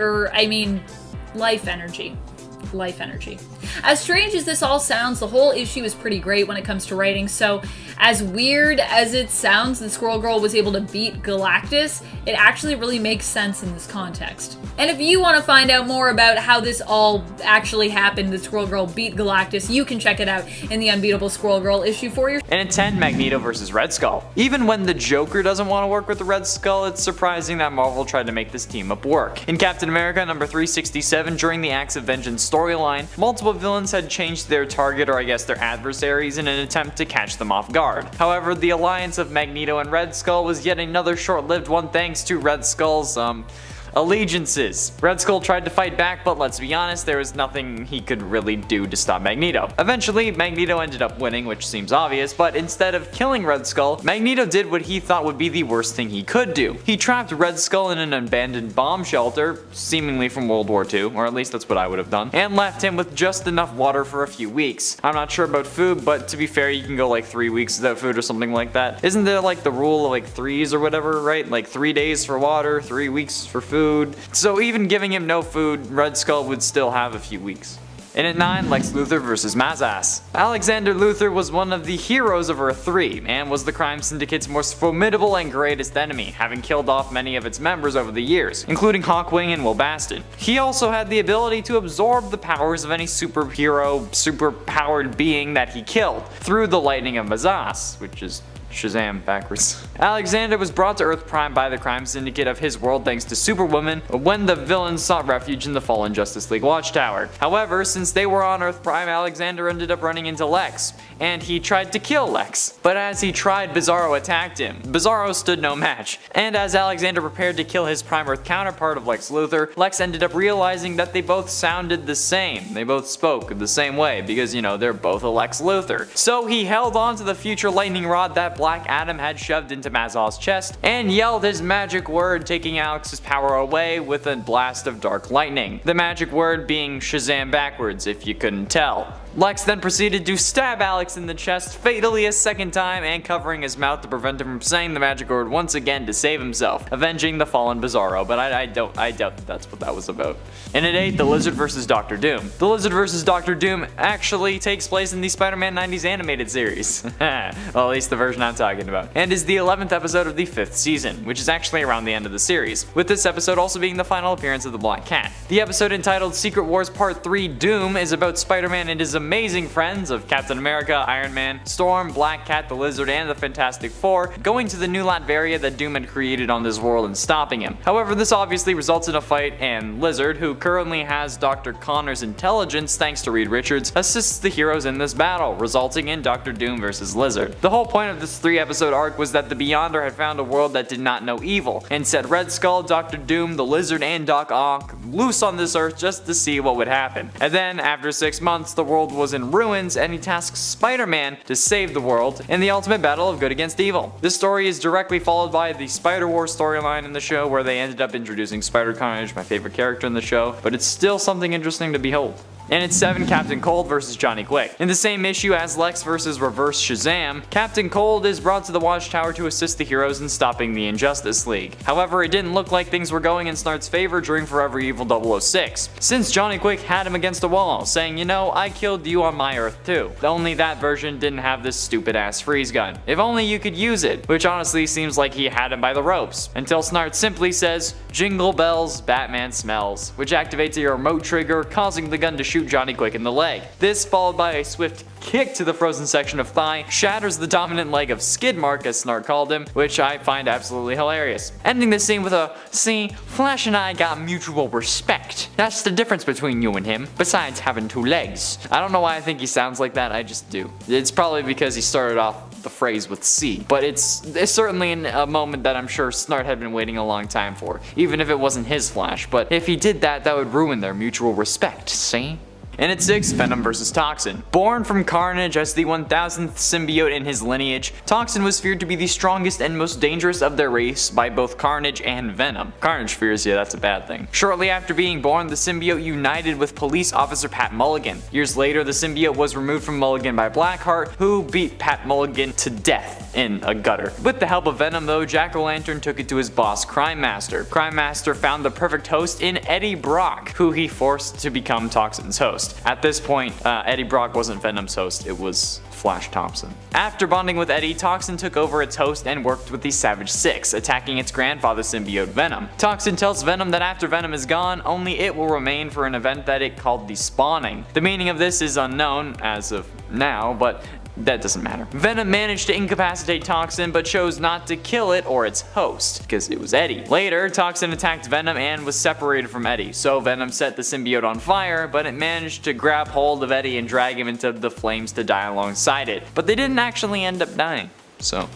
life energy. As strange as this all sounds, the whole issue is pretty great when it comes to writing, so As weird as it sounds that Squirrel Girl was able to beat Galactus, it actually really makes sense in this context. And if you want to find out more about how this all actually happened, that Squirrel Girl beat Galactus, you can check it out in the Unbeatable Squirrel Girl issue 4. And at 10, Magneto vs. Red Skull. Even when the Joker doesn't want to work with the Red Skull, it's surprising that Marvel tried to make this team up work. In Captain America number 367, during the Acts of Vengeance storyline, multiple villains had changed their target, or I guess their adversaries, in an attempt to catch them off guard. However, the alliance of Magneto and Red Skull was yet another short-lived one thanks to Red Skull's, allegiances. Red Skull tried to fight back, but let's be honest, there was nothing he could really do to stop Magneto. Eventually, Magneto ended up winning, which seems obvious, but instead of killing Red Skull, Magneto did what he thought would be the worst thing he could do. He trapped Red Skull in an abandoned bomb shelter, seemingly from World War II, or at least that's what I would have done, and left him with just enough water for a few weeks. I'm not sure about food, but to be fair, you can go like 3 weeks without food or something like that. Isn't there like the rule of like threes or whatever, right? Like 3 days for water, 3 weeks for food. So even giving him no food, Red Skull would still have a few weeks. And at 9, Lex Luthor vs. Mazas. Alexander Luthor was one of the heroes of Earth 3, and was the crime syndicate's most formidable and greatest enemy, having killed off many of its members over the years, including Hawkwing and Will Baston. He also had the ability to absorb the powers of any superpowered being that he killed, through the lightning of Mazas, which is Shazam backwards. Alexander was brought to Earth Prime by the crime syndicate of his world thanks to Superwoman when the villains sought refuge in the fallen Justice League Watchtower. However, since they were on Earth Prime, Alexander ended up running into Lex, and he tried to kill Lex. But as he tried, Bizarro attacked him. Bizarro stood no match, and as Alexander prepared to kill his Prime Earth counterpart of Lex Luthor, Lex ended up realizing that they both sounded the same. They both spoke the same way because, you know, they're both a Lex Luthor. So he held on to the future lightning rod that Black Adam had shoved into Mazal's chest and yelled his magic word, taking Alex's power away with a blast of dark lightning. The magic word being Shazam backwards, if you couldn't tell. Lex then proceeded to stab Alex in the chest fatally a second time and covering his mouth to prevent him from saying the magic word once again to save himself, avenging the fallen Bizarro, but I doubt that that's what that was about. And at 8, The Lizard vs. Dr. Doom. The Lizard vs. Dr. Doom actually takes place in the Spider-Man 90s animated series. Well, at least the version I'm talking about. And is the 11th episode of the 5th season, which is actually around the end of the series, with this episode also being the final appearance of the Black Cat. The episode entitled Secret Wars Part 3 Doom is about Spider-Man and his amazing friends of Captain America, Iron Man, Storm, Black Cat, the Lizard, and the Fantastic Four going to the new Latveria that Doom had created on this world and stopping him. However, this obviously results in a fight, and Lizard, who currently has Dr. Connor's intelligence thanks to Reed Richards, assists the heroes in this battle, resulting in Dr. Doom vs. Lizard. The whole point of this 3-episode arc was that the Beyonder had found a world that did not know evil, and set Red Skull, Dr. Doom, the Lizard, and Doc Ock loose on this earth just to see what would happen. And then, after 6 months, the world was in ruins, and he tasks Spider-Man to save the world in the ultimate battle of good against evil. This story is directly followed by the Spider-War storyline in the show, where they ended up introducing Spider-Carnage, my favorite character in the show, but it's still something interesting to behold. And it's 7, Captain Cold vs. Johnny Quick. In the same issue as Lex vs. Reverse Shazam, Captain Cold is brought to the Watchtower to assist the heroes in stopping the Injustice League. However, it didn't look like things were going in Snart's favor during Forever Evil 006, since Johnny Quick had him against a wall, saying, you know, I killed you on my Earth too. Only that version didn't have this stupid ass freeze gun. If only you could use it, which honestly seems like he had him by the ropes, until Snart simply says, jingle bells, Batman smells, which activates a remote trigger, causing the gun to shoot Johnny Quick in the leg. This, followed by a swift kick to the frozen section of thigh, shatters the dominant leg of Skidmark, as Snart called him, which I find absolutely hilarious. Ending the scene with a, see, Flash and I got mutual respect. That's the difference between you and him, besides having 2 legs. I don't know why I think he sounds like that, I just do. It's probably because he started off the phrase with C, but it's certainly a moment that I'm sure Snart had been waiting a long time for, even if it wasn't his Flash, but if he did that, that would ruin their mutual respect, see? And at 6, Venom vs. Toxin. Born from Carnage as the 1000th symbiote in his lineage, Toxin was feared to be the strongest and most dangerous of their race by both Carnage and Venom. Carnage fears you, that's a bad thing. Shortly after being born, the symbiote united with police officer Pat Mulligan. Years later, the symbiote was removed from Mulligan by Blackheart, who beat Pat Mulligan to death in a gutter. With the help of Venom though, Jack-O-Lantern took it to his boss, Crime Master. Crime Master found the perfect host in Eddie Brock, who he forced to become Toxin's host. host. At this point, Eddie Brock wasn't Venom's host, it was Flash Thompson. After bonding with Eddie, Toxin took over its host and worked with the Savage Six, attacking its grandfather symbiote Venom. Toxin tells Venom that after Venom is gone, only it will remain for an event that it called the Spawning. The meaning of this is unknown as of now, but that doesn't matter. Venom managed to incapacitate Toxin, but chose not to kill it or its host, because it was Eddie. Later, Toxin attacked Venom and was separated from Eddie, so Venom set the symbiote on fire, but it managed to grab hold of Eddie and drag him into the flames to die alongside it. But they didn't actually end up dying, so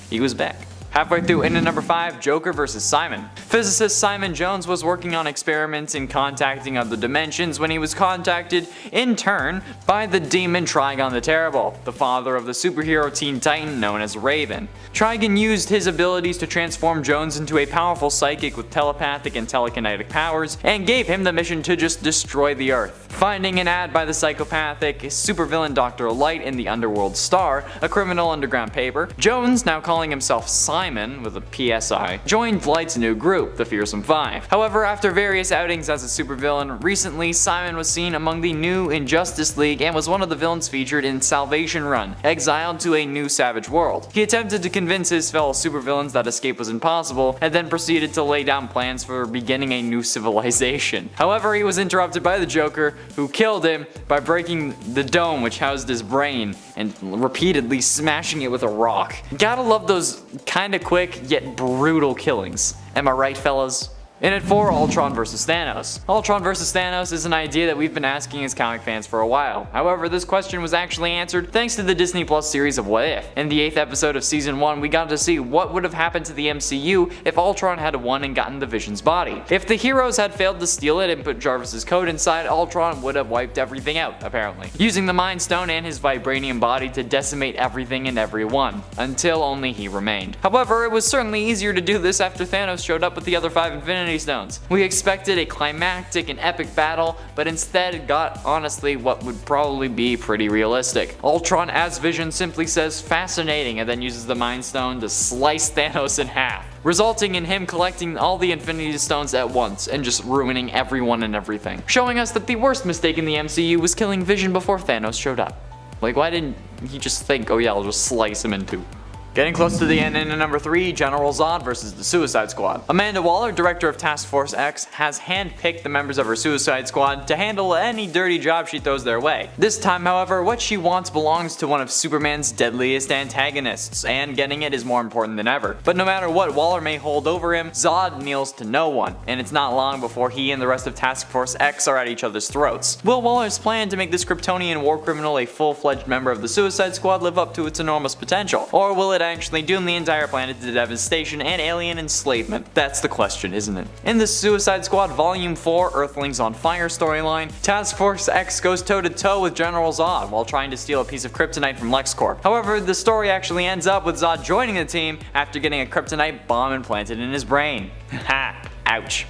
he was back. Halfway through into number 5, Joker vs. Simon. Physicist Simon Jones was working on experiments in contacting other dimensions when he was contacted, in turn, by the demon Trigon the Terrible, the father of the superhero Teen Titan known as Raven. Trigon used his abilities to transform Jones into a powerful psychic with telepathic and telekinetic powers, and gave him the mission to just destroy the Earth. Finding an ad by the psychopathic supervillain Dr. Light in the Underworld Star, a criminal underground paper, Jones, now calling himself Simon with a PSI, joined Light's new group, the Fearsome Five. However, after various outings as a supervillain, recently Simon was seen among the new Injustice League and was one of the villains featured in Salvation Run, exiled to a new savage world. He attempted to convince his fellow supervillains that escape was impossible, and then proceeded to lay down plans for beginning a new civilization. However, he was interrupted by the Joker, who killed him by breaking the dome which housed his brain and repeatedly smashing it with a rock. Gotta love those kinda quick yet brutal killings. Am I right, fellas? In at 4, Ultron vs. Thanos. Ultron vs. Thanos is an idea that we've been asking as comic fans for a while. However, this question was actually answered thanks to the Disney Plus series of What If. In the 8th episode of season 1, we got to see what would have happened to the MCU if Ultron had won and gotten the Vision's body. If the heroes had failed to steal it and put Jarvis's code inside, Ultron would have wiped everything out, apparently, using the Mind Stone and his vibranium body to decimate everything and everyone, until only he remained. However, it was certainly easier to do this after Thanos showed up with the other 5 Infinity Stones. We expected a climactic and epic battle, but instead got honestly what would probably be pretty realistic. Ultron as Vision simply says fascinating and then uses the Mind Stone to slice Thanos in half, resulting in him collecting all the Infinity Stones at once and just ruining everyone and everything, showing us that the worst mistake in the MCU was killing Vision before Thanos showed up. Like, why didn't he just think, oh yeah, I'll just slice him in two? Getting close to the end in number 3, General Zod vs. the Suicide Squad. Amanda Waller, director of Task Force X, has handpicked the members of her Suicide Squad to handle any dirty job she throws their way. This time, however, what she wants belongs to one of Superman's deadliest antagonists, and getting it is more important than ever. But no matter what Waller may hold over him, Zod kneels to no one, and it's not long before he and the rest of Task Force X are at each other's throats. Will Waller's plan to make this Kryptonian war criminal a full-fledged member of the Suicide Squad live up to its enormous potential? Or will it actually doom the entire planet to devastation and alien enslavement? That's the question, isn't it? In the Suicide Squad Volume 4 Earthlings on Fire storyline, Task Force X goes toe-to-toe with General Zod while trying to steal a piece of kryptonite from LexCorp. However, the story actually ends up with Zod joining the team after getting a kryptonite bomb implanted in his brain. Ha! Ouch.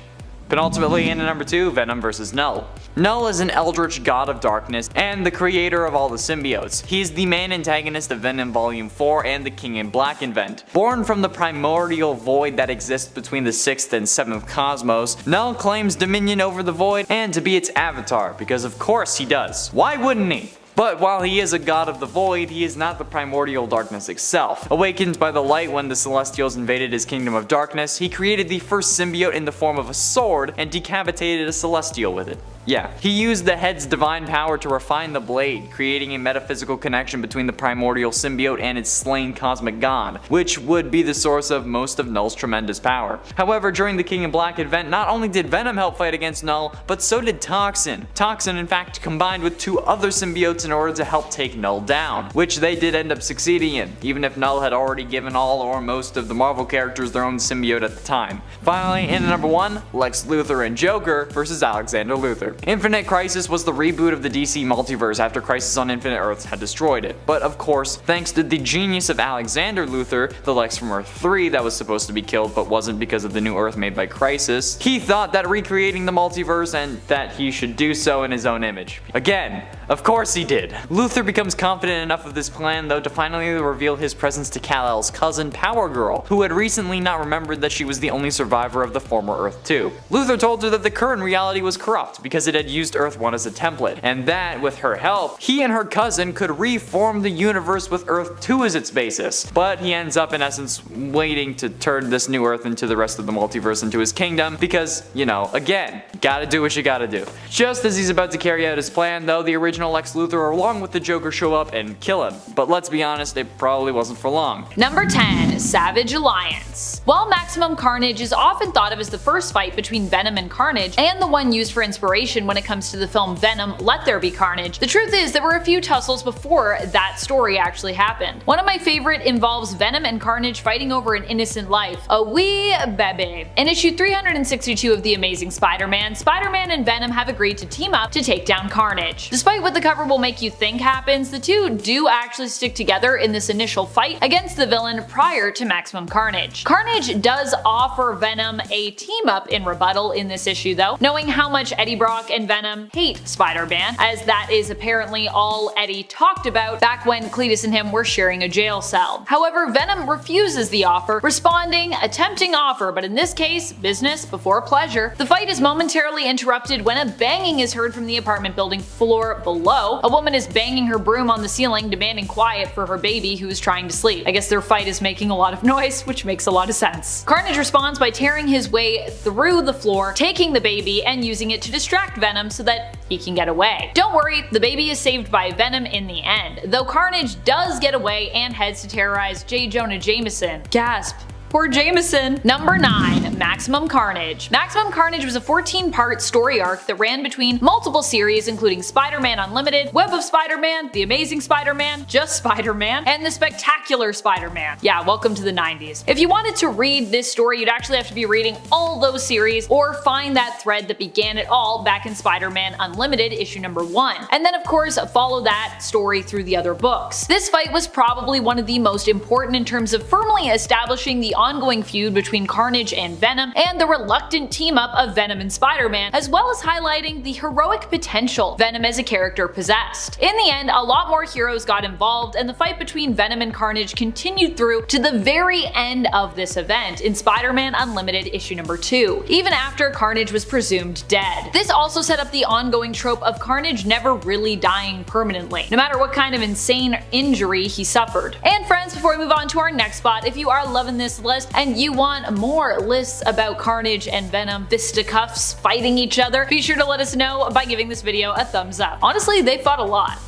Penultimately, into number 2, Venom vs. Null. Null is an eldritch god of darkness and the creator of all the symbiotes. He is the main antagonist of Venom Volume 4 and the King in Black event. Born from the primordial void that exists between the 6th and 7th cosmos, Null claims dominion over the void and to be its avatar, because of course he does. Why wouldn't he? But while he is a god of the void, he is not the primordial darkness itself. Awakened by the light when the Celestials invaded his kingdom of darkness, he created the first symbiote in the form of a sword and decapitated a Celestial with it. Yeah, he used the head's divine power to refine the blade, creating a metaphysical connection between the primordial symbiote and its slain cosmic god, which would be the source of most of Null's tremendous power. However, during the King in Black event, not only did Venom help fight against Null, but so did Toxin. Toxin, in fact, combined with 2 other symbiotes in order to help take Null down, which they did end up succeeding in, even if Null had already given all or most of the Marvel characters their own symbiote at the time. Finally, in number 1, Lex Luthor and Joker vs. Alexander Luthor. Infinite Crisis was the reboot of the DC multiverse after Crisis on Infinite Earths had destroyed it. But of course, thanks to the genius of Alexander Luthor, the Lex from Earth 3 that was supposed to be killed but wasn't because of the new Earth made by Crisis, he thought that recreating the multiverse and that he should do so in his own image. Again, of course he did. Luthor becomes confident enough of this plan though to finally reveal his presence to Kal-El's cousin, Power Girl, who had recently not remembered that she was the only survivor of the former Earth 2. Luthor told her that the current reality was corrupt because because it had used Earth 1 as a template, and that, with her help, he and her cousin could reform the universe with Earth 2 as its basis. But he ends up in essence waiting to turn this new Earth into the rest of the multiverse into his kingdom because, you know, again, gotta do what you gotta do. Just as he's about to carry out his plan though, the original Lex Luthor along with the Joker show up and kill him. But let's be honest, it probably wasn't for long. Number 10. Savage Alliance. While Maximum Carnage is often thought of as the first fight between Venom and Carnage, and the one used for inspiration when it comes to the film Venom: Let There Be Carnage, the truth is there were a few tussles before that story actually happened. One of my favorite involves Venom and Carnage fighting over an innocent life, a wee baby. In issue 362 of The Amazing Spider-Man, Spider-Man and Venom have agreed to team up to take down Carnage. Despite what the cover will make you think happens, the two do actually stick together in this initial fight against the villain prior to Maximum Carnage. Carnage does offer Venom a team up in rebuttal in this issue though, knowing how much Eddie Brock and Venom hate Spider-Man, as that is apparently all Eddie talked about back when Cletus and him were sharing a jail cell. However, Venom refuses the offer, responding, "A tempting offer, but in this case, business before pleasure." The fight is momentarily interrupted when a banging is heard from the apartment building floor below. A woman is banging her broom on the ceiling, demanding quiet for her baby who is trying to sleep. I guess their fight is making a lot of noise, which makes a lot of sense. Carnage responds by tearing his way through the floor, taking the baby and using it to distract Venom so that he can get away. Don't worry, the baby is saved by Venom in the end, though Carnage does get away and heads to terrorize J. Jonah Jameson. Gasp. Poor Jameson. Number 9. Maximum Carnage. Maximum Carnage was a 14-part story arc that ran between multiple series including Spider-Man Unlimited, Web of Spider-Man, The Amazing Spider-Man, Just Spider-Man, and The Spectacular Spider-Man. Yeah, welcome to the 90s. If you wanted to read this story, you'd actually have to be reading all those series or find that thread that began it all back in Spider-Man Unlimited issue number 1. And then of course follow that story through the other books. This fight was probably one of the most important in terms of firmly establishing the ongoing feud between Carnage and Venom, and the reluctant team-up of Venom and Spider-Man, as well as highlighting the heroic potential Venom as a character possessed. In the end, a lot more heroes got involved, and the fight between Venom and Carnage continued through to the very end of this event in Spider-Man Unlimited issue number 2, even after Carnage was presumed dead. This also set up the ongoing trope of Carnage never really dying permanently, no matter what kind of insane injury he suffered. And friends, before we move on to our next spot, if you are loving this list and you want more lists about Carnage and Venom fisticuffs fighting each other, be sure to let us know by giving this video a thumbs up. Honestly, they fought a lot.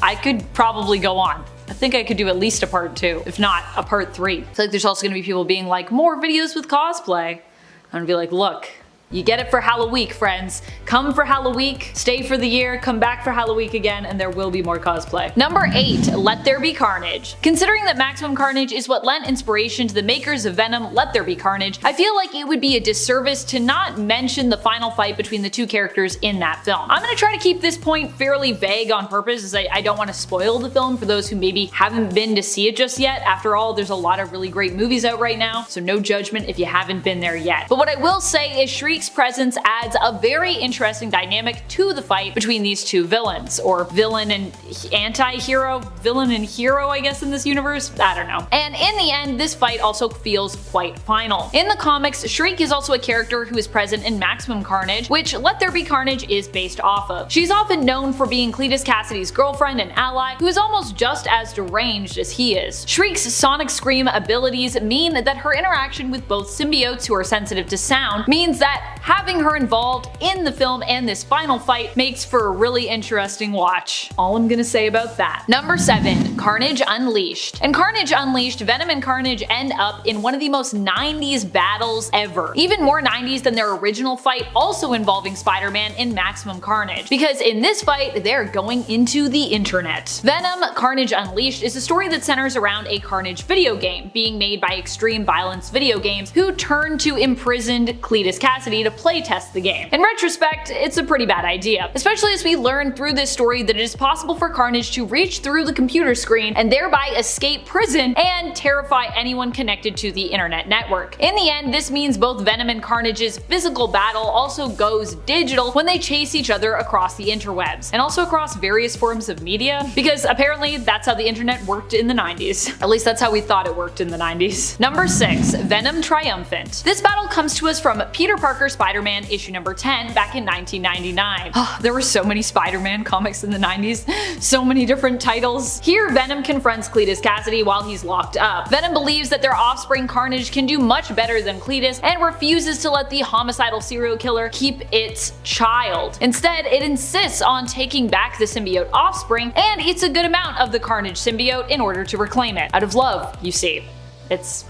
I could probably go on. I think I could do at least a part 2, if not a part 3. I feel like there's also gonna be people being like, more videos with cosplay. I'm gonna be like, look, you get it for Halloween, friends. Come for Halloween, stay for the year, come back for Halloween again, and there will be more cosplay. Number 8. Let There Be Carnage. Considering that Maximum Carnage is what lent inspiration to the makers of Venom: Let There Be Carnage, I feel like it would be a disservice to not mention the final fight between the two characters in that film. I'm gonna try to keep this point fairly vague on purpose, as I don't want to spoil the film for those who maybe haven't been to see it just yet. After all, there's a lot of really great movies out right now, so no judgment if you haven't been there yet. But what I will say is Shriek's presence adds a very interesting dynamic to the fight between these two villains, or villain and anti-hero, villain and hero I guess in this universe, I don't know. And in the end, this fight also feels quite final. In the comics, Shriek is also a character who is present in Maximum Carnage, which Let There Be Carnage is based off of. She's often known for being Cletus Cassidy's girlfriend and ally, who is almost just as deranged as he is. Shriek's sonic scream abilities mean that her interaction with both symbiotes who are sensitive to sound means that having her involved in the film and this final fight makes for a really interesting watch. All I'm gonna say about that. Number 7. Carnage Unleashed. In Carnage Unleashed, Venom and Carnage end up in one of the most 90s battles ever. Even more 90s than their original fight, also involving Spider-Man in Maximum Carnage. Because in this fight, they're going into the internet. Venom: Carnage Unleashed is a story that centers around a Carnage video game being made by Extreme Violence Video Games, who turn to imprisoned Cletus Cassidy to playtest the game. In retrospect, it's a pretty bad idea, especially as we learn through this story that it is possible for Carnage to reach through the computer screen and thereby escape prison and terrify anyone connected to the internet network. In the end, this means both Venom and Carnage's physical battle also goes digital when they chase each other across the interwebs, and also across various forms of media, because apparently that's how the internet worked in the 90s. At least that's how we thought it worked in the 90s. Number 6. Venom Triumphant. This battle comes to us from Peter Parker Parker Spider-Man issue number 10 back in 1999. There were so many Spider-Man comics in the 90s, so many different titles. Here, Venom confronts Cletus Cassidy while he's locked up. Venom believes that their offspring Carnage can do much better than Cletus and refuses to let the homicidal serial killer keep its child. Instead, it insists on taking back the symbiote offspring and eats a good amount of the Carnage symbiote in order to reclaim it. Out of love, you see.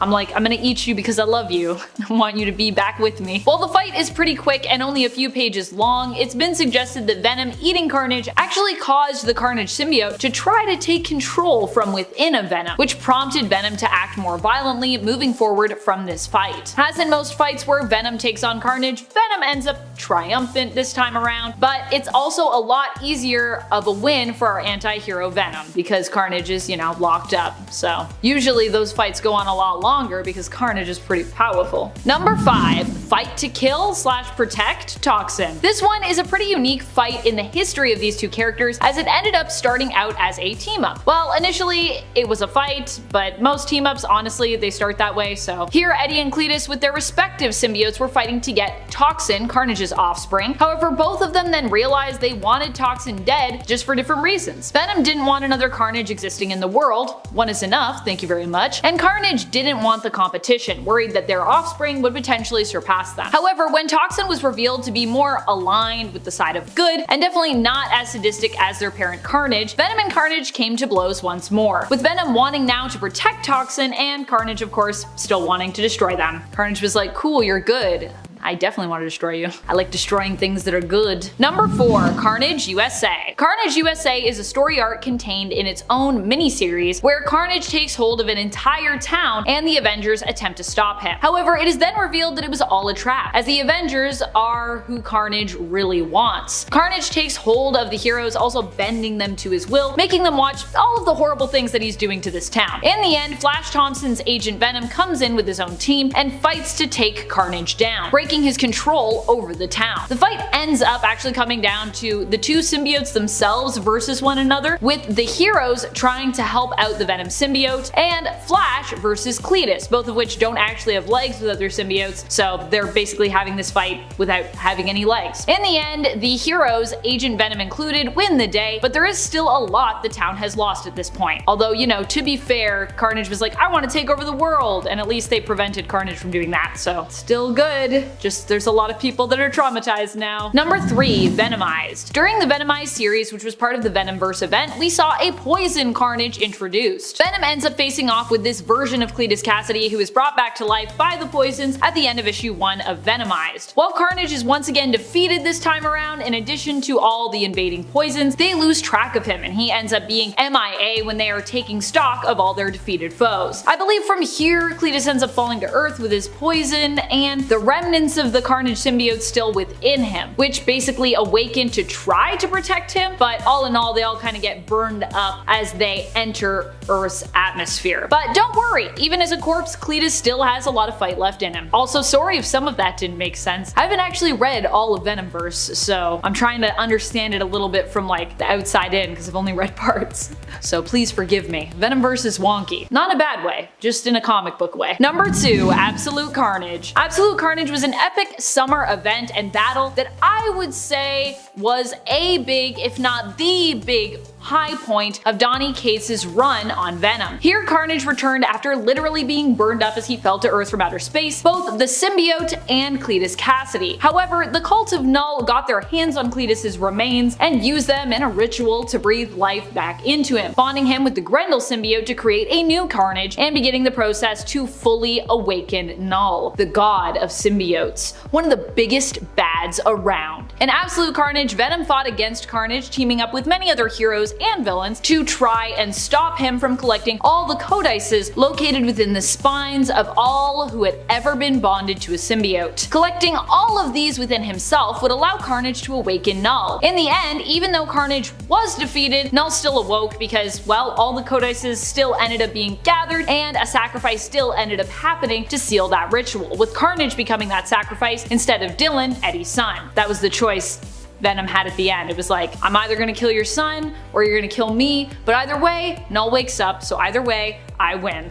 I'm like, I'm gonna eat you because I love you. I want you to be back with me. While the fight is pretty quick and only a few pages long, it's been suggested that Venom eating Carnage actually caused the Carnage symbiote to try to take control from within of Venom, which prompted Venom to act more violently moving forward from this fight. As in most fights where Venom takes on Carnage, Venom ends up triumphant this time around, but it's also a lot easier of a win for our anti-hero Venom because Carnage is, locked up. So usually those fights go on a lot longer because Carnage is pretty powerful. Number 5. Fight to kill / protect Toxin. This one is a pretty unique fight in the history of these two characters as it ended up starting out as a team-up. Well, initially it was a fight, but most team-ups, honestly, they start that way. So here Eddie and Cletus with their respective symbiotes were fighting to get Toxin, Carnage's offspring. However, both of them then realized they wanted Toxin dead just for different reasons. Venom didn't want another Carnage existing in the world. One is enough, thank you very much. And Carnage didn't want the competition, worried that their offspring would potentially surpass them. However, when Toxin was revealed to be more aligned with the side of good and definitely not as sadistic as their parent Carnage, Venom and Carnage came to blows once more, with Venom wanting now to protect Toxin and Carnage, of course, still wanting to destroy them. Carnage was like, cool, you're good. I definitely want to destroy you. I like destroying things that are good. Number 4. Carnage USA. Carnage USA is a story arc contained in its own miniseries where Carnage takes hold of an entire town and the Avengers attempt to stop him. However, it is then revealed that it was all a trap, as the Avengers are who Carnage really wants. Carnage takes hold of the heroes, also bending them to his will, making them watch all of the horrible things that he's doing to this town. In the end, Flash Thompson's Agent Venom comes in with his own team and fights to take Carnage down, breaking his control over the town. The fight ends up actually coming down to the two symbiotes themselves versus one another, with the heroes trying to help out the Venom symbiote, and Flash versus Cletus, both of which don't actually have legs without their symbiotes, so they're basically having this fight without having any legs. In the end, the heroes, Agent Venom included, win the day, but there is still a lot the town has lost at this point. Although, to be fair, Carnage was like, I want to take over the world, and at least they prevented Carnage from doing that, so still good. Just there's a lot of people that are traumatized now. Number 3. Venomized. During the Venomized series, which was part of the Venomverse event, we saw a poison Carnage introduced. Venom ends up facing off with this version of Cletus Cassidy, who is brought back to life by the poisons at the end of issue 1 of Venomized. While Carnage is once again defeated this time around, in addition to all the invading poisons, they lose track of him and he ends up being MIA when they are taking stock of all their defeated foes. I believe from here, Cletus ends up falling to earth with his poison and the remnants of the Carnage symbiote still within him, which basically awaken to try to protect him, but all in all they all kind of get burned up as they enter Earth's atmosphere. But don't worry, even as a corpse, Cletus still has a lot of fight left in him. Also, sorry if some of that didn't make sense. I haven't actually read all of Venomverse, so I'm trying to understand it a little bit from like the outside in because I've only read parts. So please forgive me. Venomverse is wonky. Not in a bad way, just in a comic book way. Number 2. Absolute Carnage. Absolute Carnage was an epic summer event and battle that I would say was a big, if not the big, high point of Donny Cates's run on Venom. Here Carnage returned after literally being burned up as he fell to Earth from outer space, both the symbiote and Cletus Cassidy. However, the cult of Null got their hands on Cletus's remains and used them in a ritual to breathe life back into him, bonding him with the Grendel symbiote to create a new Carnage and beginning the process to fully awaken Null, the god of symbiotes, one of the biggest bads around. In Absolute Carnage, Venom fought against Carnage, teaming up with many other heroes and villains to try and stop him from collecting all the codices located within the spines of all who had ever been bonded to a symbiote. Collecting all of these within himself would allow Carnage to awaken Null. In the end, even though Carnage was defeated, Null still awoke because, well, all the codices still ended up being gathered and a sacrifice still ended up happening to seal that ritual, with Carnage becoming that sacrifice instead of Dylan, Eddie's son. That was the choice Venom had at the end. It was like, I'm either gonna kill your son or you're gonna kill me, but either way, Null wakes up, so either way, I win.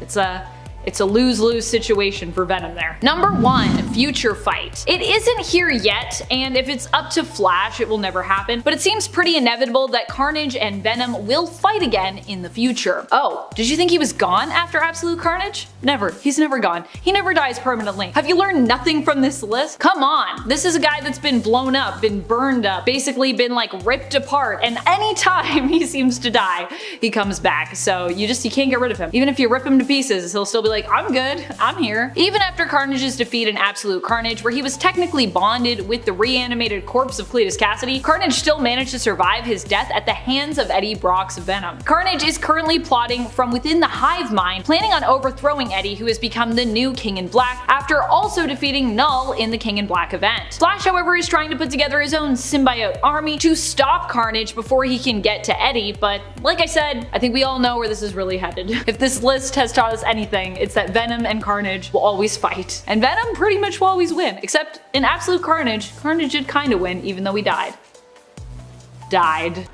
It's a lose-lose situation for Venom there. Number 1, future fight. It isn't here yet, and if it's up to Flash, it will never happen, but it seems pretty inevitable that Carnage and Venom will fight again in the future. Oh, did you think he was gone after Absolute Carnage? Never. He's never gone. He never dies permanently. Have you learned nothing from this list? Come on. This is a guy that's been blown up, been burned up, basically been like ripped apart, and anytime he seems to die, he comes back. So you can't get rid of him. Even if you rip him to pieces, he'll still be like, I'm good, I'm here. Even after Carnage's defeat in Absolute Carnage, where he was technically bonded with the reanimated corpse of Cletus Cassidy, Carnage still managed to survive his death at the hands of Eddie Brock's Venom. Carnage is currently plotting from within the hive mind, planning on overthrowing Eddie, who has become the new King in Black, after also defeating Null in the King in Black event. Flash, however, is trying to put together his own symbiote army to stop Carnage before he can get to Eddie, but like I said, I think we all know where this is really headed. If this list has taught us anything, it's that Venom and Carnage will always fight. And Venom pretty much will always win, except in Absolute Carnage, Carnage did kinda win even though he died.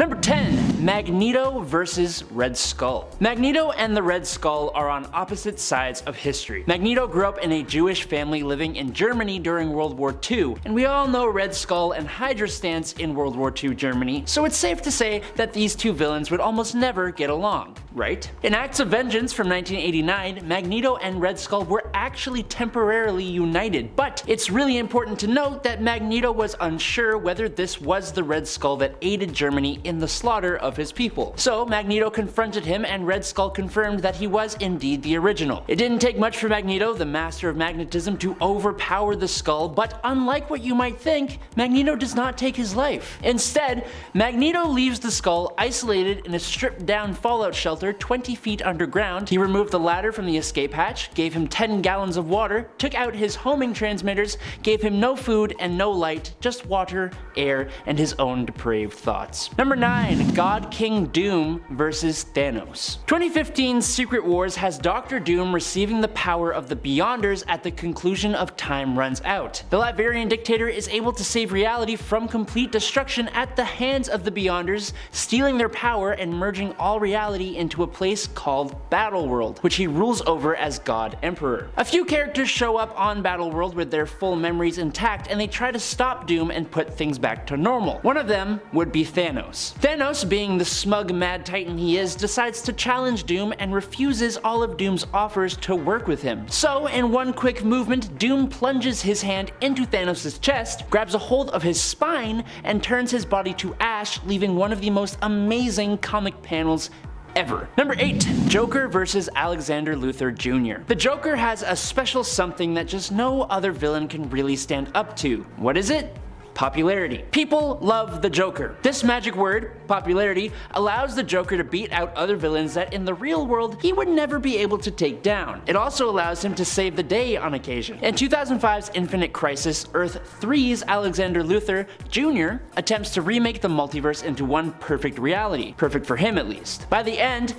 Number 10, Magneto versus Red Skull. Magneto and the Red Skull are on opposite sides of history. Magneto grew up in a Jewish family living in Germany during World War II, and we all know Red Skull and Hydra's stance in World War II Germany, so it's safe to say that these two villains would almost never get along, right? In Acts of Vengeance from 1989, Magneto and Red Skull were actually temporarily united, but it's really important to note that Magneto was unsure whether this was the Red Skull that aided Germany in the slaughter of his people. So Magneto confronted him, and Red Skull confirmed that he was indeed the original. It didn't take much for Magneto, the master of magnetism, to overpower the Skull, but unlike what you might think, Magneto does not take his life. Instead, Magneto leaves the Skull isolated in a stripped down fallout shelter 20 feet underground. He removed the ladder from the escape hatch, gave him 10 gallons of water, took out his homing transmitters, gave him no food and no light, just water, air, and his own depraved thoughts. Number 9, God King Doom versus Thanos. 2015's Secret Wars has Dr. Doom receiving the power of the Beyonders at the conclusion of Time Runs Out. The Latvian dictator is able to save reality from complete destruction at the hands of the Beyonders, stealing their power and merging all reality into a place called Battleworld, which he rules over as God Emperor. A few characters show up on Battleworld with their full memories intact, and they try to stop Doom and put things back to normal. One of them would be Thanos. Thanos, being the smug mad titan he is, decides to challenge Doom and refuses all of Doom's offers to work with him. So in one quick movement, Doom plunges his hand into Thanos' chest, grabs a hold of his spine, and turns his body to ash, leaving one of the most amazing comic panels ever. Number 8, Joker versus Alexander Luthor Jr. The Joker has a special something that just no other villain can really stand up to. What is it? Popularity. People love the Joker. This magic word, popularity, allows the Joker to beat out other villains that in the real world he would never be able to take down. It also allows him to save the day on occasion. In 2005's Infinite Crisis, Earth 3's Alexander Luthor Jr. attempts to remake the multiverse into one perfect reality. Perfect for him at least. By the end,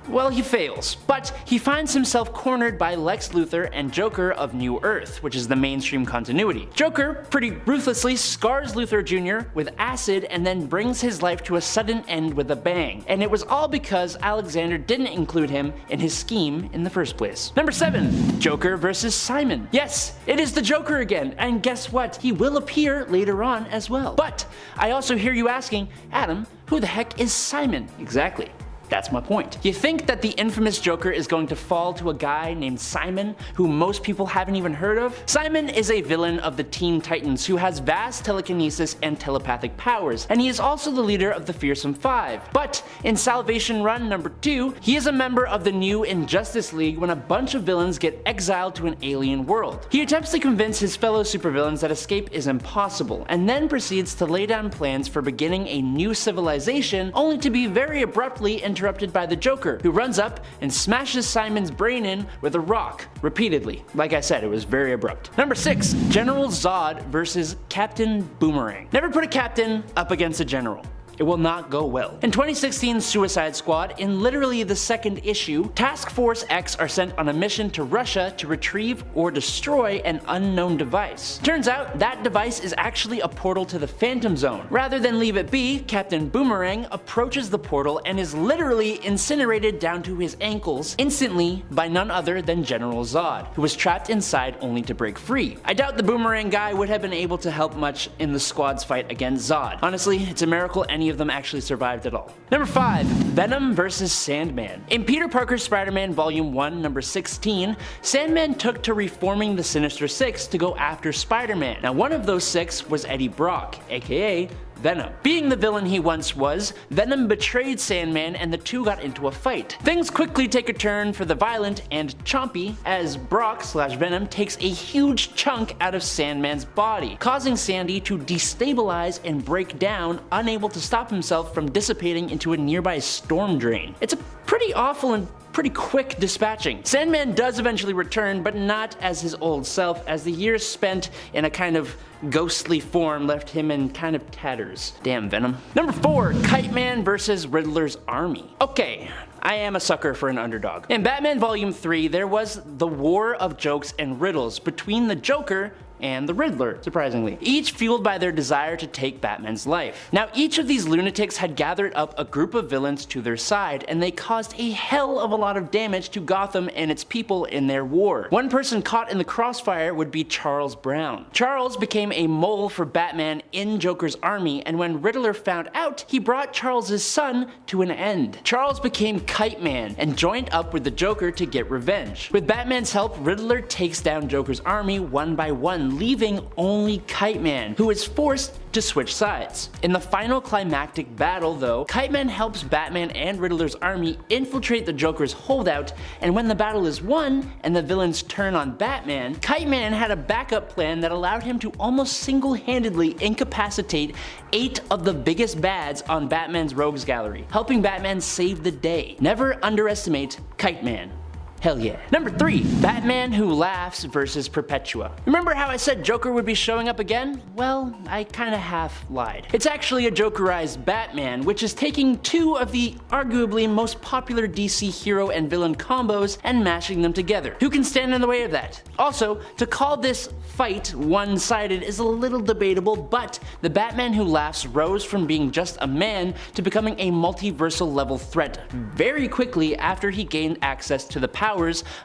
well, he fails, but he finds himself cornered by Lex Luthor and Joker of New Earth, which is the mainstream continuity. Joker pretty ruthlessly scars Luthor Jr. with acid and then brings his life to a sudden end with a bang. And it was all because Alexander didn't include him in his scheme in the first place. Number 7, Joker versus Simon. Yes, it is the Joker again, and guess what? He will appear later on as well. But I also hear you asking, Adam, who the heck is Simon? Exactly. That's my point. You think that the infamous Joker is going to fall to a guy named Simon, who most people haven't even heard of? Simon is a villain of the Teen Titans who has vast telekinesis and telepathic powers, and he is also the leader of the Fearsome Five. But in Salvation Run number 2, he is a member of the new Injustice League when a bunch of villains get exiled to an alien world. He attempts to convince his fellow supervillains that escape is impossible, and then proceeds to lay down plans for beginning a new civilization, only to be very abruptly interrupted by the Joker, who runs up and smashes Simon's brain in with a rock, repeatedly. Like I said, it was very abrupt. Number 6, General Zod versus Captain Boomerang. Never put a captain up against a general. It will not go well. In 2016's Suicide Squad, in literally the second issue, Task Force X are sent on a mission to Russia to retrieve or destroy an unknown device. Turns out that device is actually a portal to the Phantom Zone. Rather than leave it be, Captain Boomerang approaches the portal and is literally incinerated down to his ankles instantly by none other than General Zod, who was trapped inside only to break free. I doubt the Boomerang guy would have been able to help much in the squad's fight against Zod. Honestly, it's a miracle any of them actually survived at all. Number 5. Venom vs. Sandman. In Peter Parker's Spider-Man Volume 1, number 16, Sandman took to reforming the Sinister Six to go after Spider-Man. Now one of those six was Eddie Brock, aka Venom. Being the villain he once was, Venom betrayed Sandman and the two got into a fight. Things quickly take a turn for the violent and chompy as Brock/Venom takes a huge chunk out of Sandman's body, causing Sandy to destabilize and break down, unable to stop himself from dissipating into a nearby storm drain. It's a pretty awful and pretty quick dispatching. Sandman does eventually return, but not as his old self, as the years spent in a kind of ghostly form left him in kind of tatters. Damn Venom. Number 4. Kite Man vs. Riddler's Army. Okay, I am a sucker for an underdog. In Batman Volume 3, there was the war of jokes and riddles between the Joker and the Riddler, surprisingly, each fueled by their desire to take Batman's life. Now each of these lunatics had gathered up a group of villains to their side, and they caused a hell of a lot of damage to Gotham and its people in their war. One person caught in the crossfire would be Charles Brown. Charles became a mole for Batman in Joker's army, and when Riddler found out, he brought Charles's son to an end. Charles became Kite Man and joined up with the Joker to get revenge. With Batman's help, Riddler takes down Joker's army one by one, leaving only Kite Man, who is forced to switch sides. In the final climactic battle though, Kite Man helps Batman and Riddler's army infiltrate the Joker's holdout, and when the battle is won and the villains turn on Batman, Kite Man had a backup plan that allowed him to almost single-handedly incapacitate 8 of the biggest bads on Batman's rogues gallery, helping Batman save the day. Never underestimate Kite Man. Hell yeah. Number 3. Batman Who Laughs vs. Perpetua. Remember how I said Joker would be showing up again? Well, I kinda half lied. It's actually a Jokerized Batman, which is taking 2 of the arguably most popular DC hero and villain combos and mashing them together. Who can stand in the way of that? Also, to call this fight one-sided is a little debatable, but the Batman Who Laughs rose from being just a man to becoming a multiversal level threat very quickly after he gained access to the powers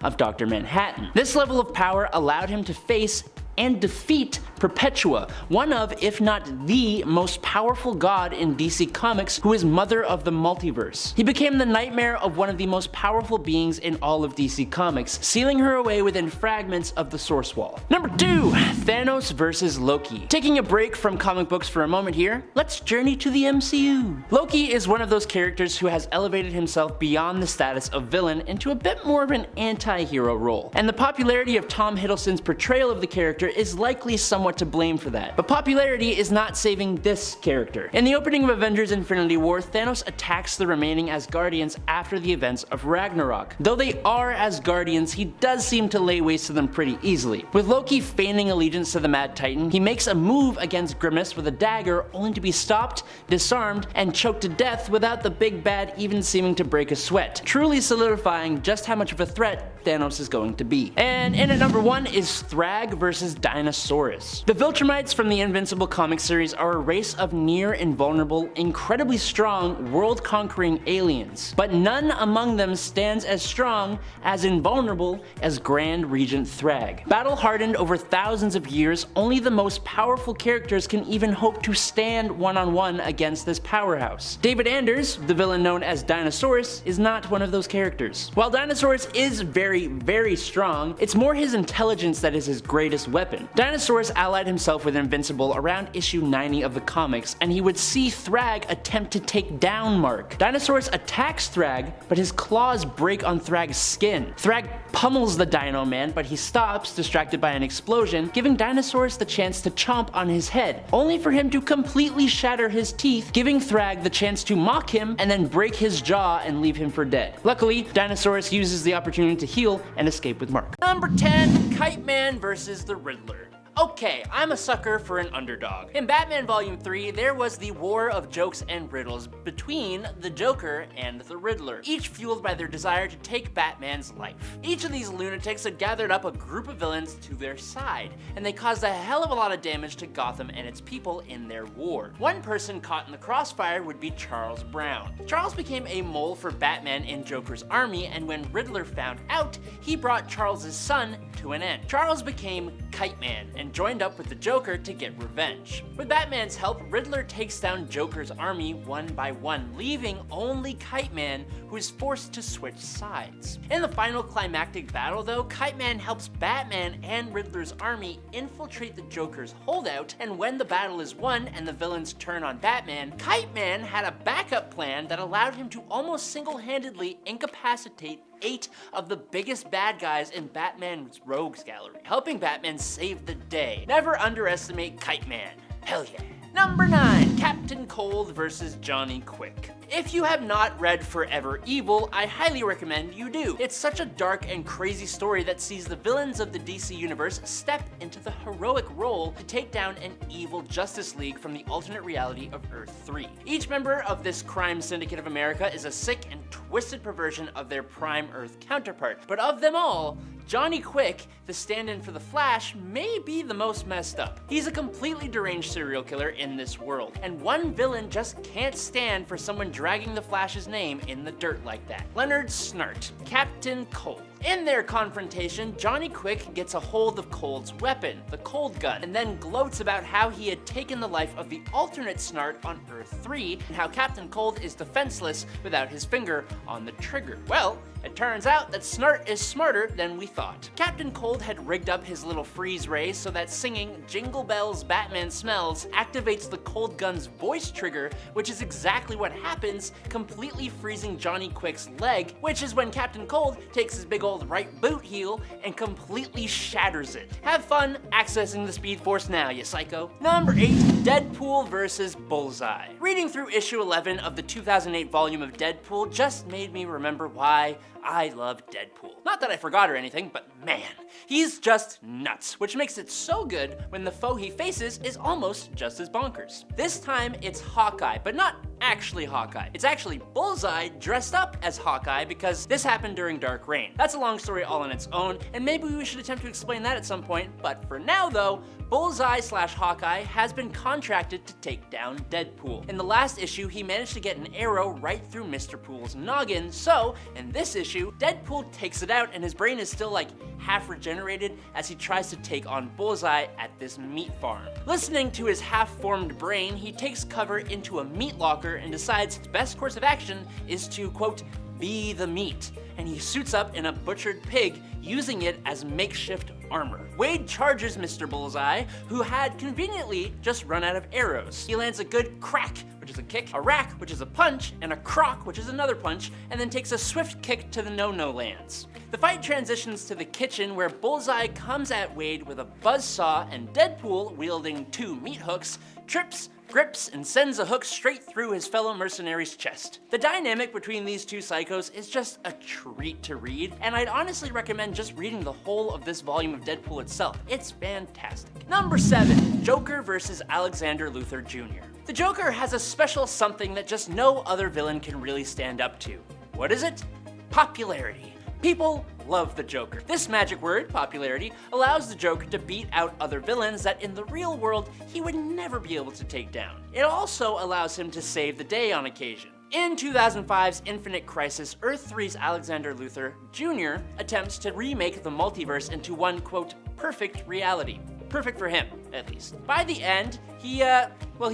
of Dr. Manhattan. This level of power allowed him to face and defeat Perpetua, one of, if not the, most powerful god in DC Comics, who is mother of the multiverse. He became the nightmare of one of the most powerful beings in all of DC Comics, sealing her away within fragments of the Source Wall. Number 2. Thanos vs. Loki. Taking a break from comic books for a moment here, let's journey to the MCU. Loki is one of those characters who has elevated himself beyond the status of villain into a bit more of an anti-hero role, and the popularity of Tom Hiddleston's portrayal of the character is likely somewhat to blame for that. But popularity is not saving this character. In the opening of Avengers Infinity War, Thanos attacks the remaining Asgardians after the events of Ragnarok. Though they are Asgardians, he does seem to lay waste to them pretty easily. With Loki feigning allegiance to the Mad Titan, he makes a move against Grimace with a dagger only to be stopped, disarmed, and choked to death without the big bad even seeming to break a sweat, truly solidifying just how much of a threat Thanos is going to be. And in at number 1 is Thrag vs. Dinosaurus. The Viltrumites from the Invincible comic series are a race of near invulnerable, incredibly strong, world-conquering aliens, but none among them stands as strong, as invulnerable as Grand Regent Thrag. Battle-hardened over thousands of years, only the most powerful characters can even hope to stand one-on-one against this powerhouse. David Anders, the villain known as Dinosaurus, is not one of those characters. While Dinosaurus is very, very strong, it's more his intelligence that is his greatest weapon. Dinosaurus allied himself with Invincible around issue 90 of the comics, and he would see Thrag attempt to take down Mark. Dinosaurus attacks Thrag, but his claws break on Thrag's skin. Thrag pummels the Dino Man, but he stops, distracted by an explosion, giving Dinosaurus the chance to chomp on his head, only for him to completely shatter his teeth, giving Thrag the chance to mock him and then break his jaw and leave him for dead. Luckily, Dinosaurus uses the opportunity to heal and escape with Mark. Number 10. Kite Man vs. the Riddler. Okay, I'm a sucker for an underdog. In Batman Volume 3, there was the war of jokes and riddles between the Joker and the Riddler, each fueled by their desire to take Batman's life. Each of these lunatics had gathered up a group of villains to their side, and they caused a hell of a lot of damage to Gotham and its people in their war. One person caught in the crossfire would be Charles Brown. Charles became a mole for Batman in Joker's army, and when Riddler found out, he brought Charles's son to an end. Charles became Kite Man and joined up with the Joker to get revenge. With Batman's help, Riddler takes down Joker's army one by one, leaving only Kite Man, who is forced to switch sides. In the final climactic battle though, Kite Man helps Batman and Riddler's army infiltrate the Joker's holdout, and when the battle is won and the villains turn on Batman, Kite Man had a backup plan that allowed him to almost single-handedly incapacitate 8 of the biggest bad guys in Batman's rogues gallery, helping Batman save the day. Never underestimate Kite Man. Hell yeah. Number 9, Captain Cold versus Johnny Quick. If you have not read Forever Evil, I highly recommend you do. It's such a dark and crazy story that sees the villains of the DC universe step into the heroic role to take down an evil Justice League from the alternate reality of Earth 3. Each member of this crime syndicate of America is a sick and twisted perversion of their prime Earth counterpart, but of them all, Johnny Quick, the stand-in for the Flash, may be the most messed up. He's a completely deranged serial killer in this world, and one villain just can't stand for someone dragging the Flash's name in the dirt like that. Leonard Snart, Captain Cold. In their confrontation, Johnny Quick gets a hold of Cold's weapon, the Cold Gun, and then gloats about how he had taken the life of the alternate Snart on Earth 3, and how Captain Cold is defenseless without his finger on the trigger. Well, it turns out that Snart is smarter than we thought. Captain Cold had rigged up his little freeze ray so that singing Jingle Bells Batman Smells activates the Cold Gun's voice trigger, which is exactly what happens, completely freezing Johnny Quick's leg, which is when Captain Cold takes his big old right boot heel and completely shatters it. Have fun accessing the Speed Force now, you psycho. Number 8, Deadpool versus Bullseye. Reading through issue 11 of the 2008 volume of Deadpool just made me remember why I love Deadpool. Not that I forgot or anything, but man, he's just nuts, which makes it so good when the foe he faces is almost just as bonkers. This time it's Hawkeye, but not actually Hawkeye. It's actually Bullseye dressed up as Hawkeye because this happened during Dark Reign. That's a long story all on its own, and maybe we should attempt to explain that at some point, but for now though, Bullseye/Hawkeye has been contracted to take down Deadpool. In the last issue, he managed to get an arrow right through Mr. Pool's noggin, so in this issue, Deadpool takes it out and his brain is still like half regenerated as he tries to take on Bullseye at this meat farm. Listening to his half-formed brain, he takes cover into a meat locker and decides his best course of action is to, quote, be the meat, and he suits up in a butchered pig, using it as makeshift armor. Wade charges Mr. Bullseye, who had conveniently just run out of arrows. He lands a good crack, which is a kick, a rack, which is a punch, and a crock, which is another punch, and then takes a swift kick to the no-no lands. The fight transitions to the kitchen, where Bullseye comes at Wade with a buzzsaw, and Deadpool, wielding 2 meat hooks, trips, grips, and sends a hook straight through his fellow mercenary's chest. The dynamic between these two psychos is just a treat to read, and I'd honestly recommend just reading the whole of this volume of Deadpool itself. It's fantastic. Number 7, Joker versus Alexander Luthor Jr. The Joker has a special something that just no other villain can really stand up to. What is it? Popularity. People love the Joker. This magic word, popularity, allows the Joker to beat out other villains that in the real world he would never be able to take down. It also allows him to save the day on occasion. In 2005's Infinite Crisis, Earth 3's Alexander Luthor Jr. attempts to remake the multiverse into one, quote, perfect reality. Perfect for him, at least. By the end, he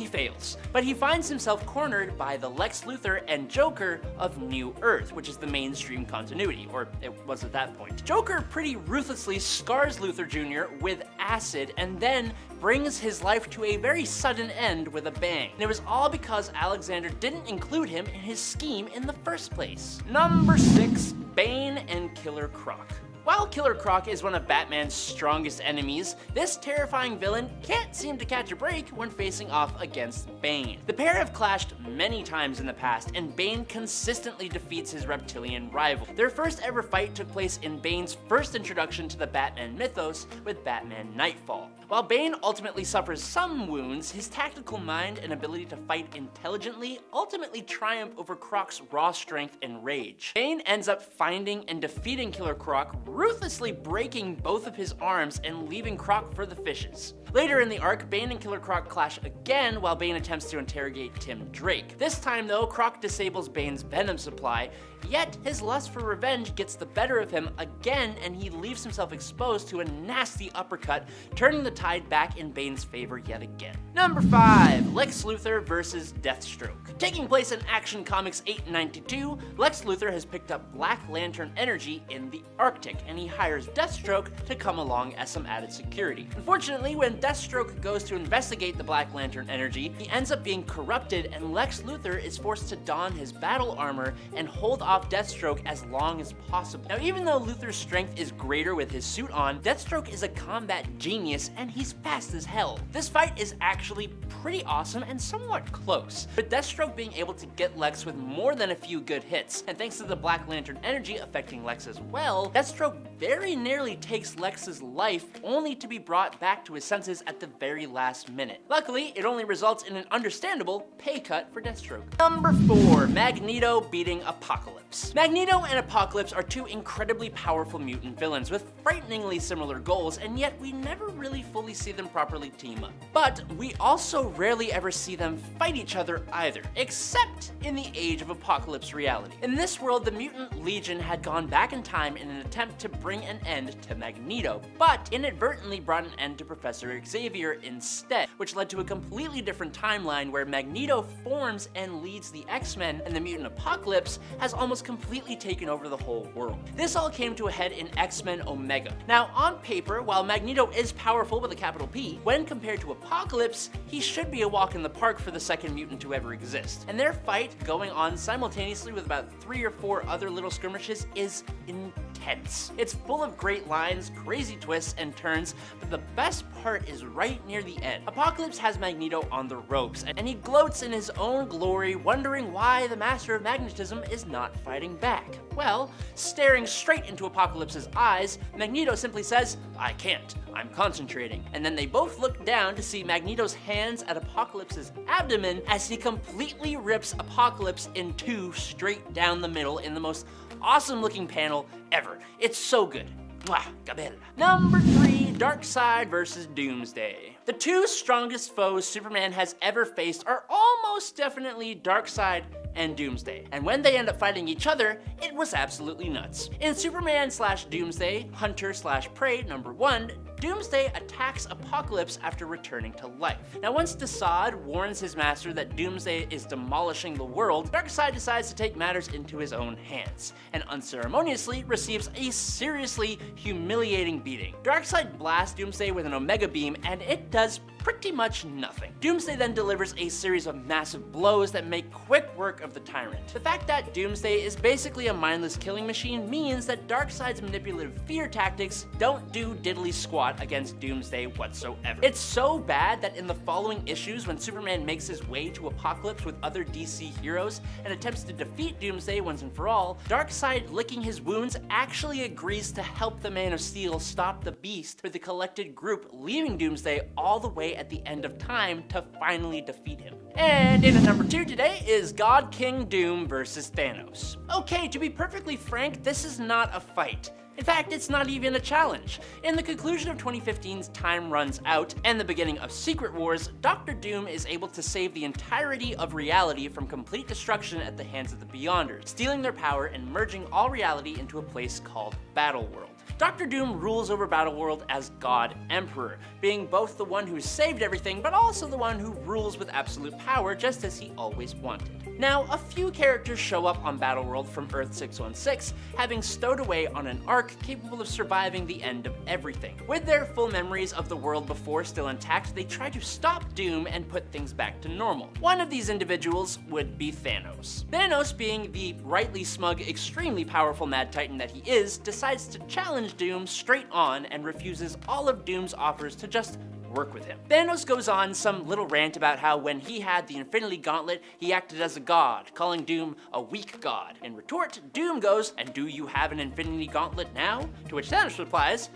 fails. But he finds himself cornered by the Lex Luthor and Joker of New Earth, which is the mainstream continuity, or it was at that point. Joker pretty ruthlessly scars Luthor Jr. with acid and then brings his life to a very sudden end with a bang. And it was all because Alexander didn't include him in his scheme in the first place. Number 6, Bane and Killer Croc. While Killer Croc is one of Batman's strongest enemies, this terrifying villain can't seem to catch a break when facing off against Bane. The pair have clashed many times in the past, and Bane consistently defeats his reptilian rival. Their first ever fight took place in Bane's first introduction to the Batman mythos with Batman Nightfall. While Bane ultimately suffers some wounds, his tactical mind and ability to fight intelligently ultimately triumph over Croc's raw strength and rage. Bane ends up finding and defeating Killer Croc, ruthlessly breaking both of his arms and leaving Croc for the fishes. Later in the arc, Bane and Killer Croc clash again while Bane attempts to interrogate Tim Drake. This time though, Croc disables Bane's venom supply, yet his lust for revenge gets the better of him again and he leaves himself exposed to a nasty uppercut, turning the tide back in Bane's favor yet again. Number 5. Lex Luthor versus Deathstroke. Taking place in Action Comics 892, Lex Luthor has picked up Black Lantern energy in the Arctic, and he hires Deathstroke to come along as some added security. Unfortunately, when Deathstroke goes to investigate the Black Lantern energy, he ends up being corrupted, and Lex Luthor is forced to don his battle armor and hold off Deathstroke as long as possible. Now, even though Luthor's strength is greater with his suit on, Deathstroke is a combat genius and he's fast as hell. This fight is actually pretty awesome and somewhat close, with Deathstroke being able to get Lex with more than a few good hits, and thanks to the Black Lantern energy affecting Lex as well, Deathstroke very nearly takes Lex's life, only to be brought back to his senses at the very last minute. Luckily, it only results in an understandable pay cut for Deathstroke. Number 4. Magneto beating Apocalypse. Magneto and Apocalypse are two incredibly powerful mutant villains with frighteningly similar goals, and yet we never really fully see them properly team up. But we also rarely ever see them fight each other either, except in the Age of Apocalypse reality. In this world, the Mutant Legion had gone back in time in an attempt to bring an end to Magneto, but inadvertently brought an end to Professor Xavier instead, which led to a completely different timeline where Magneto forms and leads the X-Men, and the Mutant Apocalypse has almost completely taken over the whole world. This all came to a head in X-Men Omega. Now, on paper, while Magneto is powerful with a capital P, when compared to Apocalypse, he should be a walk in the park for the second mutant to ever exist. And their fight, going on simultaneously with about 3 or 4 other little skirmishes, is intense. It's full of great lines, crazy twists and turns, but the best part is right near the end. Apocalypse has Magneto on the ropes, and he gloats in his own glory, wondering why the Master of Magnetism is not fighting back. Well, staring straight into Apocalypse's eyes, Magneto simply says, "I can't, I'm concentrating." And then they both look down to see Magneto's hands at Apocalypse's abdomen as he completely rips Apocalypse in two straight down the middle in the most awesome looking panel ever. It's so good. Mwah, Gabella. Number 3, Darkseid versus Doomsday. The two strongest foes Superman has ever faced are almost definitely Darkseid and Doomsday, and when they end up fighting each other, it was absolutely nuts. In Superman/Doomsday, Hunter/Prey #1, Doomsday attacks Apocalypse after returning to life. Now, once Desaad warns his master that Doomsday is demolishing the world, Darkseid decides to take matters into his own hands, and unceremoniously receives a seriously humiliating beating. Darkseid blasts Doomsday with an Omega Beam, and it does pretty much nothing. Doomsday then delivers a series of massive blows that make quick work of the Tyrant. The fact that Doomsday is basically a mindless killing machine means that Darkseid's manipulative fear tactics don't do diddly squat against Doomsday whatsoever. It's so bad that in the following issues, when Superman makes his way to Apocalypse with other DC heroes and attempts to defeat Doomsday once and for all, Darkseid, licking his wounds, actually agrees to help the Man of Steel stop the Beast with the collected group, leaving Doomsday all the way at the end of time to finally defeat him. And in at number 2 today is God King Doom versus Thanos. Okay, to be perfectly frank, this is not a fight. In fact, it's not even a challenge. In the conclusion of 2015's Time Runs Out and the beginning of Secret Wars, Dr. Doom is able to save the entirety of reality from complete destruction at the hands of the Beyonders, stealing their power and merging all reality into a place called Battleworld. Dr. Doom rules over Battleworld as God Emperor, being both the one who saved everything, but also the one who rules with absolute power, just as he always wanted. Now, a few characters show up on Battleworld from Earth 616, having stowed away on an ark capable of surviving the end of everything. With their full memories of the world before still intact, they try to stop Doom and put things back to normal. One of these individuals would be Thanos. Thanos, being the rightly smug, extremely powerful Mad Titan that he is, decides to challenge challenge Doom straight on and refuses all of Doom's offers to just work with him. Thanos goes on some little rant about how when he had the Infinity Gauntlet, he acted as a god, calling Doom a weak god. In retort, Doom goes, "And do you have an Infinity Gauntlet now?" To which Thanos replies,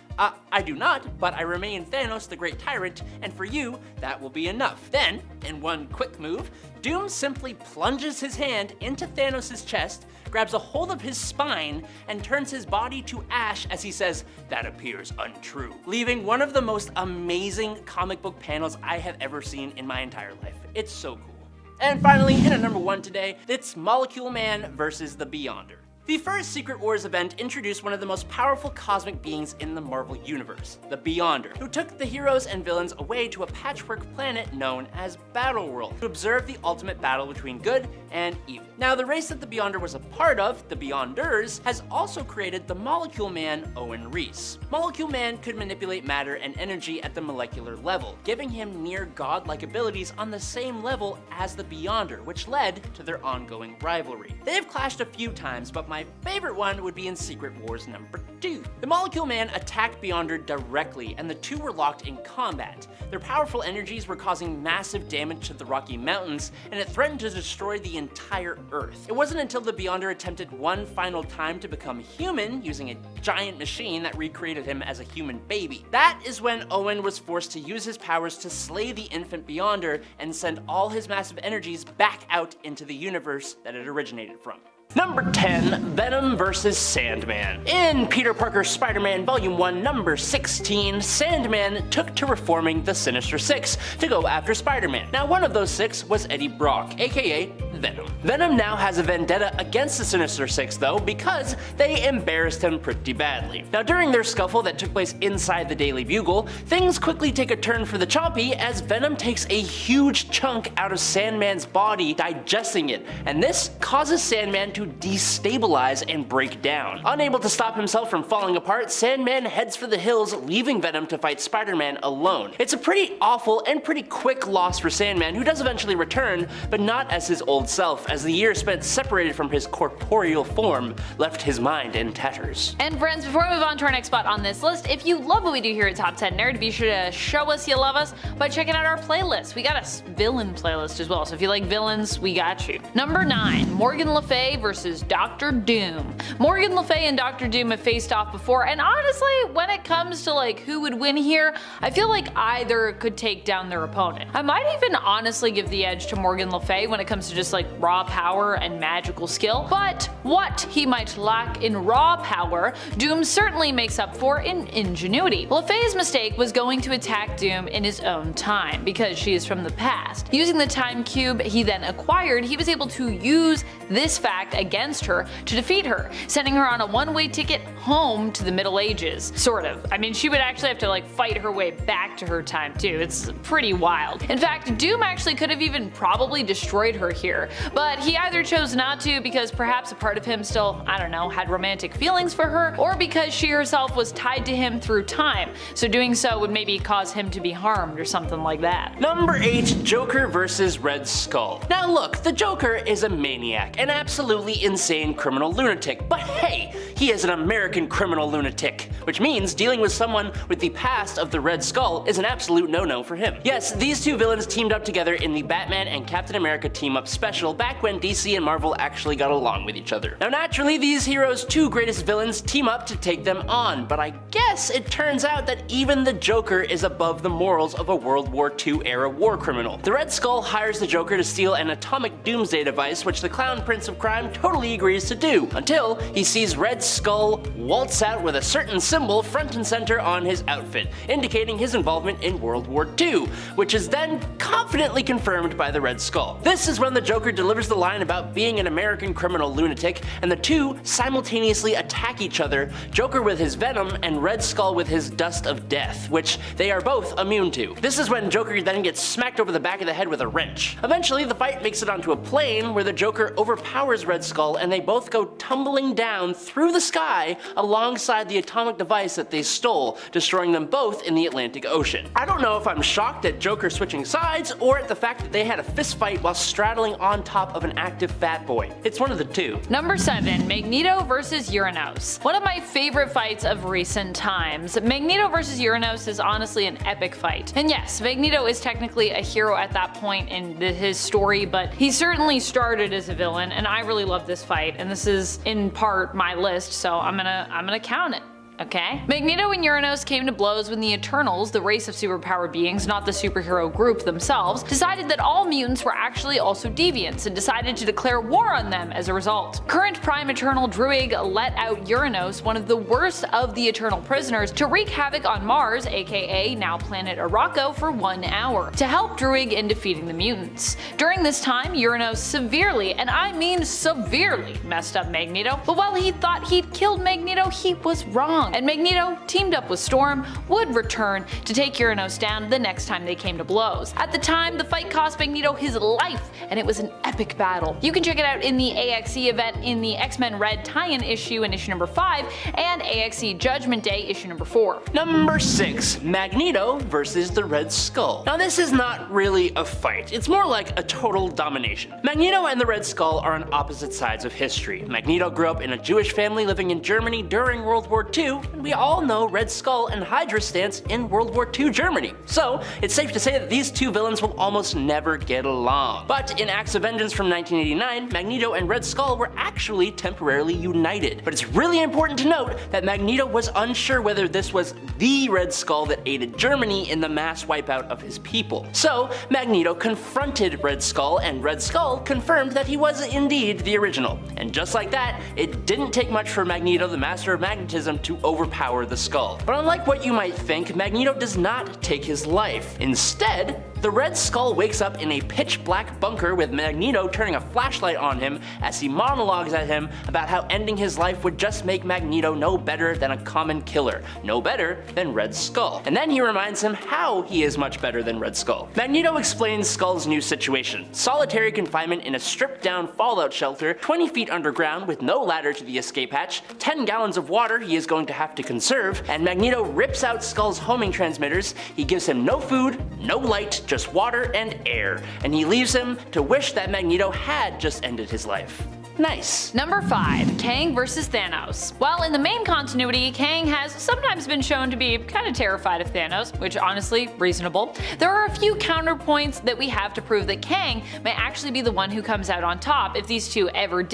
I do not, but I remain Thanos the Great Tyrant, and for you, that will be enough. Then, in one quick move, Doom simply plunges his hand into Thanos' chest, grabs a hold of his spine, and turns his body to ash as he says, "That appears untrue," leaving one of the most amazing comic book panels I have ever seen in my entire life. It's so cool. And finally, in at number 1 today, it's Molecule Man versus the Beyonder. The first Secret Wars event introduced one of the most powerful cosmic beings in the Marvel Universe, the Beyonder, who took the heroes and villains away to a patchwork planet known as Battleworld to observe the ultimate battle between good and evil. Now, the race that the Beyonder was a part of, the Beyonders, has also created the Molecule Man, Owen Reese. Molecule Man could manipulate matter and energy at the molecular level, giving him near godlike abilities on the same level as the Beyonder, which led to their ongoing rivalry. They have clashed a few times, but my favorite one would be in Secret Wars number 2. The Molecule Man attacked Beyonder directly, and the two were locked in combat. Their powerful energies were causing massive damage to the Rocky Mountains, and it threatened to destroy the entire Earth. It wasn't until the Beyonder attempted one final time to become human, using a giant machine that recreated him as a human baby. That is when Owen was forced to use his powers to slay the infant Beyonder and send all his massive energies back out into the universe that it originated from. Number 10, Venom vs. Sandman. In Peter Parker's Spider-Man Volume 1, number 16, Sandman took to reforming the Sinister Six to go after Spider-Man. Now, one of those six was Eddie Brock, aka Venom. Venom now has a vendetta against the Sinister Six, though, because they embarrassed him pretty badly. Now, during their scuffle that took place inside the Daily Bugle, things quickly take a turn for the choppy as Venom takes a huge chunk out of Sandman's body, digesting it, and this causes Sandman to destabilize and break down. Unable to stop himself from falling apart, Sandman heads for the hills, leaving Venom to fight Spider-Man alone. It's a pretty awful and pretty quick loss for Sandman, who does eventually return, but not as his old self, as the years spent separated from his corporeal form left his mind in tatters. And friends, before we move on to our next spot on this list, if you love what we do here at Top 10 Nerd, be sure to show us you love us by checking out our playlist. We got a villain playlist as well, so if you like villains, we got you. Number 9, Morgan Le Fay versus Dr. Doom. Morgan Le Fay and Dr. Doom have faced off before, and honestly, when it comes to like who would win here, I feel like either could take down their opponent. I might even honestly give the edge to Morgan Le Fay when it comes to just like raw power and magical skill, but what he might lack in raw power, Doom certainly makes up for in ingenuity. Le Fay's mistake was going to attack Doom in his own time, because she is from the past. Using the time cube he then acquired, he was able to use this fact against her to defeat her, sending her on a one-way ticket home to the Middle Ages. Sort of. I mean, she would actually have to like fight her way back to her time too. It's pretty wild. In fact, Doom actually could have even probably destroyed her here, but he either chose not to because perhaps a part of him still, I don't know, had romantic feelings for her, or because she herself was tied to him through time, so doing so would maybe cause him to be harmed or something like that. Number 8, Joker vs. Red Skull. Now look, the Joker is a maniac, an absolutely insane criminal lunatic, but hey, he is an American criminal lunatic, which means dealing with someone with the past of the Red Skull is an absolute no-no for him. Yes, these two villains teamed up together in the Batman and Captain America team-up special back when DC and Marvel actually got along with each other. Now naturally, these heroes' two greatest villains team up to take them on, but I guess it turns out that even the Joker is above the morals of a World War II era war criminal. The Red Skull hires the Joker to steal an atomic doomsday device, which the Clown Prince of Crime totally agrees to do, until he sees Red Skull waltz out with a certain symbol front and center on his outfit, indicating his involvement in World War II, which is then confidently confirmed by the Red Skull. This is when the Joker delivers the line about being an American criminal lunatic, and the two simultaneously attack each other, Joker with his venom and Red Skull with his dust of death, which they are both immune to. This is when Joker then gets smacked over the back of the head with a wrench. Eventually, the fight makes it onto a plane where the Joker overpowers Red Skull and they both go tumbling down through the sky alongside the atomic device that they stole, destroying them both in the Atlantic Ocean. I don't know if I'm shocked at Joker switching sides or at the fact that they had a fist fight while straddling on on top of an active fat boy. It's one of the two. Number 7. Magneto vs. Uranos. One of my favorite fights of recent times. Magneto vs. Uranos is honestly an epic fight. And yes, Magneto is technically a hero at that point in his story, but he certainly started as a villain, and I really love this fight, and this is in part my list, so I'm gonna count it. Okay? Magneto and Uranos came to blows when the Eternals, the race of superpowered beings, not the superhero group themselves, decided that all mutants were actually also deviants and decided to declare war on them as a result. Current Prime Eternal Druig let out Uranos, one of the worst of the Eternal prisoners, to wreak havoc on Mars, aka now planet Arakko, for 1 hour, to help Druig in defeating the mutants. During this time, Uranos severely, and I mean severely, messed up Magneto, but while he thought he'd killed Magneto, he was wrong. And Magneto, teamed up with Storm, would return to take Uranos down the next time they came to blows. At the time, the fight cost Magneto his life, and it was an epic battle. You can check it out in the AXE event in the X-Men Red tie-in issue in issue number 5, and AXE Judgment Day issue number 4. Number 6. Magneto versus the Red Skull. Now this is not really a fight, it's more like a total domination. Magneto and the Red Skull are on opposite sides of history. Magneto grew up in a Jewish family living in Germany during World War II, and we all know Red Skull and Hydra's stance in World War II Germany. So it's safe to say that these two villains will almost never get along. But in Acts of Vengeance from 1989, Magneto and Red Skull were actually temporarily united. But it's really important to note that Magneto was unsure whether this was the Red Skull that aided Germany in the mass wipeout of his people. So Magneto confronted Red Skull, and Red Skull confirmed that he was indeed the original. And just like that, it didn't take much for Magneto, the Master of Magnetism, to overpower the Skull. But unlike what you might think, Magneto does not take his life. Instead, the Red Skull wakes up in a pitch black bunker with Magneto turning a flashlight on him as he monologues at him about how ending his life would just make Magneto no better than a common killer, no better than Red Skull. And then he reminds him how he is much better than Red Skull. Magneto explains Skull's new situation: solitary confinement in a stripped down fallout shelter 20 feet underground with no ladder to the escape hatch, 10 gallons of water he is going to have to conserve, and Magneto rips out Skull's homing transmitters. He gives him no food, no light, just water and air, and he leaves him to wish that Magneto had just ended his life. Nice. Number 5. Kang vs. Thanos. While in the main continuity, Kang has sometimes been shown to be kind of terrified of Thanos, which honestly, reasonable, there are a few counterpoints that we have to prove that Kang may actually be the one who comes out on top if these two ever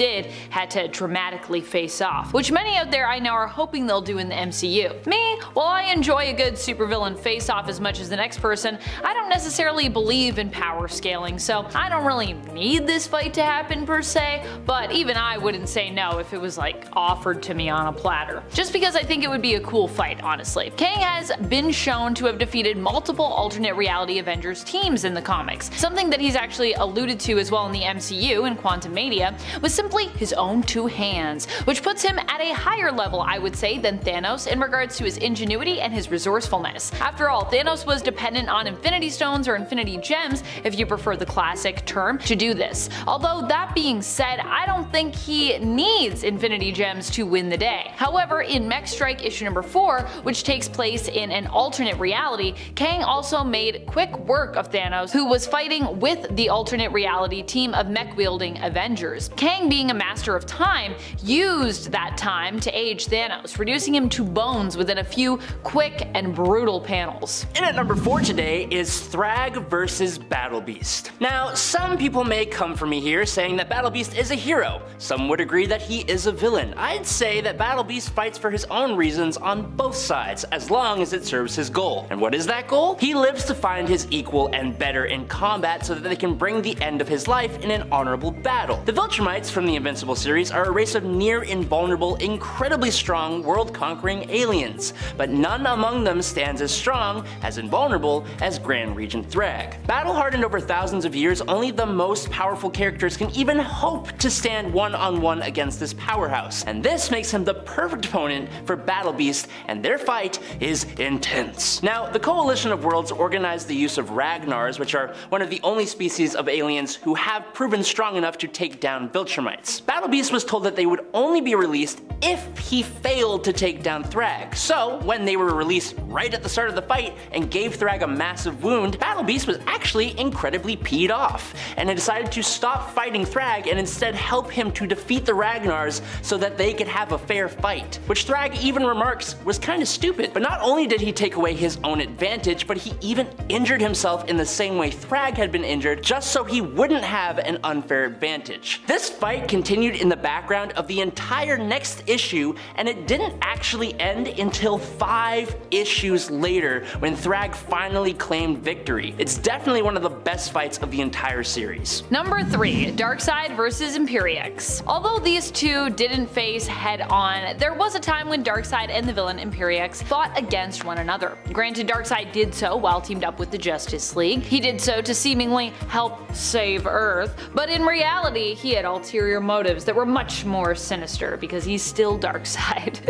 had to dramatically face off, which many out there I know are hoping they'll do in the MCU. Me, while I enjoy a good supervillain face-off as much as the next person, I don't necessarily believe in power scaling, so I don't really need this fight to happen per se, but even I wouldn't say no if it was like offered to me on a platter. Just because I think it would be a cool fight, honestly. Kang has been shown to have defeated multiple alternate reality Avengers teams in the comics. Something that he's actually alluded to as well in the MCU in Quantumania was simply his own 2 hands, which puts him at a higher level, I would say, than Thanos in regards to his ingenuity and his resourcefulness. After all, Thanos was dependent on Infinity Stones or Infinity Gems, if you prefer the classic term, to do this. Although that being said, I don't think he needs Infinity Gems to win the day. However, in Mech Strike issue number 4, which takes place in an alternate reality, Kang also made quick work of Thanos, who was fighting with the alternate reality team of mech-wielding Avengers. Kang, being a master of time, used that time to age Thanos, reducing him to bones within a few quick and brutal panels. In at number 4 today is Thrag vs. Battle Beast. Now, some people may come for me here saying that Battle Beast is a hero. Some would agree that he is a villain. I'd say that Battle Beast fights for his own reasons on both sides, as long as it serves his goal. And what is that goal? He lives to find his equal and better in combat so that they can bring the end of his life in an honorable battle. The Viltrumites from the Invincible series are a race of near invulnerable, incredibly strong, world-conquering aliens, but none among them stands as strong, as invulnerable, as Grand Regent Thrag. Battle-hardened over thousands of years, only the most powerful characters can even hope to stand stand one-on-one against this powerhouse, and this makes him the perfect opponent for Battle Beast, and their fight is intense. Now, the Coalition of Worlds organized the use of Ragnars, which are one of the only species of aliens who have proven strong enough to take down Viltrumites. Battle Beast was told that they would only be released if he failed to take down Thrag. So, when they were released right at the start of the fight and gave Thrag a massive wound, Battle Beast was actually incredibly peed off, and it decided to stop fighting Thrag and instead help him to defeat the Ragnars so that they could have a fair fight. Which Thrag even remarks was kinda stupid. But not only did he take away his own advantage, but he even injured himself in the same way Thrag had been injured, just so he wouldn't have an unfair advantage. This fight continued in the background of the entire next issue, and it didn't actually end until 5 issues later when Thrag finally claimed victory. It's definitely one of the best fights of the entire series. Number 3, Darkseid vs Imperiex. Although these two didn't face head on, there was a time when Darkseid and the villain Imperiex fought against one another. Granted, Darkseid did so while teamed up with the Justice League. He did so to seemingly help save Earth, but in reality, he had ulterior motives that were much more sinister because he's still Darkseid.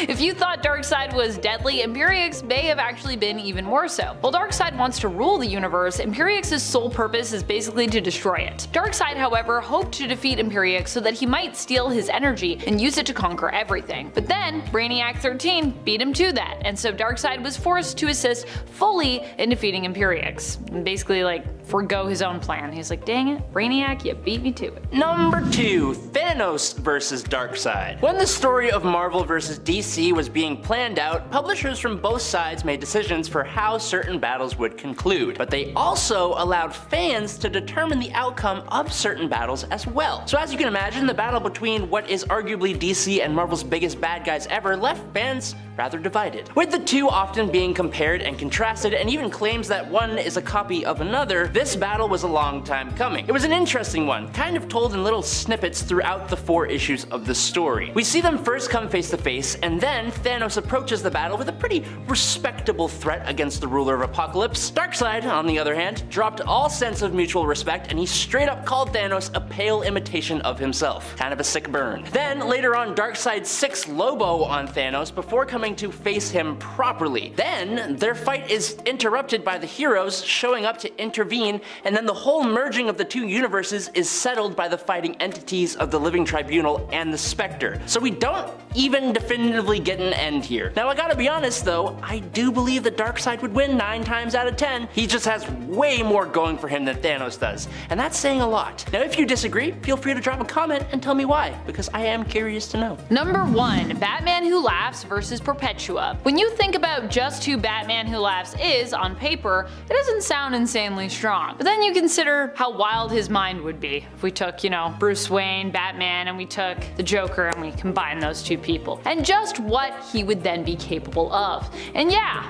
If you thought Darkseid was deadly, Imperiex may have actually been even more so. While Darkseid wants to rule the universe, Imperix's sole purpose is basically to destroy it. Darkseid, however, hoped to defeat Imperiex so that he might steal his energy and use it to conquer everything. But then, Brainiac 13 beat him to that, and so Darkseid was forced to assist fully in defeating Imperiex. And basically, forgo his own plan. He's like, dang it, Brainiac, you beat me to it. Number 2, Thanos vs Darkseid. When the story of Marvel vs DC was being planned out, publishers from both sides made decisions for how certain battles would conclude, but they also allowed fans to determine the outcome of certain battles as well. So as you can imagine, the battle between what is arguably DC and Marvel's biggest bad guys ever left fans rather divided. With the two often being compared and contrasted, and even claims that one is a copy of another, this battle was a long time coming. It was an interesting one, kind of told in little snippets throughout the 4 issues of the story. We see them first come face to face, and then Thanos approaches the battle with a pretty respectable threat against the ruler of Apocalypse. Darkseid, on the other hand, dropped all sense of mutual respect, and he straight up called Thanos a pale imitation of himself. Kind of a sick burn. Then, later on, Darkseid 6 Lobo on Thanos before coming to face him properly. Then, their fight is interrupted by the heroes showing up to intervene, and then the whole merging of the 2 universes is settled by the fighting entities of the Living Tribunal and the Spectre. So we don't even definitively get an end here. Now I gotta be honest though, I do believe that Darkseid would win 9 times out of 10. He just has way more going for him than Thanos does, and that's saying a lot. Now if you disagree, feel free to drop a comment and tell me why, because I am curious to know. Number 1, Batman Who Laughs vs Perpetua. When you think about just who Batman Who Laughs is on paper, it doesn't sound insanely strong. But then you consider how wild his mind would be if we took, Bruce Wayne, Batman, and we took the Joker and we combined those 2 people. And just what he would then be capable of. And yeah,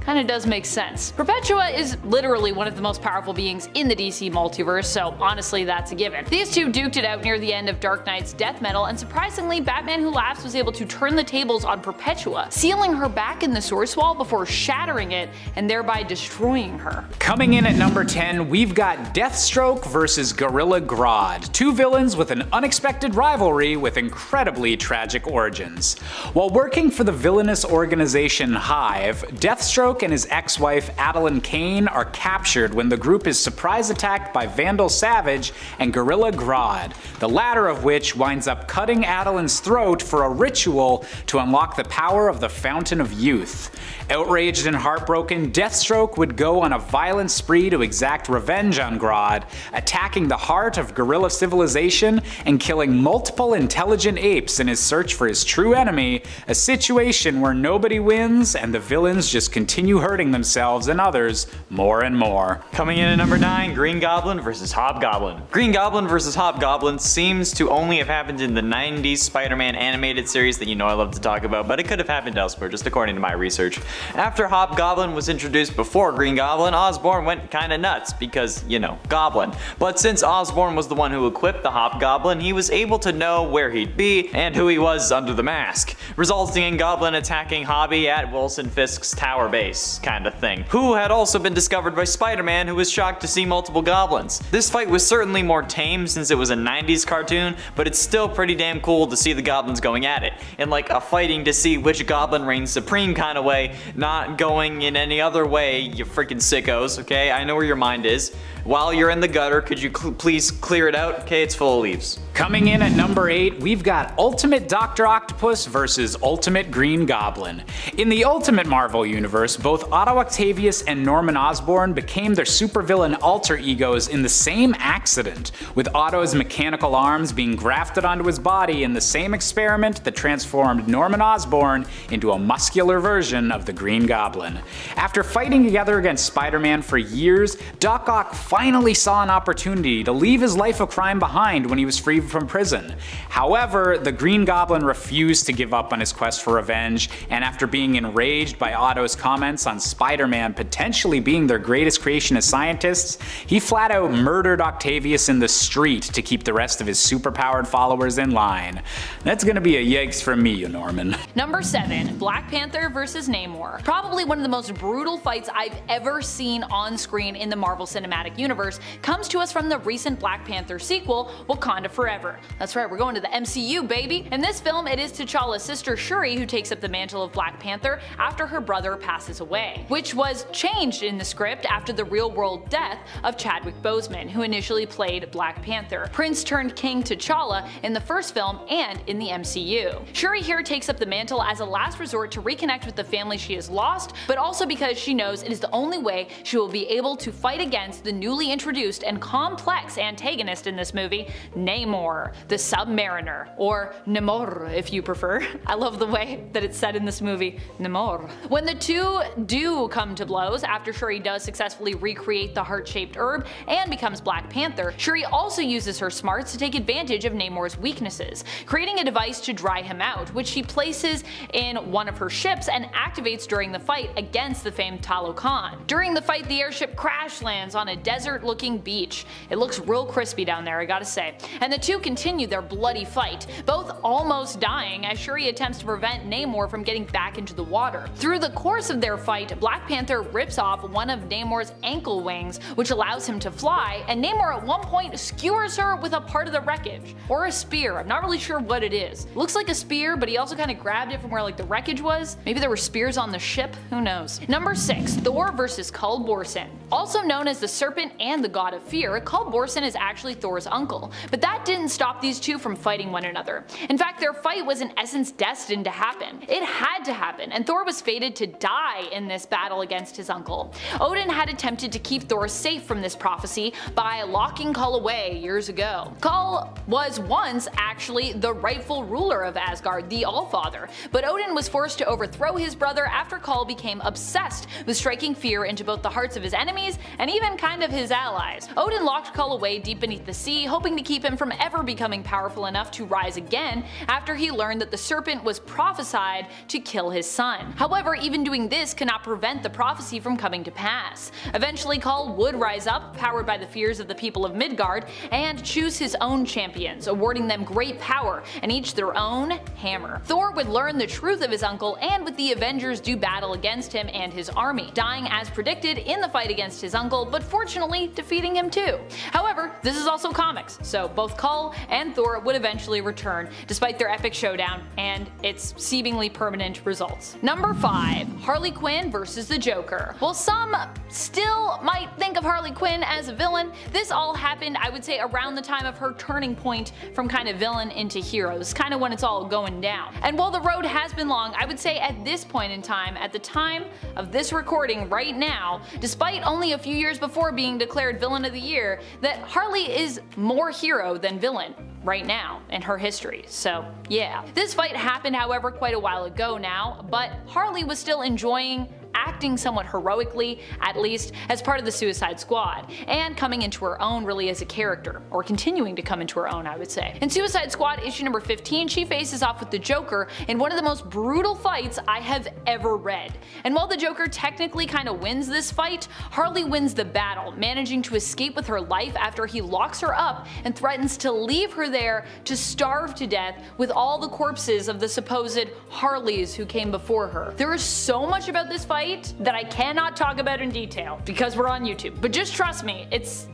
kinda does make sense. Perpetua is literally one of the most powerful beings in the DC multiverse, so honestly that's a given. These two duked it out near the end of Dark Knight's death metal, and surprisingly, Batman Who Laughs was able to turn the tables on Perpetua, sealing her back in the source wall before shattering it and thereby destroying her. Coming in at number 10, we've got Deathstroke versus Gorilla Grodd, 2 villains with an unexpected rivalry with incredibly tragic origins. While working for the villainous organization Hive, Deathstroke and his ex-wife Adeline Kane are captured when the group is surprise attacked by Vandal Savage and Gorilla Grodd, the latter of which winds up cutting Adeline's throat for a ritual to unlock the power of the Fountain of Youth. Outraged and heartbroken, Deathstroke would go on a violent spree to exact revenge on Grodd, attacking the heart of gorilla civilization and killing multiple intelligent apes in his search for his true enemy, a situation where nobody wins and the villains just continue hurting themselves and others more and more. Coming in at number 9, Green Goblin vs Hobgoblin. Green Goblin vs Hobgoblin seems to only have happened in the 90s Spider-Man animated series that I love to talk about, but it could have happened elsewhere, just according to my research. After Hobgoblin was introduced before Green Goblin, Osborn went kinda nuts because, Goblin. But since Osborn was the one who equipped the Hobgoblin, he was able to know where he'd be and who he was under the mask, resulting in Goblin attacking Hobby at Wilson Fisk's tower base. place kind of thing, who had also been discovered by Spider-Man, who was shocked to see multiple goblins. This fight was certainly more tame since it was a 90s cartoon, but it's still pretty damn cool to see the goblins going at it, in like a fighting to see which goblin reigns supreme kind of way, not going in any other way, you freaking sickos, okay? I know where your mind is. While you're in the gutter, could you please clear it out? Okay, it's full of leaves. Coming in at number 8, we've got Ultimate Dr. Octopus versus Ultimate Green Goblin. In the Ultimate Marvel universe, both Otto Octavius and Norman Osborn became their supervillain alter egos in the same accident, with Otto's mechanical arms being grafted onto his body in the same experiment that transformed Norman Osborn into a muscular version of the Green Goblin. After fighting together against Spider-Man for years, Doc Ock finally saw an opportunity to leave his life of crime behind when he was freed from prison. However, the Green Goblin refused to give up on his quest for revenge, and after being enraged by Otto's comments on Spider-Man potentially being their greatest creation as scientists, he flat out murdered Octavius in the street to keep the rest of his superpowered followers in line. That's gonna be a yikes from me, Norman. Number 7, Black Panther versus Namor. Probably one of the most brutal fights I've ever seen on screen in the Marvel Cinematic Universe comes to us from the recent Black Panther sequel, Wakanda Forever. That's right, we're going to the MCU, baby! In this film, it is T'Challa's sister Shuri who takes up the mantle of Black Panther after her brother passes away, which was changed in the script after the real-world death of Chadwick Boseman, who initially played Black Panther, Prince turned King T'Challa in the first film and in the MCU. Shuri here takes up the mantle as a last resort to reconnect with the family she has lost, but also because she knows it is the only way she will be able to fight against the newly introduced and complex antagonist in this movie, Namor, the Submariner, or Namor if you prefer. I love the way that it's said in this movie, Namor. When the two do come to blows after Shuri does successfully recreate the heart-shaped herb and becomes Black Panther, Shuri also uses her smarts to take advantage of Namor's weaknesses, creating a device to dry him out, which she places in one of her ships and activates during the fight against the famed Talokan. During the fight, the airship crash lands on a desert-looking beach. It looks real crispy down there, I gotta say. And the two continue their bloody fight, both almost dying as Shuri attempts to prevent Namor from getting back into the water. Through the course of their fight, Black Panther rips off one of Namor's ankle wings, which allows him to fly, and Namor at one point skewers her with a part of the wreckage. Or a spear, I'm not really sure what it is. It looks like a spear, but he also kind of grabbed it from where like the wreckage was. Maybe there were spears on the ship, who knows. Number 6, Thor versus Kull Borson. Also known as the Serpent and the God of Fear, Kull Borson is actually Thor's uncle, but that didn't stop these two from fighting one another. In fact, their fight was in essence destined to happen. It had to happen, and Thor was fated to die in this battle against his uncle. Odin had attempted to keep Thor safe from this prophecy by locking Kull away years ago. Kull was once actually the rightful ruler of Asgard, the Allfather, but Odin was forced to overthrow his brother after Kull became obsessed with striking fear into both the hearts of his enemies and even kind of his allies. Odin locked Kull away deep beneath the sea, hoping to keep him from ever becoming powerful enough to rise again after he learned that the serpent was prophesied to kill his son. However, even doing this cannot prevent the prophecy from coming to pass. Eventually, Kull would rise up, powered by the fears of the people of Midgard, and choose his own champions, awarding them great power and each their own hammer. Thor would learn the truth of his uncle and with the Avengers do battle against him and his army, dying as predicted in the fight against his uncle, but fortunately defeating him too. However, this is also comics, so both Kull and Thor would eventually return despite their epic showdown and its seemingly permanent results. Number 5, Harley Quinn versus the Joker. While some still might think of Harley Quinn as a villain, this all happened, I would say, around the time of her turning point from kind of villain into hero. This is kind of when it's all going down. And while the road has been long, I would say at this point in time, at the time of this recording right now, despite only a few years before being declared Villain of the Year, that Harley is more hero than villain right now in her history. So yeah. This fight happened, however, quite a while ago now, but Harley was still enjoying acting somewhat heroically, at least, as part of the Suicide Squad, and coming into her own really as a character, or continuing to come into her own, I would say. In Suicide Squad issue number 15, she faces off with the Joker in one of the most brutal fights I have ever read. And while the Joker technically kind of wins this fight, Harley wins the battle, managing to escape with her life after he locks her up and threatens to leave her there to starve to death with all the corpses of the supposed Harleys who came before her. There is so much about this fight fight that I cannot talk about in detail because we're on YouTube. But just trust me, it's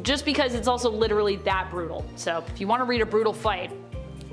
just because it's also literally that brutal. So if you want to read a brutal fight,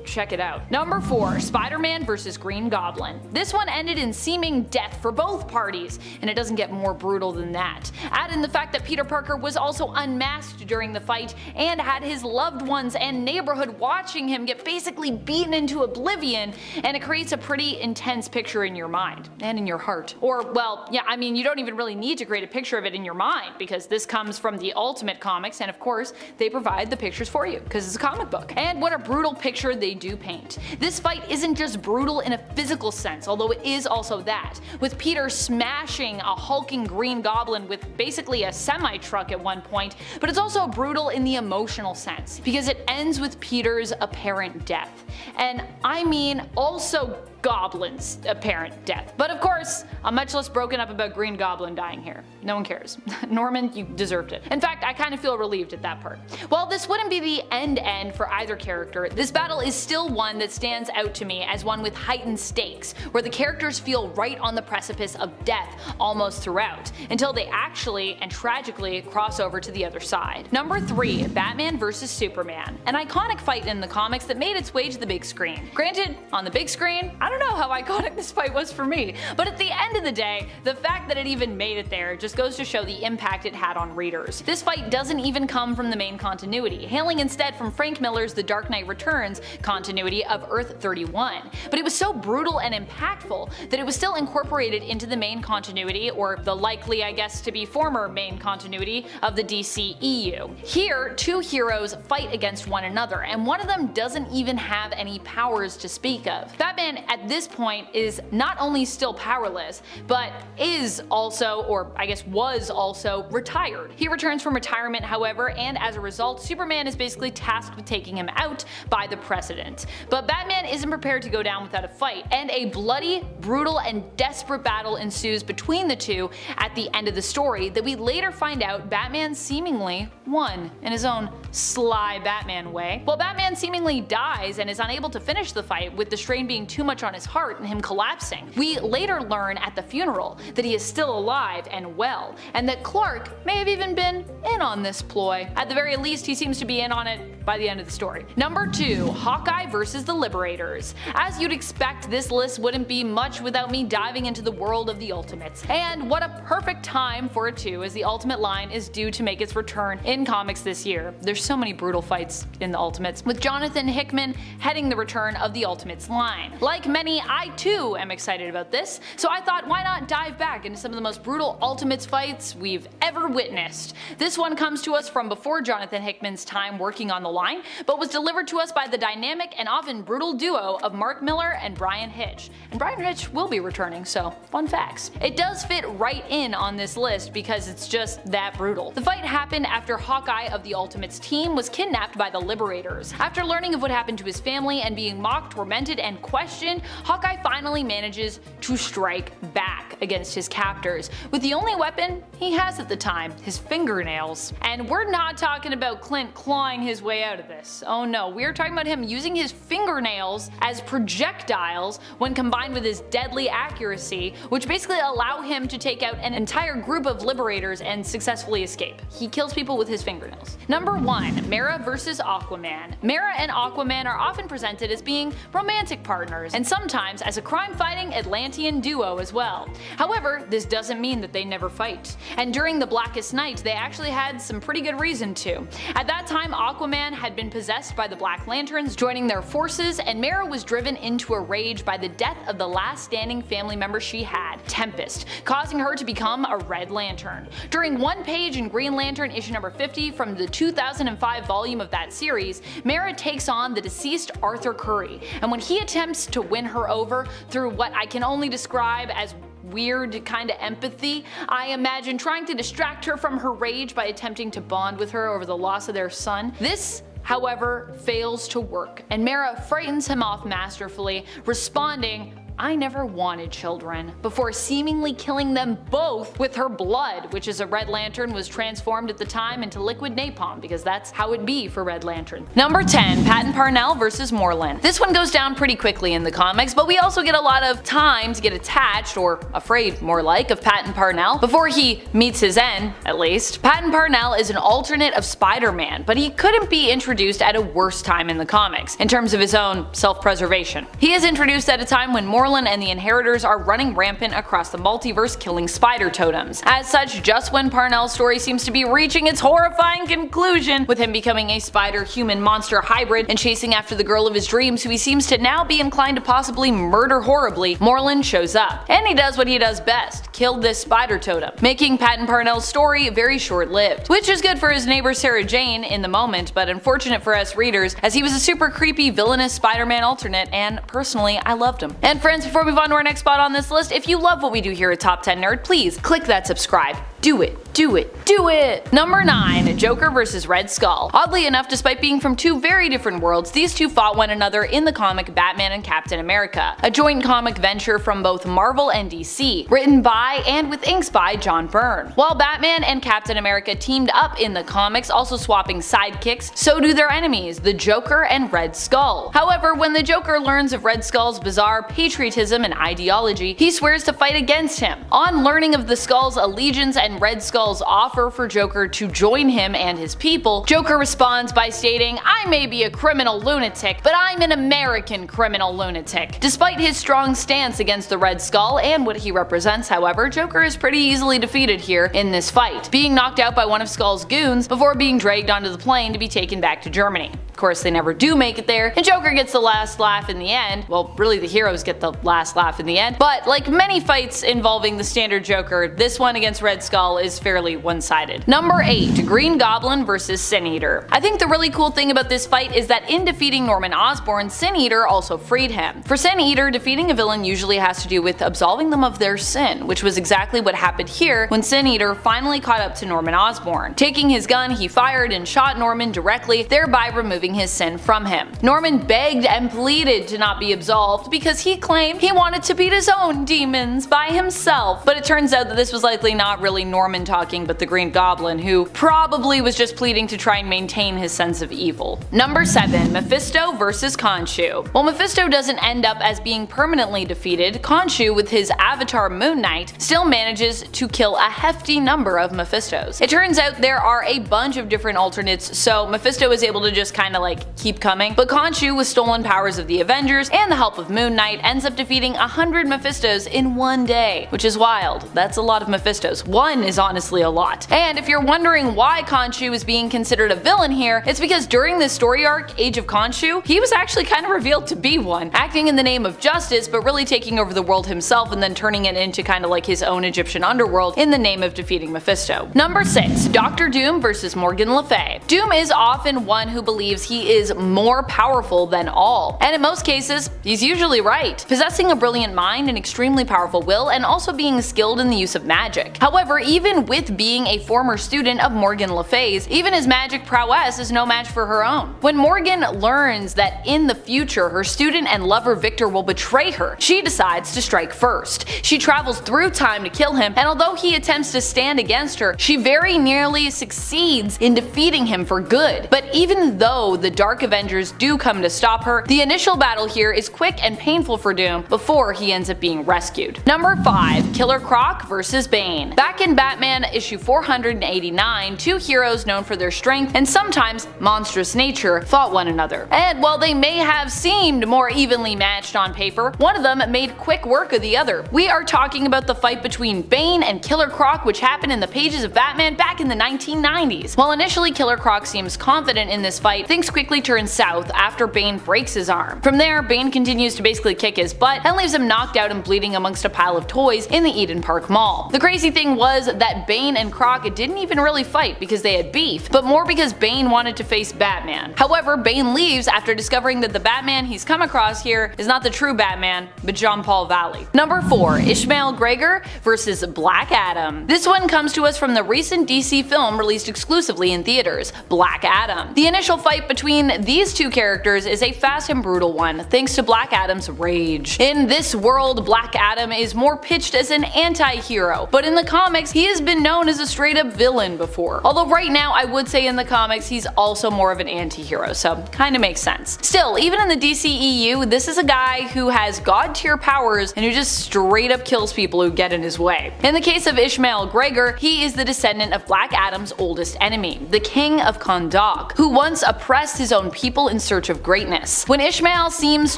check it out. Number 4, Spider-Man vs. Green Goblin. This one ended in seeming death for both parties, and it doesn't get more brutal than that. Add in the fact that Peter Parker was also unmasked during the fight and had his loved ones and neighborhood watching him get basically beaten into oblivion, and it creates a pretty intense picture in your mind and in your heart. Or, well, yeah, I mean, you don't even really need to create a picture of it in your mind because this comes from the Ultimate Comics, and of course, they provide the pictures for you because it's a comic book. And what a brutal picture they do paint. This fight isn't just brutal in a physical sense, although it is also that, with Peter smashing a hulking Green Goblin with basically a semi-truck at one point, but it's also brutal in the emotional sense, because it ends with Peter's apparent death. And I mean also Goblin's apparent death. But of course, I'm much less broken up about Green Goblin dying here. No one cares. Norman, you deserved it. In fact, I kind of feel relieved at that part. While this wouldn't be the end for either character, this battle is still one that stands out to me as one with heightened stakes, where the characters feel right on the precipice of death almost throughout, until they actually and tragically cross over to the other side. Number 3, Batman vs. Superman. An iconic fight in the comics that made its way to the big screen. Granted, on the big screen, I don't know how iconic this fight was for me, but at the end of the day, the fact that it even made it there just goes to show the impact it had on readers. This fight doesn't even come from the main continuity, hailing instead from Frank Miller's The Dark Knight Returns continuity of Earth 31. But it was so brutal and impactful that it was still incorporated into the main continuity, or the likely, I guess, to be former main continuity of the DCEU. Here, two heroes fight against one another, and one of them doesn't even have any powers to speak of. Batman at this point is not only still powerless, but is also, or I guess was also, retired. He returns from retirement, however, and as a result, Superman is basically tasked with taking him out by the President. But Batman isn't prepared to go down without a fight, and a bloody, brutal, and desperate battle ensues between the two at the end of the story that we later find out Batman seemingly won in his own sly Batman way. While Batman seemingly dies and is unable to finish the fight, with the strain being too much on his heart and him collapsing, we later learn at the funeral that he is still alive and well, and that Clark may have even been in on this ploy. At the very least, he seems to be in on it by the end of the story. Number 2, Hawkeye vs. the Liberators. As you'd expect, this list wouldn't be much without me diving into the world of the Ultimates. And what a perfect time for it too, as the Ultimate line is due to make its return in comics this year. There's so many brutal fights in the Ultimates, with Jonathan Hickman heading the return of the Ultimates line. Like many, I too am excited about this, so I thought why not dive back into some of the most brutal Ultimates fights we've ever witnessed. This one comes to us from before Jonathan Hickman's time working on the line, but was delivered to us by the dynamic and often brutal duo of Mark Miller and Brian Hitch. And Brian Hitch will be returning, so fun facts. It does fit right in on this list because it's just that brutal. The fight happened after Hawkeye of the Ultimates team was kidnapped by the Liberators. After learning of what happened to his family and being mocked, tormented, and questioned, Hawkeye finally manages to strike back against his captors with the only weapon he has at the time, his fingernails. And we're not talking about Clint clawing his way out of this. Oh no, we're talking about him using his fingernails as projectiles when combined with his deadly accuracy, which basically allow him to take out an entire group of Liberators and successfully escape. He kills people with his fingernails. Number 1, Mera vs. Aquaman. Mera and Aquaman are often presented as being romantic partners, and sometimes as a crime-fighting Atlantean duo as well. However, this doesn't mean that they never fight. And during the Blackest Night, they actually had some pretty good reason to. At that time, Aquaman had been possessed by the Black Lanterns, joining their forces, and Mera was driven into a rage by the death of the last standing family member she had, Tempest, causing her to become a Red Lantern. During one page in Green Lantern issue number 50 from the 2005 volume of that series, Mera takes on the deceased Arthur Curry, and when he attempts to win her over through what I can only describe as weird kind of empathy, I imagine trying to distract her from her rage by attempting to bond with her over the loss of their son. This, however, fails to work, and Mera frightens him off masterfully, responding, "I never wanted children," before seemingly killing them both with her blood, which as a Red Lantern was transformed at the time into liquid napalm, because that's how it be for Red Lantern. Number 10. Patton Parnell versus Moreland. This one goes down pretty quickly in the comics, but we also get a lot of time to get attached, or afraid more like, of Patton Parnell before he meets his end, at least. Patton Parnell is an alternate of Spider-Man, but he couldn't be introduced at a worse time in the comics, in terms of his own self-preservation. He is introduced at a time when Moreland and the Inheritors are running rampant across the multiverse, killing spider totems. As such, just when Parnell's story seems to be reaching its horrifying conclusion, with him becoming a spider-human monster hybrid and chasing after the girl of his dreams who he seems to now be inclined to possibly murder horribly, Moreland shows up. And he does what he does best, kill this spider totem, making Patton Parnell's story very short-lived. Which is good for his neighbor Sarah Jane in the moment, but unfortunate for us readers, as he was a super creepy villainous Spider-Man alternate, and personally I loved him. And friends, before we move on to our next spot on this list, if you love what we do here at Top 10 Nerd, please click that subscribe. Do it, do it, do it! Number 9. Joker vs. Red Skull. Oddly enough, despite being from two very different worlds, these two fought one another in the comic Batman and Captain America, a joint comic venture from both Marvel and DC, written by and with inks by John Byrne. While Batman and Captain America teamed up in the comics, also swapping sidekicks, so do their enemies, the Joker and Red Skull. However, when the Joker learns of Red Skull's bizarre patriotism and ideology, he swears to fight against him. On learning of the Skull's allegiance and Red Skull's offer for Joker to join him and his people, Joker responds by stating, "I may be a criminal lunatic, but I'm an American criminal lunatic." Despite his strong stance against the Red Skull and what he represents, however, Joker is pretty easily defeated here in this fight, being knocked out by one of Skull's goons before being dragged onto the plane to be taken back to Germany. Of course, they never do make it there, and Joker gets the last laugh in the end. Well, really the heroes get the last laugh in the end, but like many fights involving the standard Joker, this one against Red Skull is fairly one-sided. Number 8. Green Goblin vs. Sin Eater. I think the really cool thing about this fight is that in defeating Norman Osborn, Sin Eater also freed him. For Sin Eater, defeating a villain usually has to do with absolving them of their sin, which was exactly what happened here when Sin Eater finally caught up to Norman Osborn. Taking his gun, he fired and shot Norman directly, thereby removing his sin from him. Norman begged and pleaded to not be absolved because he claimed he wanted to beat his own demons by himself, but it turns out that this was likely not really Norman talking, but the Green Goblin, who probably was just pleading to try and maintain his sense of evil. Number 7. Mephisto vs. Khonshu. While Mephisto doesn't end up as being permanently defeated, Khonshu, with his avatar Moon Knight, still manages to kill a hefty number of Mephistos. It turns out there are a bunch of different alternates, so Mephisto is able to just kinda like keep coming, but Khonshu, with stolen powers of the Avengers and the help of Moon Knight, ends up defeating 100 Mephistos in one day, which is wild. That's a lot of Mephistos. One is honestly a lot. And if you're wondering why Khonshu is being considered a villain here, it's because during this story arc, Age of Khonshu, he was actually kind of revealed to be one, acting in the name of justice, but really taking over the world himself and then turning it into kind of like his own Egyptian underworld in the name of defeating Mephisto. Number 6. Dr. Doom vs. Morgan Le Fay. Doom is often one who believes he is more powerful than all, and in most cases, he's usually right, possessing a brilliant mind, an extremely powerful will, and also being skilled in the use of magic. However, even with being a former student of Morgan Le Fay's, even his magic prowess is no match for her own. When Morgan learns that in the future her student and lover Victor will betray her, she decides to strike first. She travels through time to kill him, and although he attempts to stand against her, she very nearly succeeds in defeating him for good. But even though the Dark Avengers do come to stop her, the initial battle here is quick and painful for Doom before he ends up being rescued. Number 5. Killer Croc vs. Bane. Back in Batman issue 489, two heroes known for their strength and sometimes monstrous nature fought one another. And while they may have seemed more evenly matched on paper, one of them made quick work of the other. We are talking about the fight between Bane and Killer Croc, which happened in the pages of Batman back in the 1990s. While initially Killer Croc seems confident in this fight, things quickly turn south after Bane breaks his arm. From there, Bane continues to basically kick his butt and leaves him knocked out and bleeding amongst a pile of toys in the Eden Park Mall. The crazy thing was, that Bane and Croc didn't even really fight because they had beef, but more because Bane wanted to face Batman. However, Bane leaves after discovering that the Batman he's come across here is not the true Batman, but Jean-Paul Valley. Number 4. Ishmael Gregor versus Black Adam. This one comes to us from the recent DC film released exclusively in theaters, Black Adam. The initial fight between these two characters is a fast and brutal one, thanks to Black Adam's rage. In this world, Black Adam is more pitched as an anti-hero, but in the comics, he has been known as a straight-up villain before. Although right now, I would say in the comics, he's also more of an anti-hero, so kinda makes sense. Still, even in the DCEU, this is a guy who has god-tier powers and who just straight up kills people who get in his way. In the case of Ishmael Gregor, he is the descendant of Black Adam's oldest enemy, the King of Kahndaq, who once oppressed his own people in search of greatness. When Ishmael seems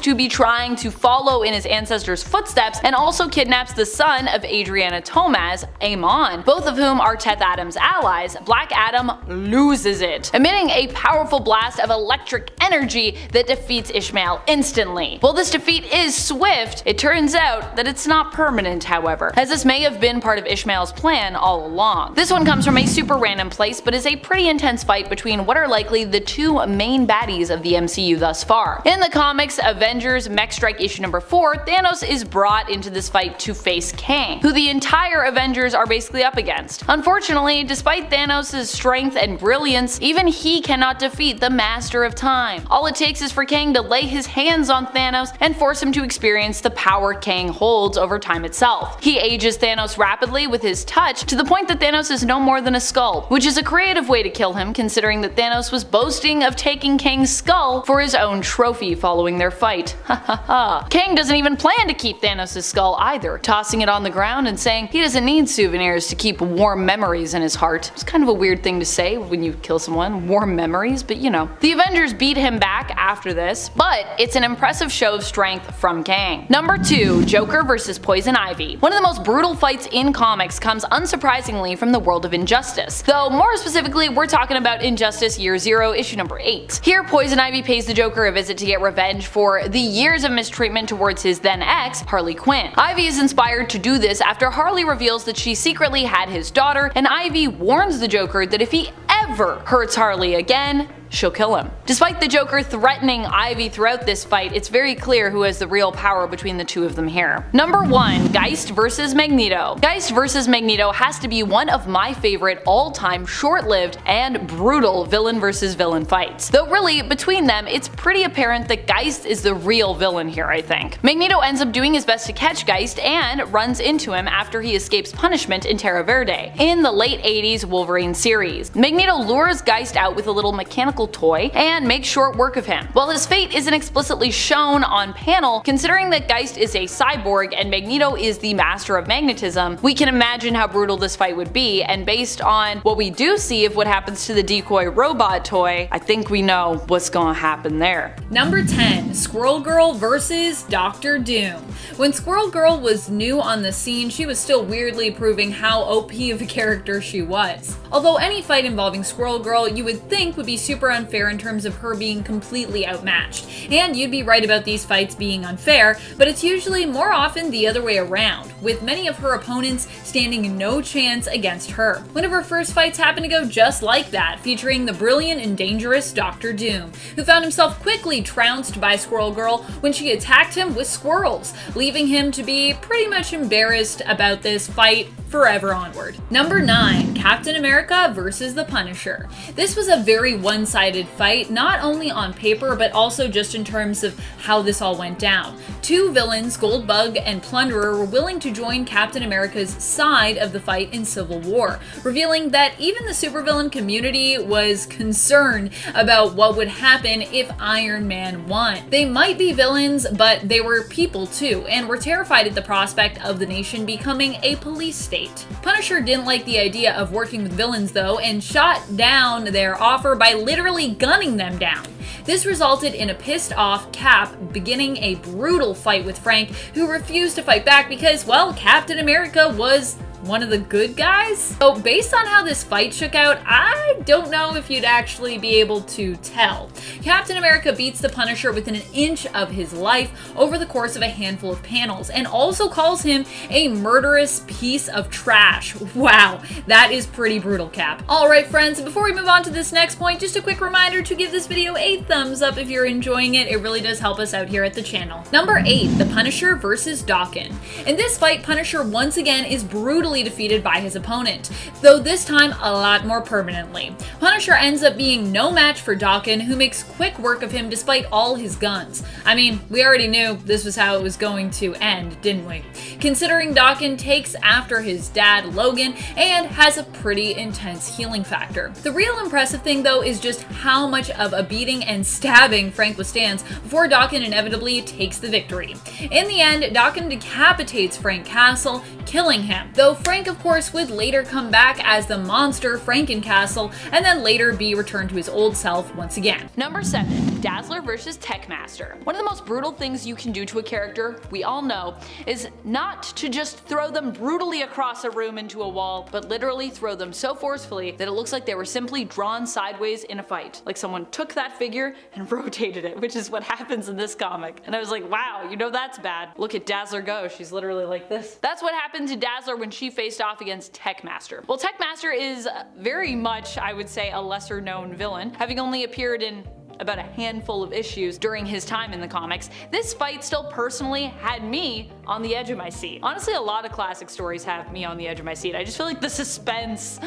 to be trying to follow in his ancestors' footsteps and also kidnaps the son of Adriana Tomaz, Amon, both of whom are Teth Adam's allies, Black Adam loses it, emitting a powerful blast of electric energy that defeats Ishmael instantly. While this defeat is swift, it turns out that it's not permanent, however, as this may have been part of Ishmael's plan all along. This one comes from a super random place, but is a pretty intense fight between what are likely the two main baddies of the MCU thus far. In the comics Avengers Mech Strike issue number 4, Thanos is brought into this fight to face Kang, who the entire Avengers are basically up against. Unfortunately, despite Thanos' strength and brilliance, even he cannot defeat the Master of Time. All it takes is for Kang to lay his hands on Thanos and force him to experience the power Kang holds over time itself. He ages Thanos rapidly with his touch to the point that Thanos is no more than a skull, which is a creative way to kill him considering that Thanos was boasting of taking Kang's skull for his own trophy following their fight. Hahaha. Kang doesn't even plan to keep Thanos' skull either, tossing it on the ground and saying he doesn't need souvenirs to keep warm memories in his heart. It's kind of a weird thing to say when you kill someone, warm memories, but you know. The Avengers beat him back after this, but it's an impressive show of strength from Kang. Number 2. Joker vs. Poison Ivy. One of the most brutal fights in comics comes unsurprisingly from the world of Injustice, though more specifically we're talking about Injustice Year Zero, issue number 8. Here Poison Ivy pays the Joker a visit to get revenge for the years of mistreatment towards his then ex, Harley Quinn. Ivy is inspired to do this after Harley reveals that she secretly had his daughter, and Ivy warns the Joker that if he ever hurts Harley again, she'll kill him. Despite the Joker threatening Ivy throughout this fight, it's very clear who has the real power between the two of them here. Number 1. Geist vs. Magneto. Geist vs. Magneto has to be one of my favorite all-time short-lived and brutal villain versus villain fights. Though really, between them, it's pretty apparent that Geist is the real villain here, I think. Magneto ends up doing his best to catch Geist and runs into him after he escapes punishment in Terra Verde in the late 80s Wolverine series. Magneto lures Geist out with a little mechanical toy and makes short work of him. While his fate isn't explicitly shown on panel, considering that Geist is a cyborg and Magneto is the master of magnetism, we can imagine how brutal this fight would be, and based on what we do see of what happens to the decoy robot toy, I think we know what's gonna happen there. Number 10. Squirrel Girl vs. Dr. Doom. When Squirrel Girl was new on the scene, she was still weirdly proving how OP of a character she was. Although any fight involving Squirrel Girl you would think would be super unfair in terms of her being completely outmatched. And you'd be right about these fights being unfair, but it's usually more often the other way around, with many of her opponents standing no chance against her. One of her first fights happened to go just like that, featuring the brilliant and dangerous Dr. Doom, who found himself quickly trounced by Squirrel Girl when she attacked him with squirrels, leaving him to be pretty much embarrassed about this fight forever onward. Number 9. Captain America vs. the Punisher. This was a very one-sided fight, not only on paper but also just in terms of how this all went down. Two villains, Goldbug and Plunderer, were willing to join Captain America's side of the fight in Civil War, revealing that even the supervillain community was concerned about what would happen if Iron Man won. They might be villains, but they were people too, and were terrified at the prospect of the nation becoming a police state. Punisher didn't like the idea of working with villains though, and shot down their offer by literally gunning them down. This resulted in a pissed off Cap beginning a brutal fight with Frank, who refused to fight back because, well, Captain America was one of the good guys? So based on how this fight shook out, I don't know if you'd actually be able to tell. Captain America beats the Punisher within an inch of his life over the course of a handful of panels, and also calls him a murderous piece of trash. Wow, that is pretty brutal, Cap. Alright friends, before we move on to this next point, just a quick reminder to give this video a thumbs up if you're enjoying it. It really does help us out here at the channel. Number 8, the Punisher versus Daken. In this fight, Punisher once again is brutally defeated by his opponent, though this time a lot more permanently. Punisher ends up being no match for Daken, who makes quick work of him despite all his guns. I mean, we already knew this was how it was going to end, didn't we? Considering Daken takes after his dad, Logan, and has a pretty intense healing factor. The real impressive thing though is just how much of a beating and stabbing Frank withstands before Daken inevitably takes the victory. In the end, Daken decapitates Frank Castle, killing him, though Frank of course would later come back as the monster Frankencastle and then later be returned to his old self once again. Number 7, Dazzler versus Techmaster. One of the most brutal things you can do to a character, we all know, is not to just throw them brutally across a room into a wall, but literally throw them so forcefully that it looks like they were simply drawn sideways in a fight. Like someone took that figure and rotated it, which is what happens in this comic. And I was like, wow, you know that's bad. Look at Dazzler go, she's literally like this. That's what happened to Dazzler when she faced off against Techmaster. Well, Techmaster is very much, I would say, a lesser known villain, having only appeared in about a handful of issues during his time in the comics. This fight still personally had me on the edge of my seat. Honestly, a lot of classic stories have me on the edge of my seat. I just feel like the suspense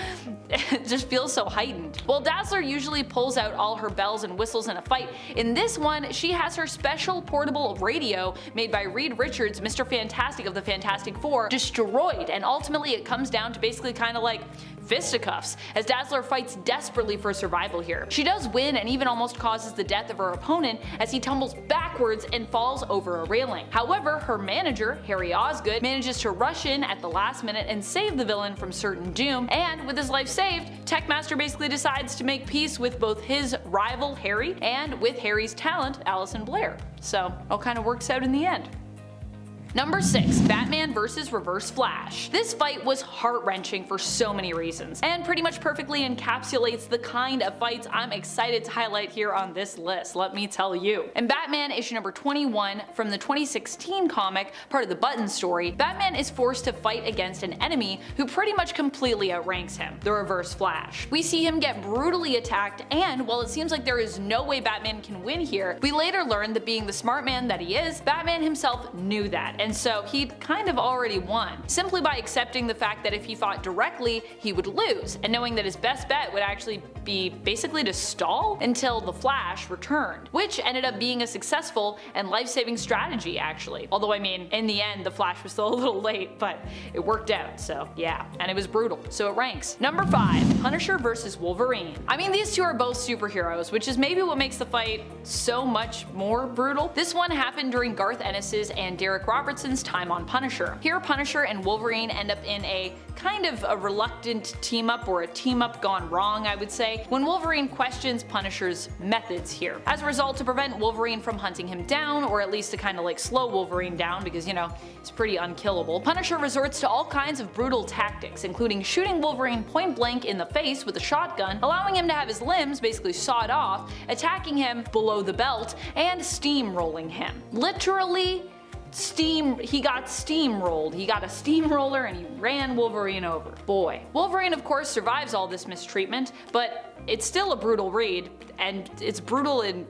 just feels so heightened. While Dazzler usually pulls out all her bells and whistles in a fight, in this one she has her special portable radio made by Reed Richards, Mr. Fantastic of the Fantastic Four, destroyed, and ultimately it comes down to basically kind of like fisticuffs as Dazzler fights desperately for survival here. She does win and even almost causes the death of her opponent as he tumbles backwards and falls over a railing. However, her manager, Harry Osgood, manages to rush in at the last minute and save the villain from certain doom, and with his life saved, Techmaster basically decides to make peace with both his rival Harry and with Harry's talent, Alison Blair. So it all kind of works out in the end. Number 6, Batman vs. Reverse Flash. This fight was heart-wrenching for so many reasons, and pretty much perfectly encapsulates the kind of fights I'm excited to highlight here on this list, let me tell you. In Batman issue number 21 from the 2016 comic, part of the Button story, Batman is forced to fight against an enemy who pretty much completely outranks him, the Reverse Flash. We see him get brutally attacked, and while it seems like there is no way Batman can win here, we later learn that being the smart man that he is, Batman himself knew that, and so he'd kind of already won, simply by accepting the fact that if he fought directly, he would lose, and knowing that his best bet would actually be basically to stall until the Flash returned, which ended up being a successful and life-saving strategy actually. Although I mean, in the end the Flash was still a little late, but it worked out, so yeah, and it was brutal, so it ranks. Number 5, Punisher vs. Wolverine. I mean, these two are both superheroes, which is maybe what makes the fight so much more brutal. This one happened during Garth Ennis's and Derek Robertson's time on Punisher. Here Punisher and Wolverine end up in a kind of a reluctant team up, or a team up gone wrong I would say, when Wolverine questions Punisher's methods here. As a result, to prevent Wolverine from hunting him down, or at least to kind of like slow Wolverine down because you know, it's pretty unkillable, Punisher resorts to all kinds of brutal tactics, including shooting Wolverine point blank in the face with a shotgun, allowing him to have his limbs basically sawed off, attacking him below the belt, and steamrolling him. Literally he got steamrolled. He got a steamroller and he ran Wolverine over. Boy. Wolverine of course survives all this mistreatment, but it's still a brutal read, and it's brutal in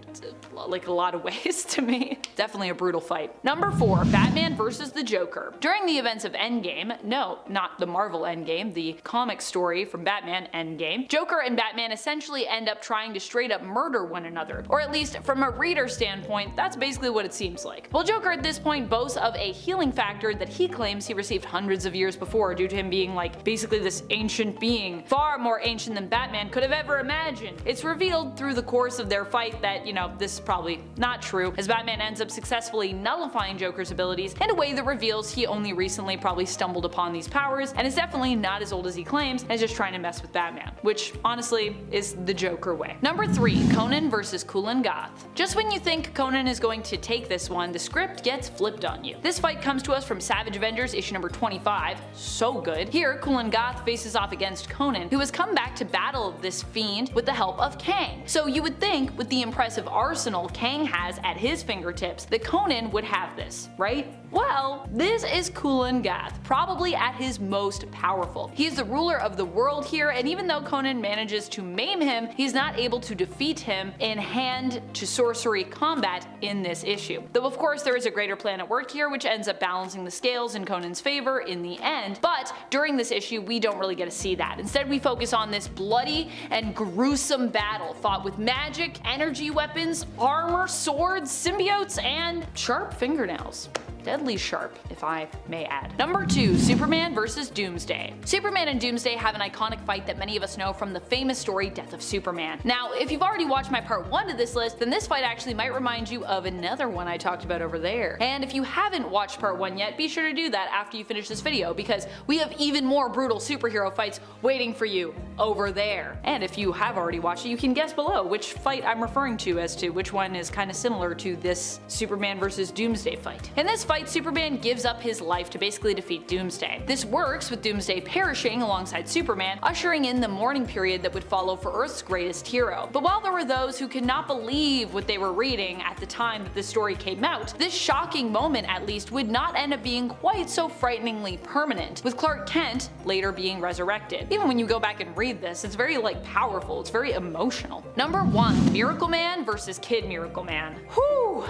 like a lot of ways to me. Definitely a brutal fight. Number 4, Batman vs. the Joker. During the events of Endgame, no, not the Marvel Endgame, the comic story from Batman Endgame, Joker and Batman essentially end up trying to straight up murder one another, or at least from a reader standpoint, that's basically what it seems like. Well, Joker at this point boasts of a healing factor that he claims he received hundreds of years before due to him being like basically this ancient being, far more ancient than Batman could have ever ever imagined. It's revealed through the course of their fight that, this is probably not true, as Batman ends up successfully nullifying Joker's abilities in a way that reveals he only recently probably stumbled upon these powers and is definitely not as old as he claims and is just trying to mess with Batman, which honestly is the Joker way. Number 3. Conan vs. Cool & Goth. Just when you think Conan is going to take this one, the script gets flipped on you. This fight comes to us from Savage Avengers issue number 25, so good. Here, Cool & Goth faces off against Conan, who has come back to battle this fiend with the help of Kang. So you would think, with the impressive arsenal Kang has at his fingertips, that Conan would have this, right? Well, this is Cool & Goth, probably at his most powerful. He is the ruler of the world here, and even though Conan manages to maim him, he's not able to defeat him in hand-to-sorcery combat in this issue. Though of course there is a greater plan at work here, which ends up balancing the scales in Conan's favor in the end, but during this issue we don't really get to see that. Instead we focus on this bloody and gruesome battle fought with magic, energy weapons, armor, swords, symbiotes, and sharp fingernails. Deadly sharp, if I may add. Number 2. Superman vs. Doomsday. Superman and Doomsday have an iconic fight that many of us know from the famous story Death of Superman. Now, if you've already watched my part 1 to this list, then this fight actually might remind you of another one I talked about over there. And if you haven't watched part 1 yet, be sure to do that after you finish this video, because we have even more brutal superhero fights waiting for you over there. And if you have already watched it, you can guess below which fight I'm referring to as to which one is kind of similar to this Superman vs. Doomsday fight. In this fight, Superman gives up his life to basically defeat Doomsday. This works with Doomsday perishing alongside Superman, ushering in the mourning period that would follow for Earth's greatest hero. But while there were those who could not believe what they were reading at the time that this story came out, this shocking moment at least would not end up being quite so frighteningly permanent, with Clark Kent later being resurrected. Even when you go back and read this, it's very powerful, it's very emotional. Number 1. Miracle Man vs. Kid Miracle Man. Whew!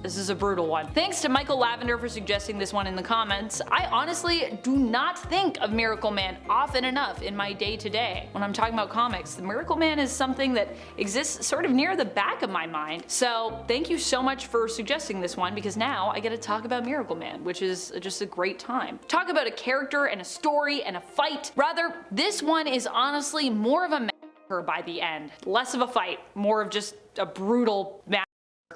This is a brutal one. Thanks to Michael Lavender for suggesting this one in the comments. I honestly do not think of Miracle Man often enough in my day-to-day. When I'm talking about comics, the Miracle Man is something that exists sort of near the back of my mind. So thank you so much for suggesting this one, because now I get to talk about Miracle Man, which is just a great time. Talk about a character and a story and a fight. Rather, this one is honestly more of a massacre by the end. Less of a fight, more of just a brutal massacre.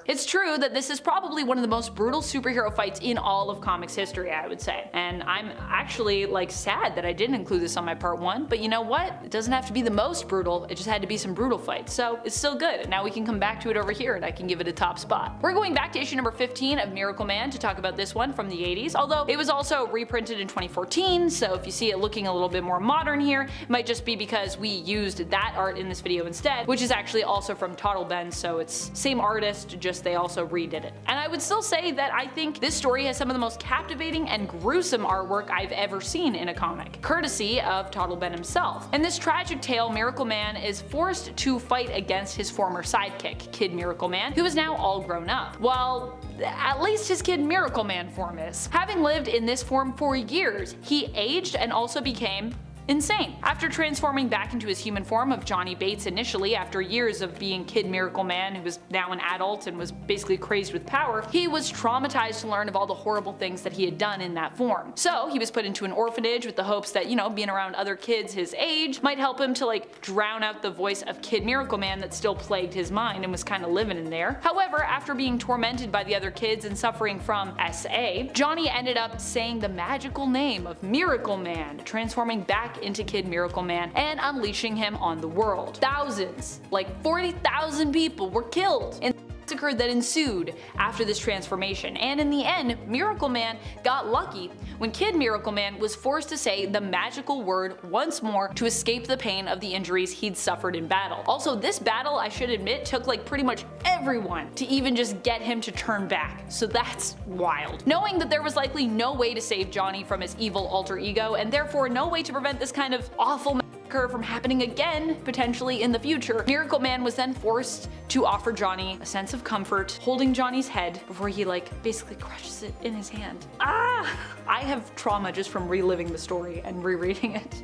It's true that this is probably one of the most brutal superhero fights in all of comics history, I would say. And I'm actually sad that I didn't include this on my part 1, but you know what? It doesn't have to be the most brutal, it just had to be some brutal fights. So it's still good, and now we can come back to it over here and I can give it a top spot. We're going back to issue number 15 of Miracle Man to talk about this one from the 80s, although it was also reprinted in 2014, so if you see it looking a little bit more modern here, it might just be because we used that art in this video instead, which is actually also from Toddleben, so it's same artist, just they also redid it. And I would still say that I think this story has some of the most captivating and gruesome artwork I've ever seen in a comic, courtesy of Toddleben himself. In this tragic tale, Miracle Man is forced to fight against his former sidekick, Kid Miracle Man, who is now all grown up. Well, at least his Kid Miracle Man form is. Having lived in this form for years, he aged and also became insane. After transforming back into his human form of Johnny Bates initially, after years of being Kid Miracle Man, who was now an adult and was basically crazed with power, he was traumatized to learn of all the horrible things that he had done in that form. So he was put into an orphanage with the hopes that, being around other kids his age might help him to drown out the voice of Kid Miracle Man that still plagued his mind and was kind of living in there. However, after being tormented by the other kids and suffering from SA, Johnny ended up saying the magical name of Miracle Man, transforming back into Kid Miracle Man and unleashing him on the world. Thousands, 40,000 people were killed in the massacre that ensued after this transformation, and in the end, Miracle Man got lucky when Kid Miracle Man was forced to say the magical word once more to escape the pain of the injuries he'd suffered in battle. Also, this battle, I should admit, took pretty much everyone to even just get him to turn back, so that's wild. Knowing that there was likely no way to save Johnny from his evil alter ego, and therefore no way to prevent this kind of awful massacre from happening again, potentially in the future, Miracle Man was then forced to offer Johnny a sense of comfort, holding Johnny's head before he basically crushes it in his hand. I have trauma just from reliving the story and rereading it.